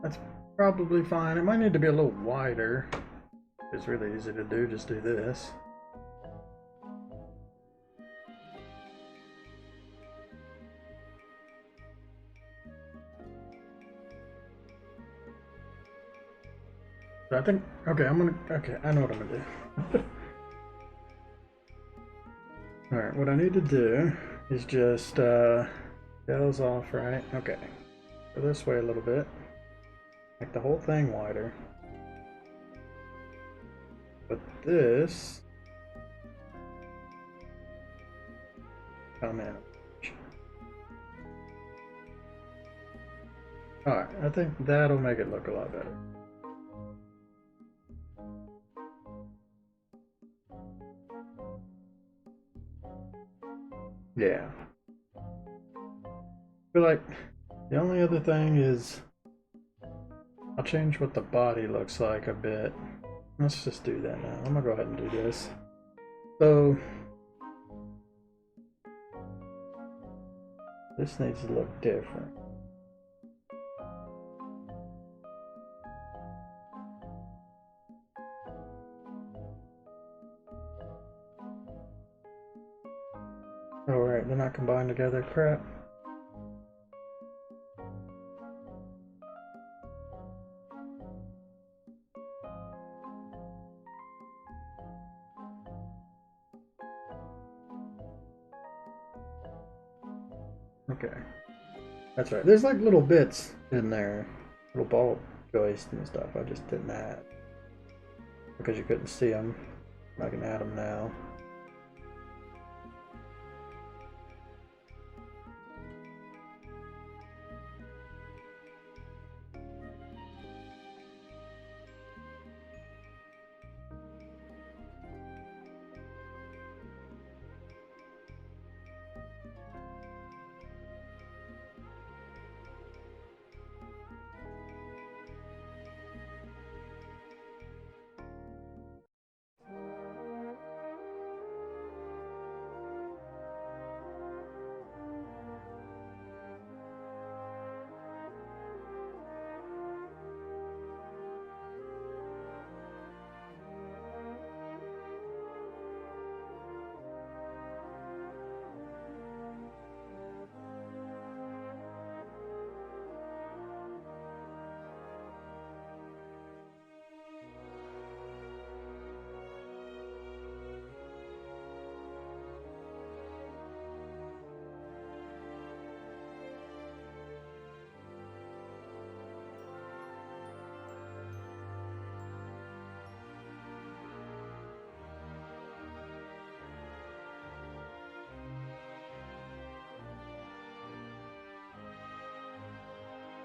that's probably fine. It might need to be a little wider. It's really easy to do, just do this. I think, okay, I know what I'm gonna do. Alright, what I need to do is just, those off, right? Okay. Go this way a little bit. Make the whole thing wider. But this... come in. Alright, I think that'll make it look a lot better. Yeah. I feel like the only other thing is I'll change what the body looks like a bit. Let's just do that now. I'm gonna go ahead and do this. So this needs to look different. Alright, they're not combined together. Crap. Okay. That's right. There's like little bits in there. Little ball joists and stuff. I just didn't add. Because you couldn't see them. I can add them now.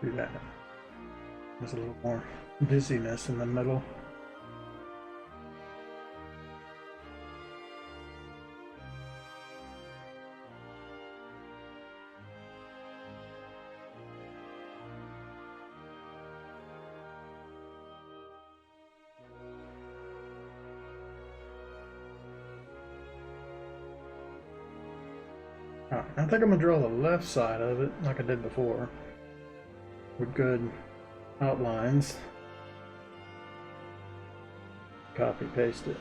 Do that. There's a little more busyness in the middle. Alright, I think I'm going to draw the left side of it like I did before with good outlines. Copy paste it.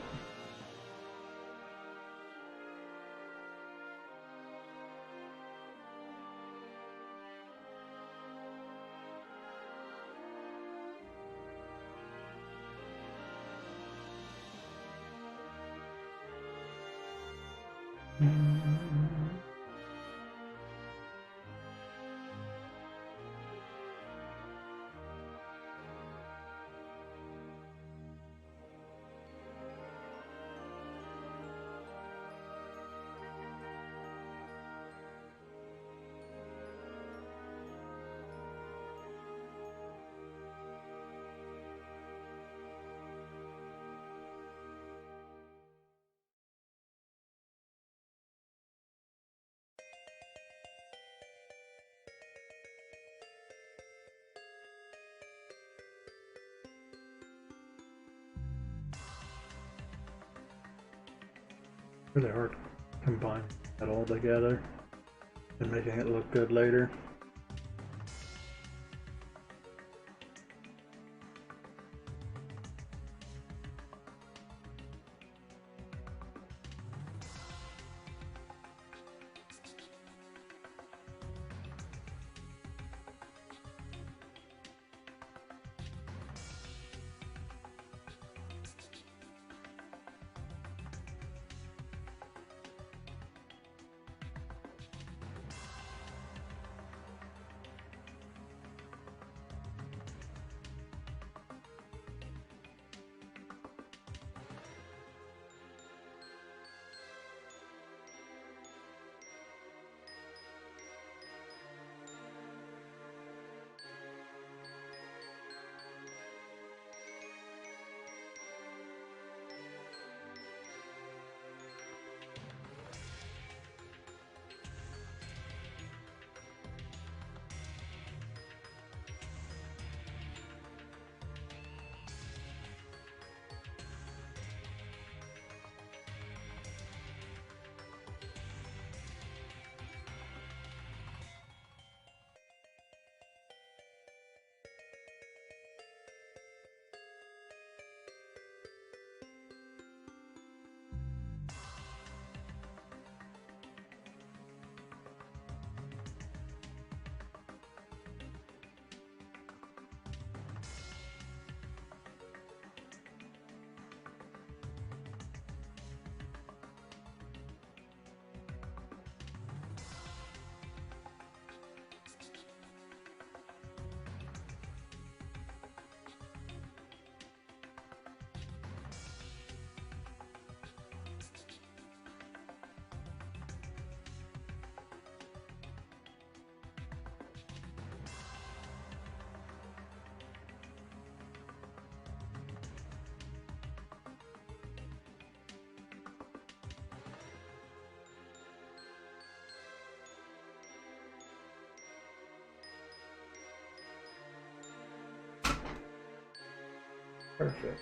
Really hard to combine it all together and making it look good later. Perfect.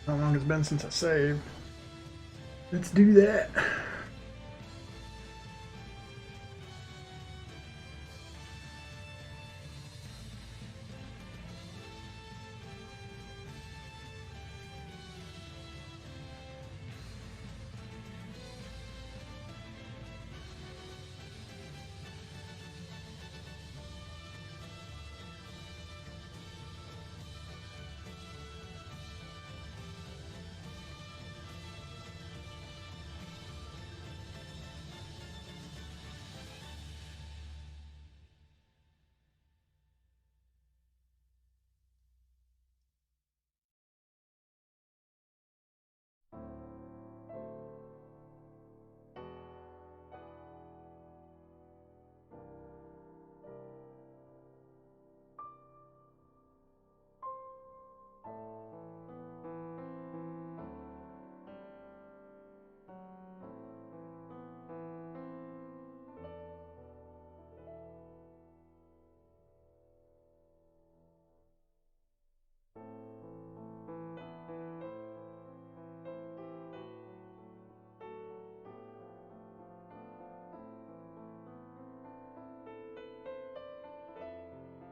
how long it's been since I saved. Let's do that.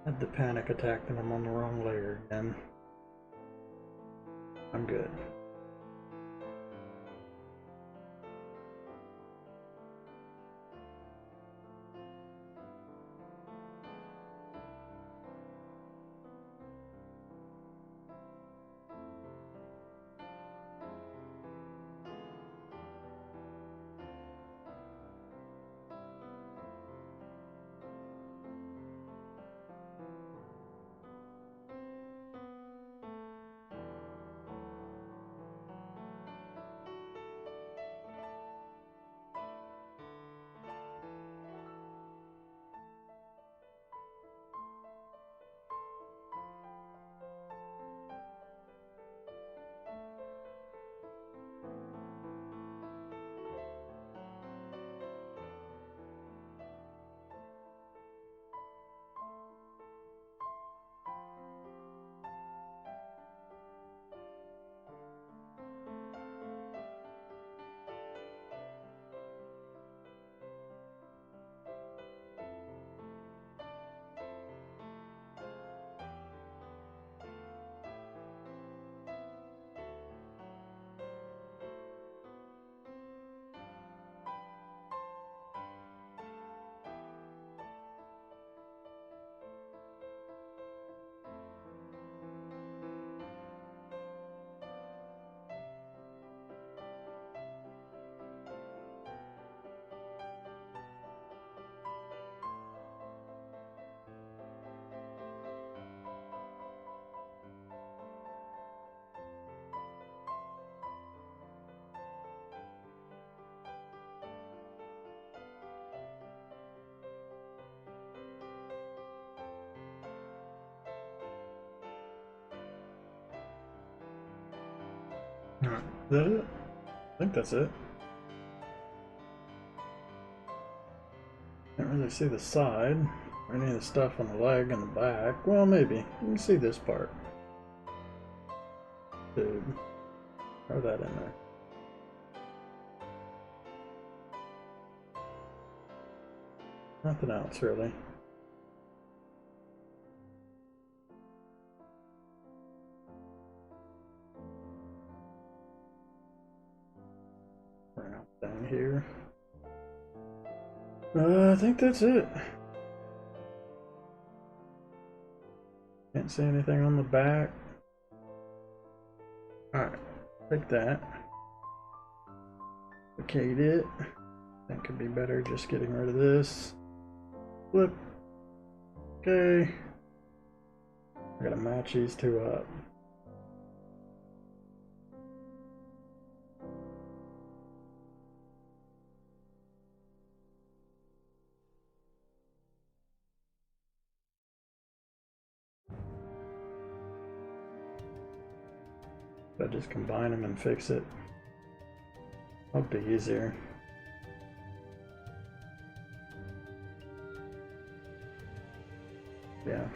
Had the panic attack and I'm on the wrong layer again. I'm good. Alright, is that it? I think that's it. Can't really see the side or any of the stuff on the leg and the back. Well, maybe. You can see this part. Dude, throw that in there. Nothing else, really. Round thing here. I think that's it. Can't see anything on the back. Alright, take that. Duplicate it. That could be better just getting rid of this. Flip. Okay. I gotta match these two up. If I just combine them and fix it, that'll be easier. Yeah.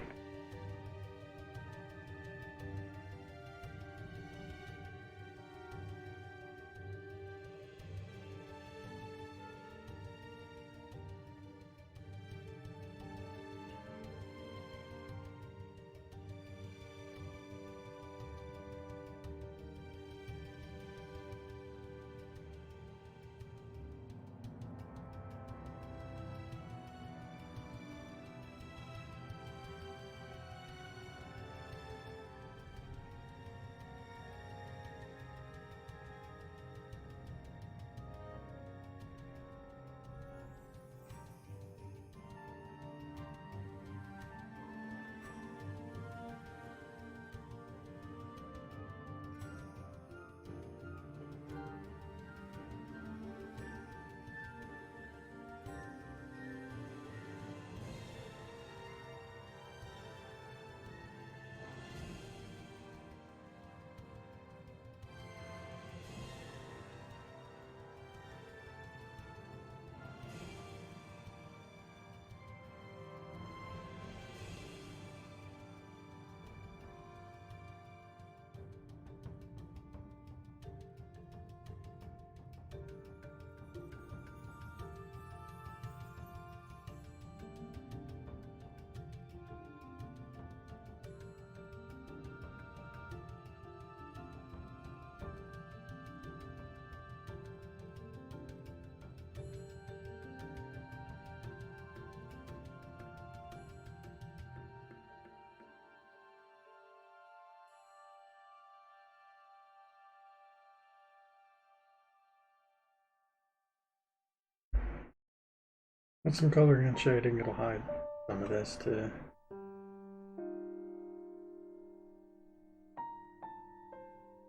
With some coloring and shading, it'll hide some of this too.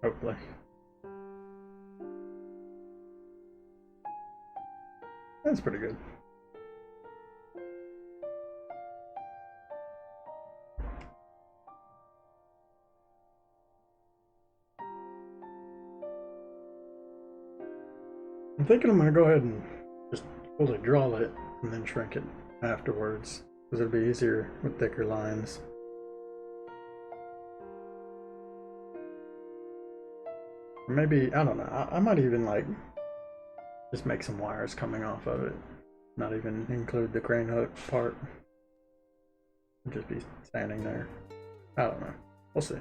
Hopefully. That's pretty good. I'm thinking I'm going to go ahead and just fully draw it and then shrink it afterwards, because it'll be easier with thicker lines. Maybe, I don't know, I might even like just make some wires coming off of it, not even include the crane hook part. It'll just be standing there. I don't know, we'll see.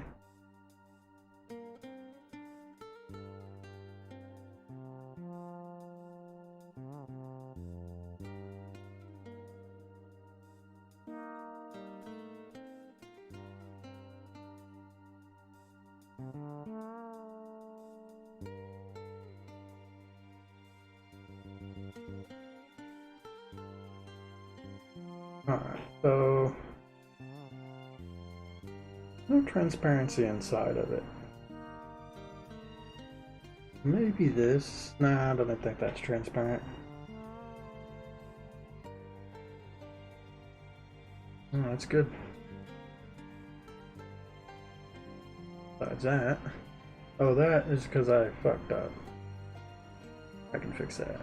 Alright, so no transparency inside of it. Maybe this. Nah, I don't think that's transparent. Oh, that's good. Besides that. Oh, that is because I fucked up. I can fix that.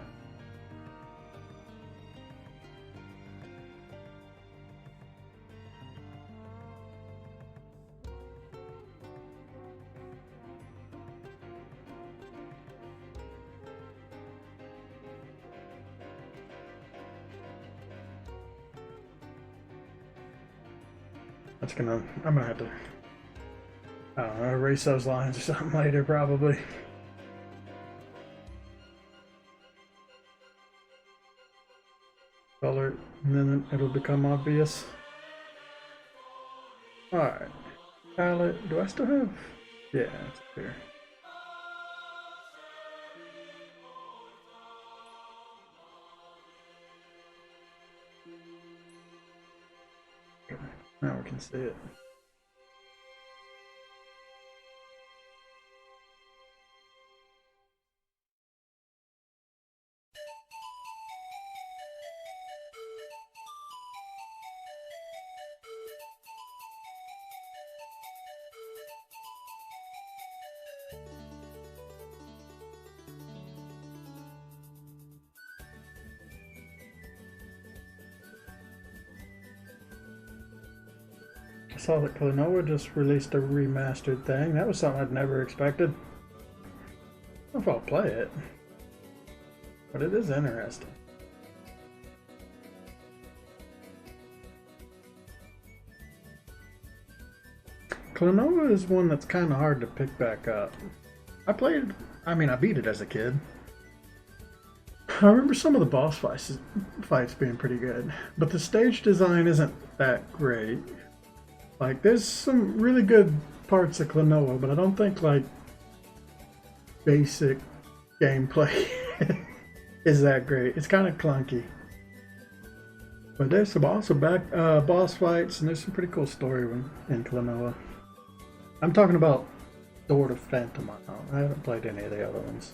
I'm gonna have to, I don't know, erase those lines or something later probably. Color it, and then it'll become obvious. Alright, palette, do I still have, yeah, it's here. Now we can see it. I saw that Klonoa just released a remastered thing. That was something I'd never expected. I don't know if I'll play it, but it is interesting. Klonoa is one that's kind of hard to pick back up. I beat it as a kid. I remember some of the boss fights being pretty good, but the stage design isn't that great. Like, there's some really good parts of Klonoa, but I don't think, like, basic gameplay is that great. It's kind of clunky. But there's some awesome boss fights, and there's some pretty cool story in Klonoa. I'm talking about Sword of Phantom. I haven't played any of the other ones.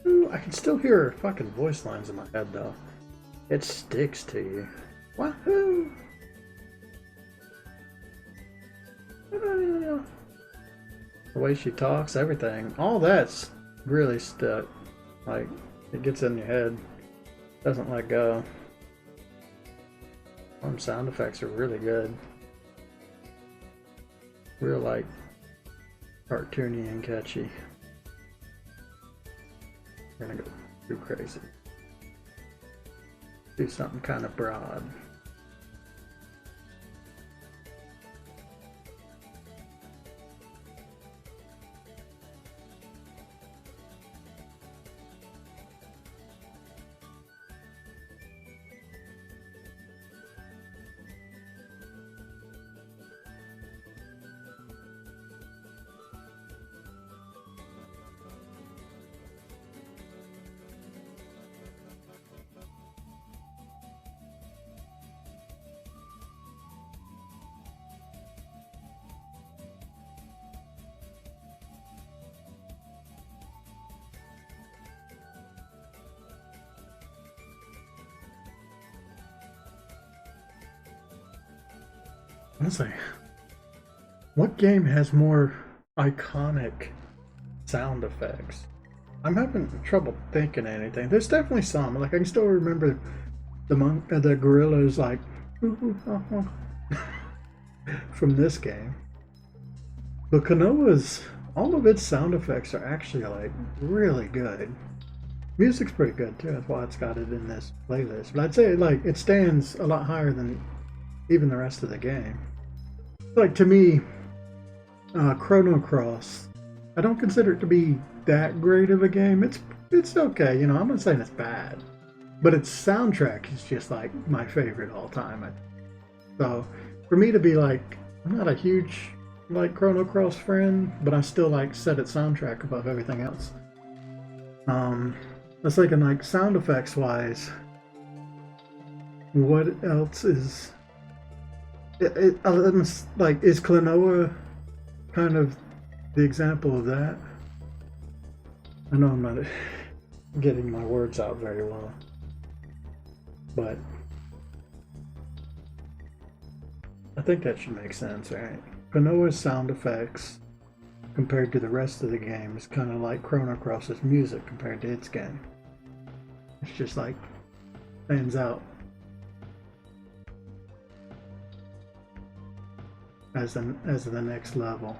Ooh, I can still hear fucking voice lines in my head though. It sticks to you. Wahoo! The way she talks, everything, all that's really stuck. Like, it gets in your head, doesn't let go. Some sound effects are really good. Real, like, cartoony and catchy. We're gonna go too crazy. Do something kind of broad. Honestly, what game has more iconic sound effects? I'm having trouble thinking of anything. There's definitely some. Like I can still remember the gorillas like from this game. But Klonoa's all of its sound effects are actually like really good. Music's pretty good too. That's why it's got it in this playlist. But I'd say like it stands a lot higher than even the rest of the game. Like to me, Chrono Cross, I don't consider it to be that great of a game. It's okay, you know. I'm not saying it's bad, but its soundtrack is just like my favorite all time. So for me to be like, I'm not a huge like Chrono Cross friend, but I still like set its soundtrack above everything else. I was thinking like sound effects wise, what else is like is Klonoa kind of the example of that? I know I'm not getting my words out very well, but I think that should make sense, right? Klonoa's sound effects compared to the rest of the game is kind of like Chrono Cross's music compared to its game. It's just like stands out as the next level.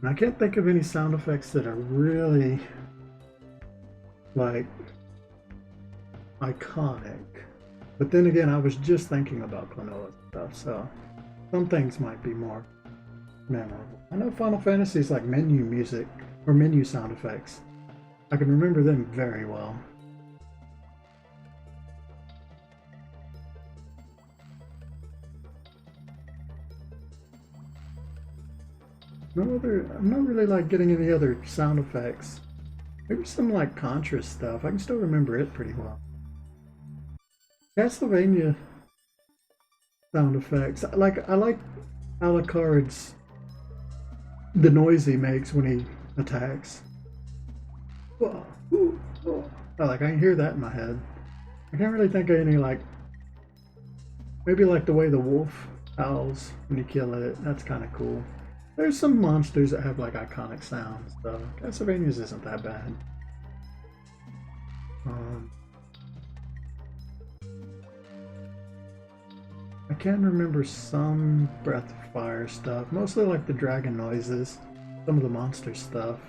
And I can't think of any sound effects that are really like iconic. But then again, I was just thinking about Klonoa stuff, so some things might be more memorable. I know Final Fantasy's like menu music or menu sound effects. I can remember them very well. I'm not really like getting any other sound effects. Maybe some like Contra stuff. I can still remember it pretty well. Castlevania sound effects. I like Alucard's the noise he makes when he attacks. Whoa, ooh, whoa. I can hear that in my head. I can't really think of any like maybe like the way the wolf howls when you kill it. That's kind of cool. There's some monsters that have like iconic sounds, so Castlevania's isn't that bad. I can remember some Breath of Fire stuff, mostly like the dragon noises, some of the monster stuff.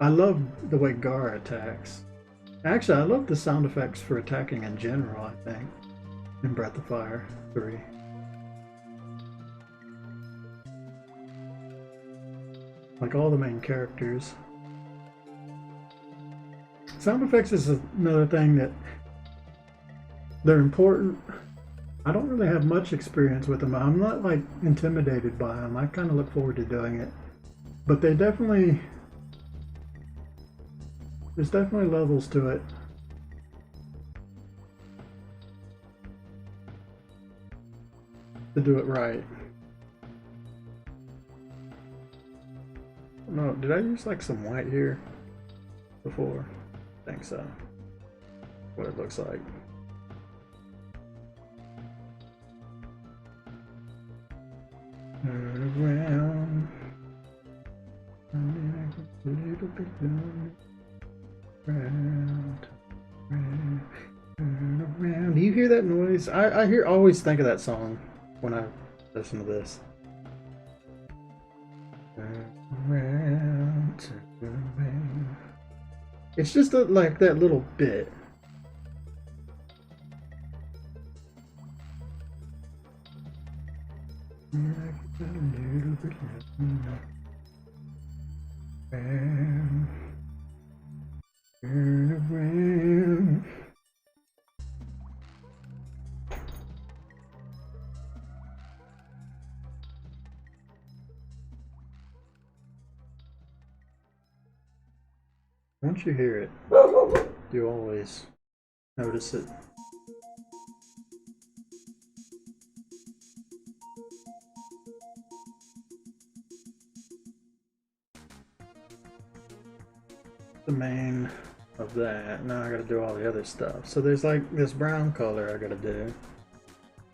I love the way Gar attacks. Actually, I love the sound effects for attacking in general, I think, in Breath of Fire 3. Like all the main characters. Sound effects is another thing that they're important. I don't really have much experience with them. I'm not like intimidated by them. I kind of look forward to doing it. But there's definitely levels to it. To do it right. No, did I use like some white here before? I think so. What it looks like. Turn around. A little bit round. Turn around. Do you hear that noise? I always think of that song when I listen to this. Turn around, turn around. It's just like that little bit. Once you hear it, you always notice it. The main of that. Now I gotta do all the other stuff. So there's like this brown color I gotta do,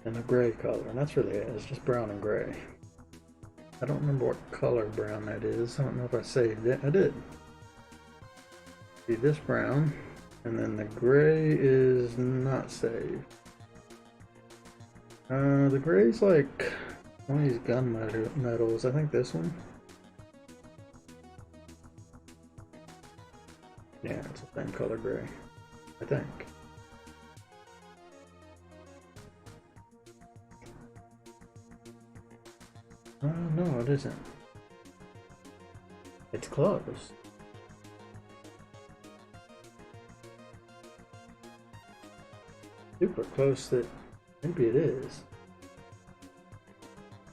and a gray color, and that's really it. It's just brown and gray. I don't remember what color brown that is. I don't know if I saved it. I did. See this brown, and then the gray is not saved. The gray's like one of these gun metals. I think this one. Yeah, it's the same color gray, I think. No, it isn't. It's close. Super close that maybe it is.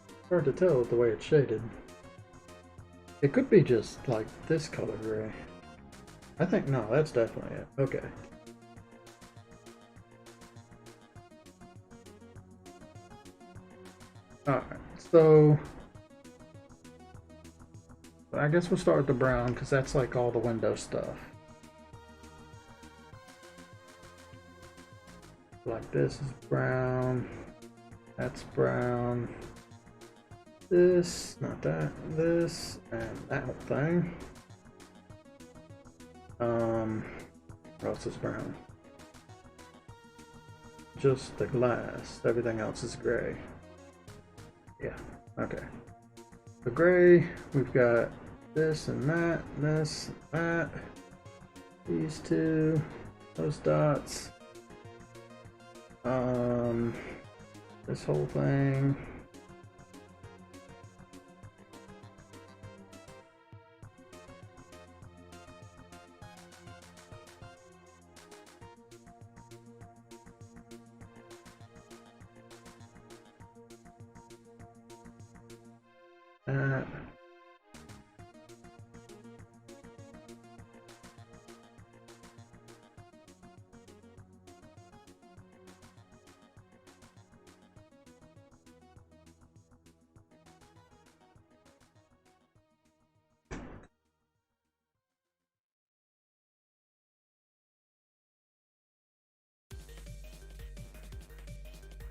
It's hard to tell with the way it's shaded. It could be just like this color gray. I think, no, that's definitely it. Okay. Alright, so I guess we'll start with the brown because that's like all the window stuff. Like this is brown, that's brown, this, not that, this, and that whole thing. What else is brown? Just the glass. Everything else is gray. Yeah, okay. The gray, we've got this and that, this, and that. These two, those dots. This whole thing.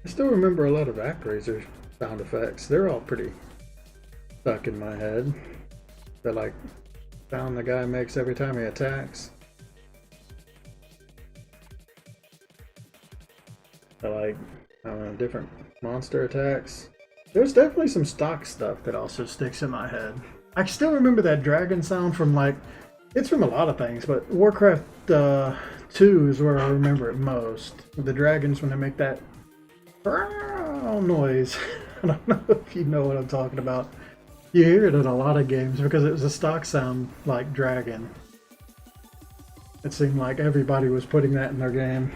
I still remember a lot of ActRaiser sound effects. They're all pretty stuck in my head. The like sound the guy makes every time he attacks. The like, I don't know, different monster attacks. There's definitely some stock stuff that also sticks in my head. I still remember that dragon sound from like, it's from a lot of things, but Warcraft 2 is where I remember it most. The dragons when they make that noise. I don't know if you know what I'm talking about. You hear it in a lot of games because it was a stock sound like dragon. It seemed like everybody was putting that in their game.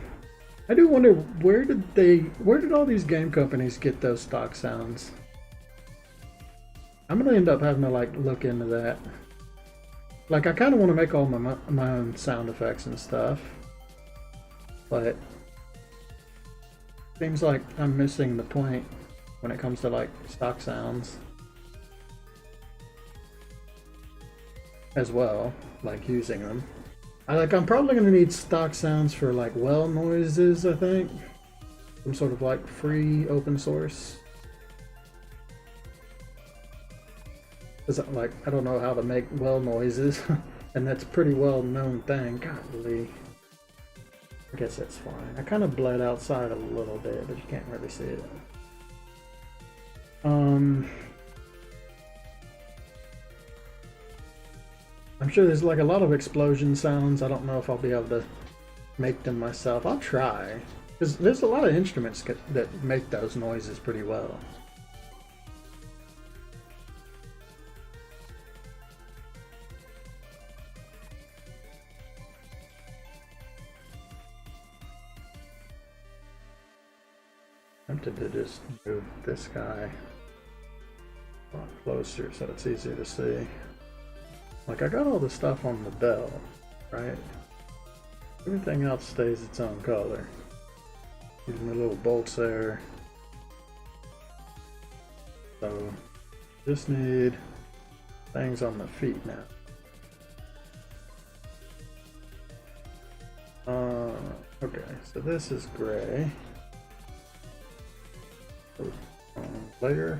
I do wonder where did all these game companies get those stock sounds? I'm gonna end up having to like look into that. Like I kind of want to make all my own sound effects and stuff, but seems like I'm missing the point when it comes to like stock sounds as well, like using them. I'm probably gonna need stock sounds for like well noises, I think. Some sort of like free open source. Cause like I don't know how to make well noises, and that's a pretty well known thing. Golly. I guess that's fine. I kind of bled outside a little bit, but you can't really see it. I'm sure there's like a lot of explosion sounds. I don't know if I'll be able to make them myself. I'll try. Because there's a lot of instruments that make those noises pretty well. Tempted to just move this guy a lot closer so it's easier to see. Like I got all the stuff on the bell, right? Everything else stays its own color. Using the little bolts there. So just need things on the feet now. Okay, so this is gray. Layer.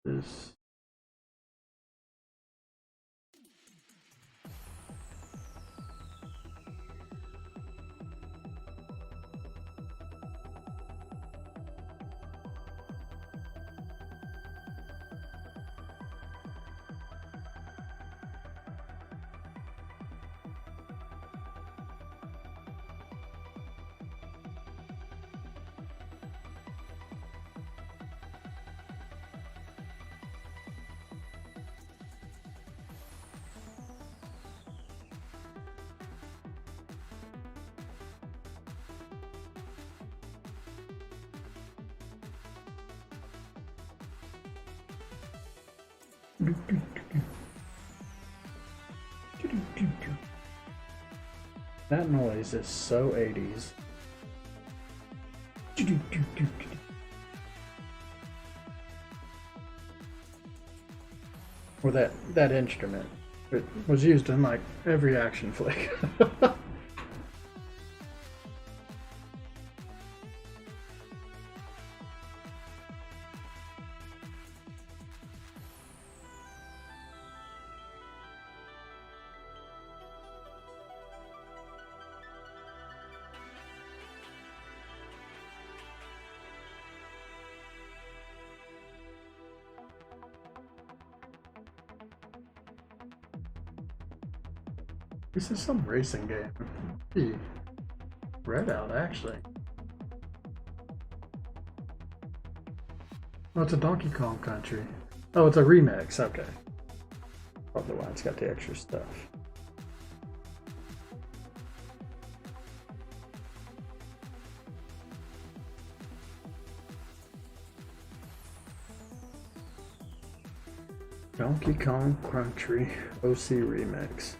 This. That noise is so 80s. Or that instrument. It was used in like every action flick. This is some racing game. Gee, Redout, actually. Oh, it's a Donkey Kong Country. Oh, it's a remix. Okay. Probably why it's got the extra stuff. Donkey Kong Country OC Remix.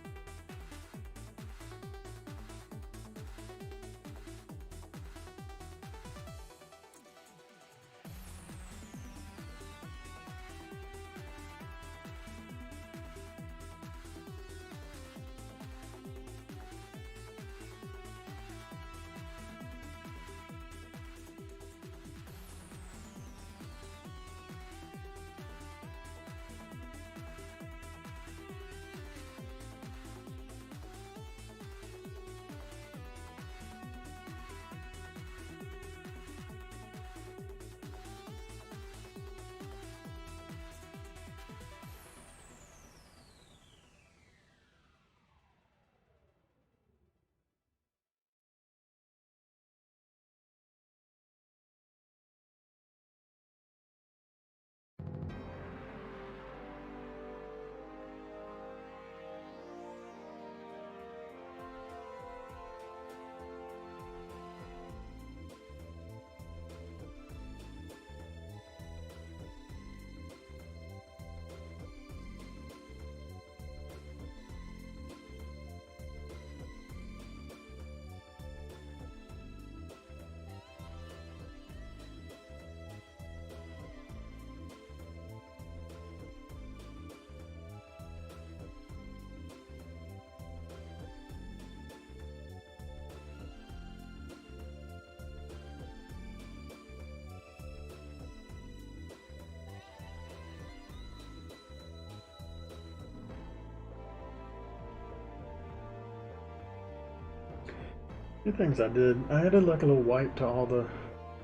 Two things I did. I added like a little white to all the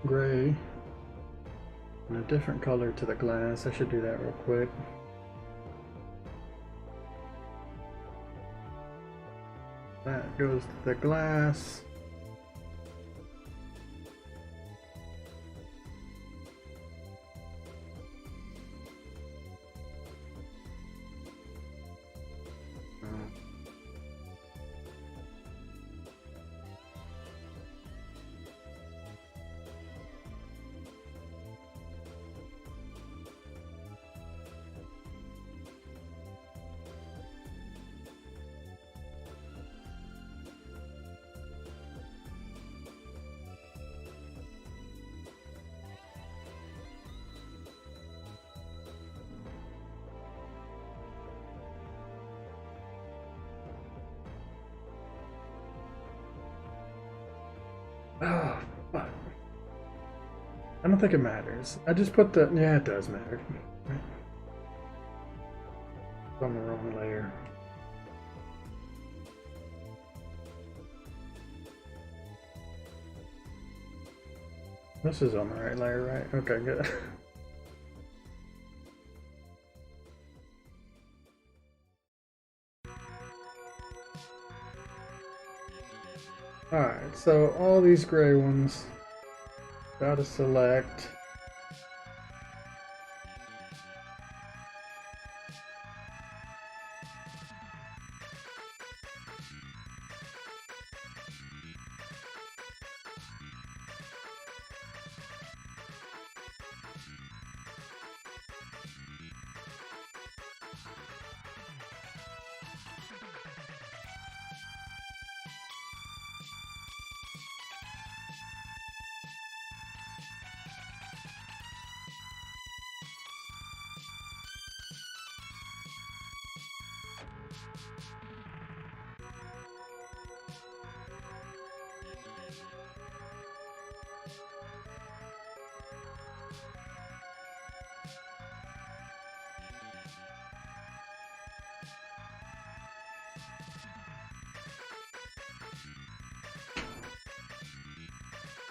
gray and a different color to the glass. I should do that real quick. That goes to the glass. Oh, fuck. I don't think it matters. I just put the... Yeah, it does matter. Right. It's on the wrong layer. This is on the right layer, right? Okay, good. Alright, so all these gray ones, gotta select.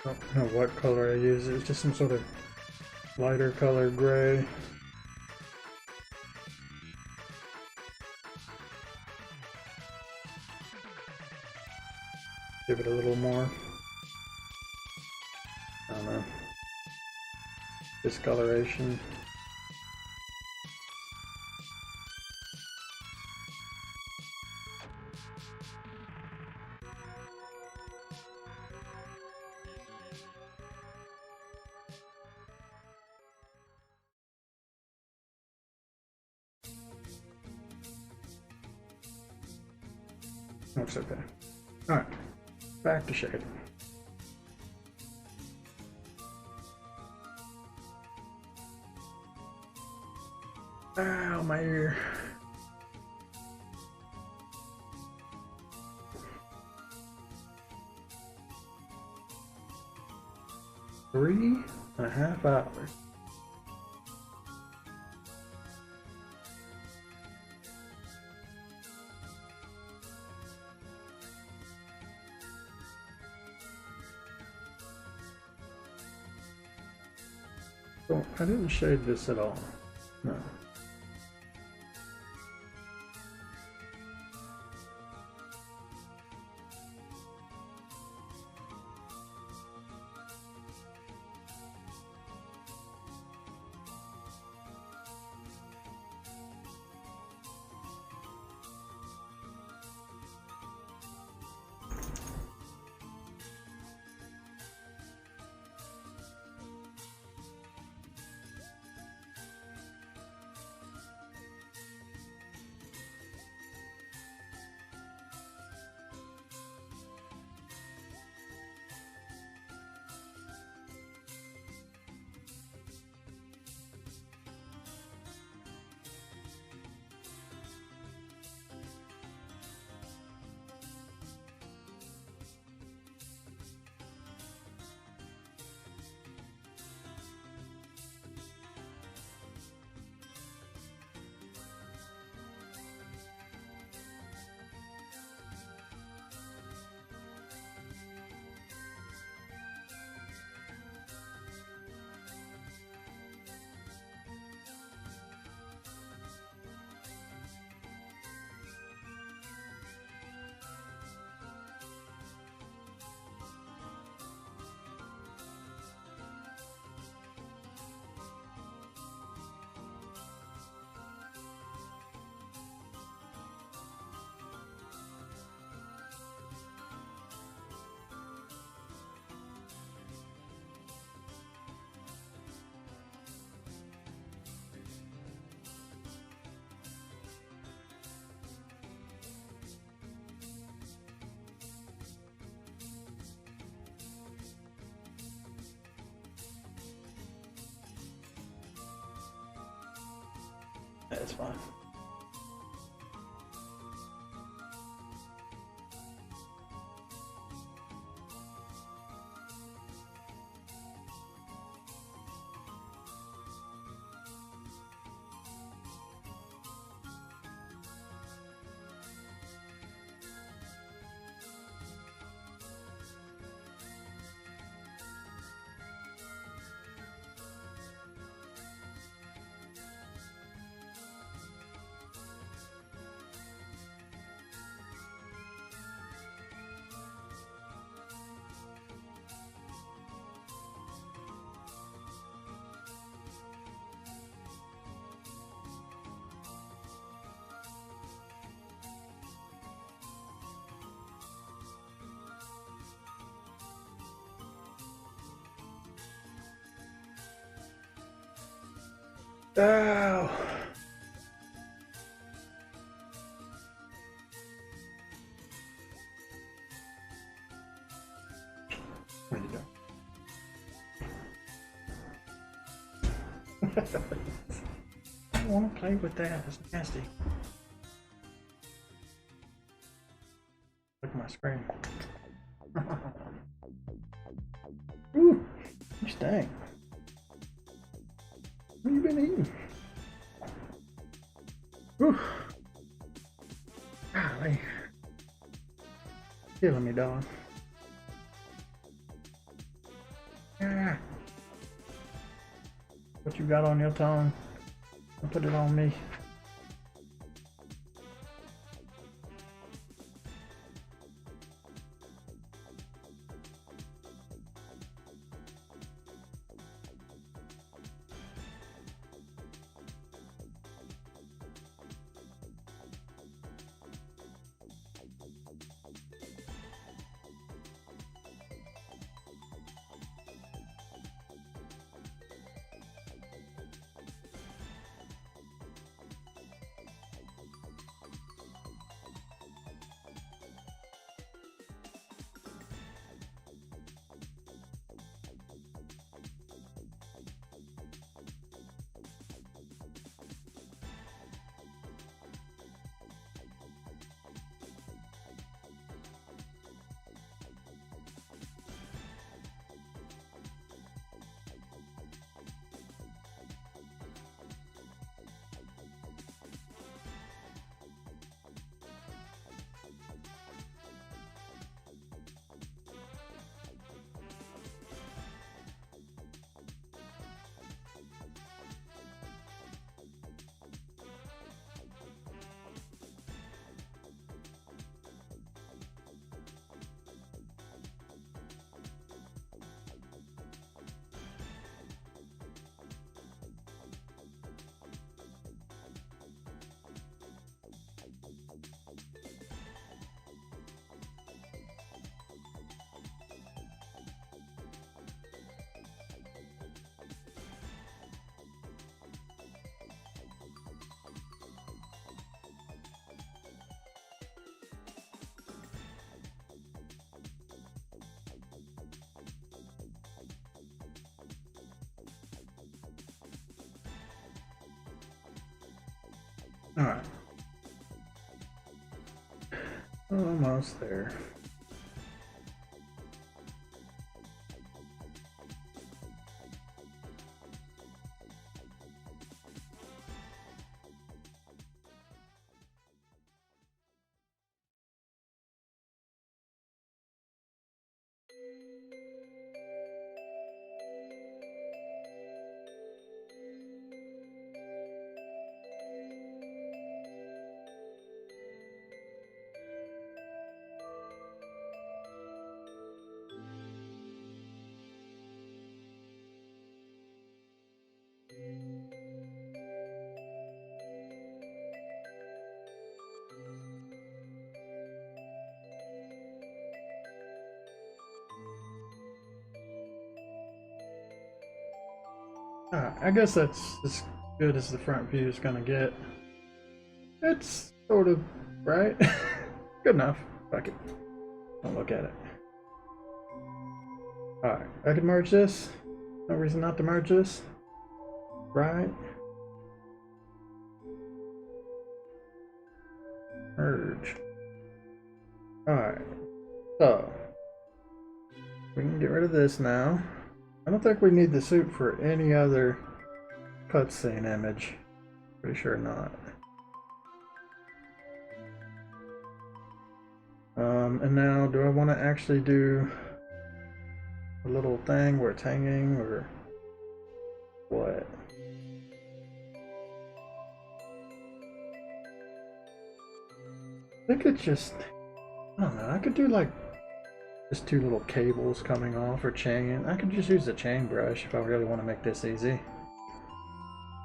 I don't know what color I use. It's just some sort of lighter color gray. Give it a little more. I don't know. Discoloration. Looks okay. Alright, back to shading. Ow, my ear. Three and a half hours. So I didn't shade this at all. No. it's fine. Ow. Where'd you go? I don't want to play with that. It's nasty. Look at my screen. Ooh, you stink. What have you been eating? Ooh. Golly. Killing me, dog. Ah. What you got on your tongue? Don't put it on me. All right. Almost there. I guess that's as good as the front view is gonna get. It's sort of right. Good enough. Fuck it. Don't look at it. Alright, I can merge this. No reason not to merge this. Right. Merge. Alright, so we can get rid of this now. I don't think we need the suit for any other cutscene image. Pretty sure not. And now, do I want to actually do a little thing where it's hanging, or what? I think it's just, I don't know, I could do like just two little cables coming off, or chain. I could just use the chain brush if I really want to make this easy.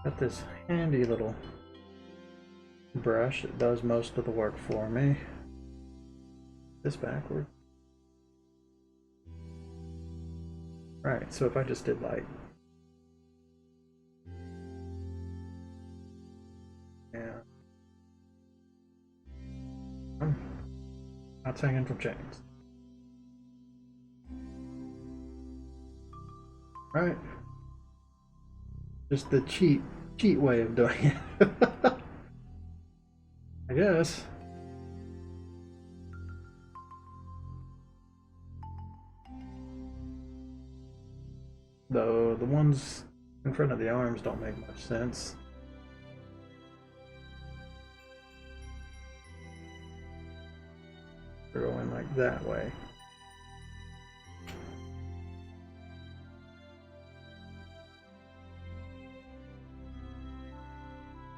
Got this handy little brush that does most of the work for me. This backward. Right, so if I just did like, yeah, not hanging from chains. Right, just the cheat way of doing it. I guess. Though the ones in front of the arms don't make much sense. They're going like that way.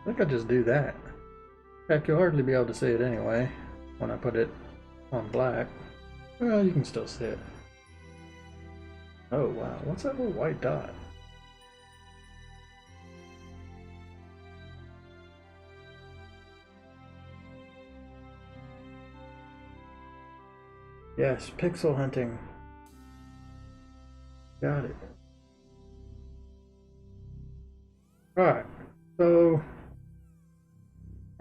I think I just do that. Heck, you'll hardly be able to see it anyway when I put it on black. Well, you can still see it. Oh wow, what's that little white dot? Yes, pixel hunting. Got it. Alright, so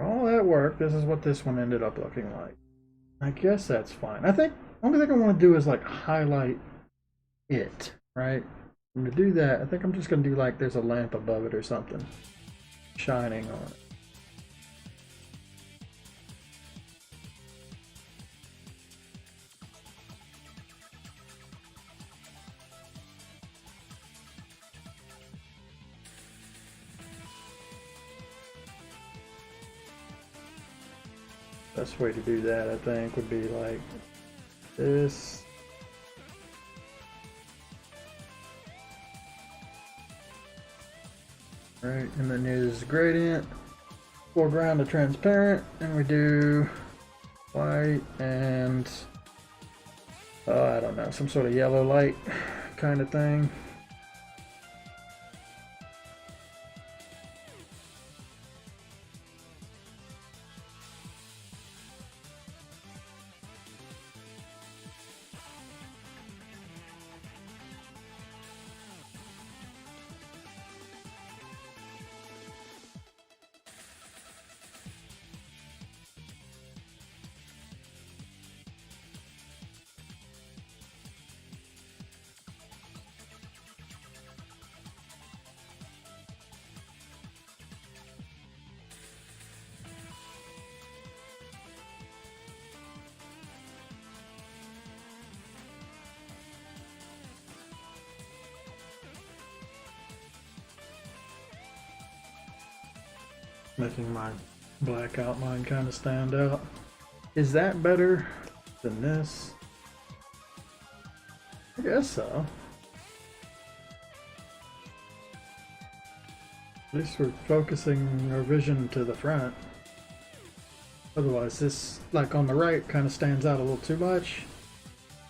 all that work, this is what this one ended up looking like. I guess that's fine. I think only thing I want to do is like highlight it, right? And to do that, I think I'm just going to do like there's a lamp above it or something shining on it. Best way to do that, I think, would be like this. Right, and then use gradient, foreground to transparent, and we do white and I don't know, some sort of yellow light kind of thing. Making my black outline kind of stand out. Is that better than this? I guess so. At least we're focusing our vision to the front. Otherwise this, like on the right, kind of stands out a little too much.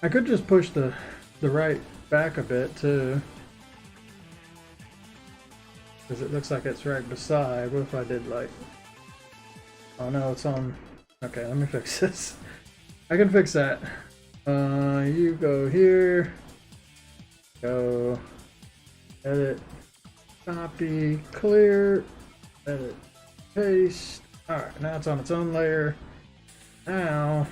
I could just push the right back a bit too, because it looks like it's right beside. What if I did like, oh no, it's on, okay, let me fix this. I can fix that. You go here, go edit, copy, clear, edit, paste. Alright, now it's on its own layer. Now,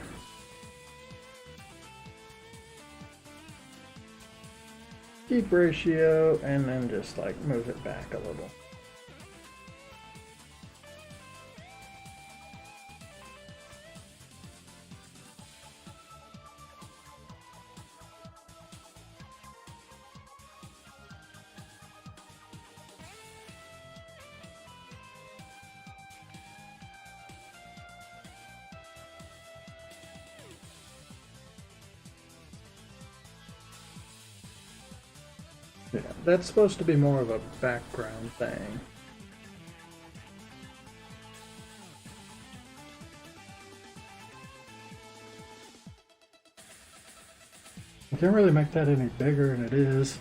keep ratio, and then just like move it back a little. Yeah, that's supposed to be more of a background thing. I can't really make that any bigger than it is.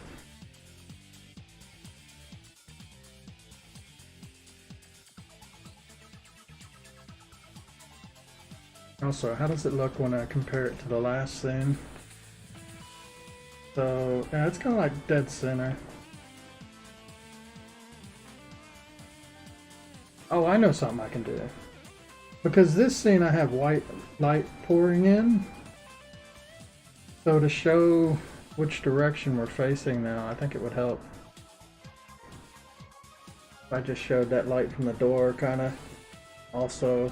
Also, how does it look when I compare it to the last thing? So, yeah, it's kind of like dead center. Oh, I know something I can do. Because this scene I have white light pouring in. So to show which direction we're facing now, I think it would help if I just showed that light from the door kind of also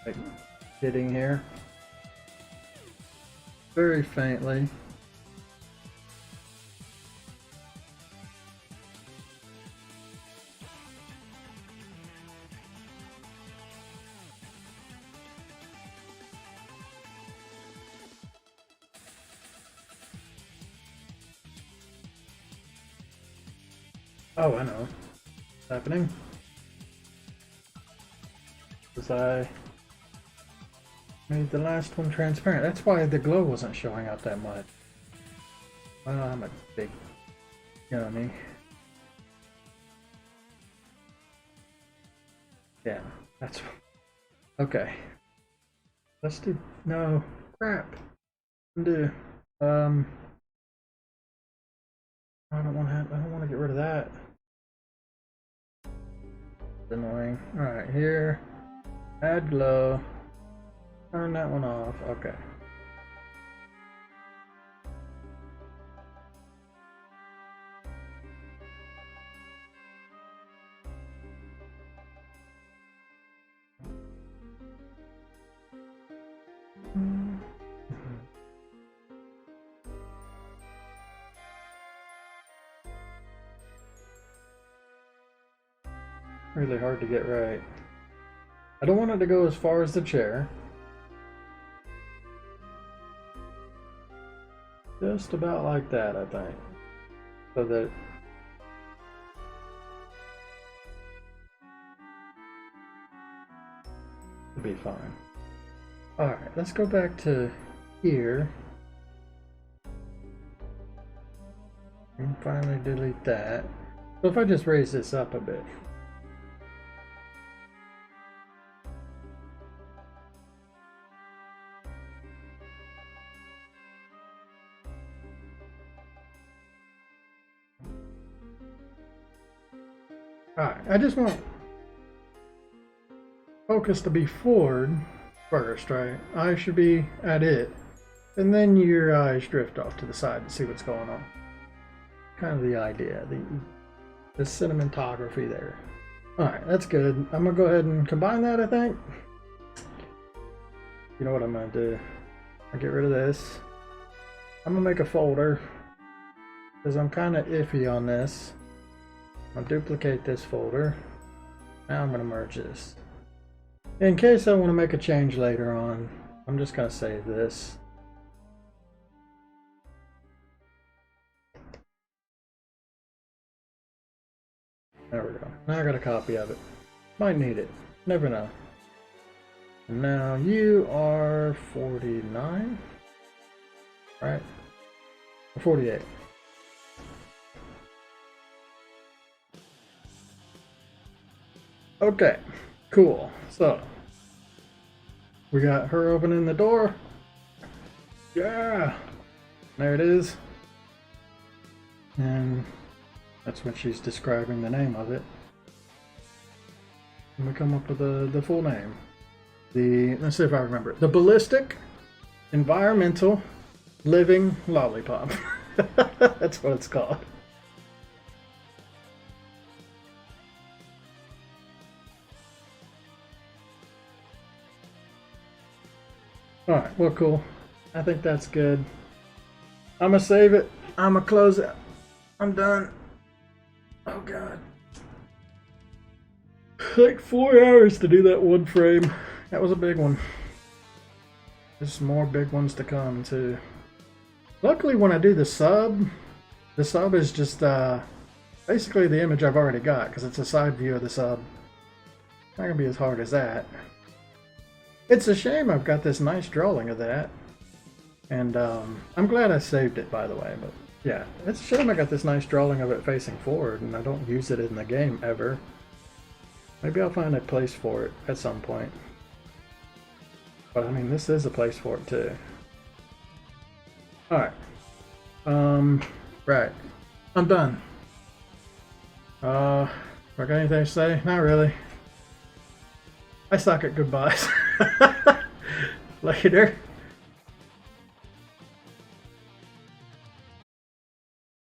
like hitting here very faintly. Oh, I know what's happening. Because I made the last one transparent. That's why the glow wasn't showing up that much. Well, I'm a big dummy. Yeah, that's okay. Let's do no crap. Do I don't want to have. I don't want to get rid of that. It's annoying. All right, here. Add glow. Turn that one off. Okay. Really hard to get right. I don't want it to go as far as the chair. Just about like that, I think. So that it'll be fine. Alright, let's go back to here. And finally delete that. So if I just raise this up a bit. Alright, I just want focus to be forward first, right? Eyes should be at it. And then your eyes drift off to the side to see what's going on. Kind of the idea, the cinematography there. Alright, that's good. I'm gonna go ahead and combine that, I think. You know what I'm gonna do? I'll get rid of this. I'm gonna make a folder because I'm kind of iffy on this. I'll duplicate this folder. Now I'm going to merge this. In case I want to make a change later on, I'm just going to save this. There we go. Now I got a copy of it. Might need it. Never know. And now you are 49, right? Or 48. Okay, cool. So we got her opening the door. Yeah, there it is. And that's when she's describing the name of it. And we come up with the full name. Let's see if I remember it. The Ballistic Environmental Living Lollipop. That's what it's called. Alright, well, cool. I think that's good. I'm gonna save it. I'm gonna close it. I'm done. Oh god. Like 4 hours to do that one frame. That was a big one. There's more big ones to come too. Luckily, when I do the sub is just basically the image I've already got because it's a side view of the sub. Not gonna be as hard as that. It's a shame I've got this nice drawing of that. And I'm glad I saved it, by the way. But yeah, it's a shame I got this nice drawing of it facing forward and I don't use it in the game ever. Maybe I'll find a place for it at some point. But I mean, this is a place for it too. Alright. Right. I'm done. I got anything to say? Not really. I suck at goodbyes. Later.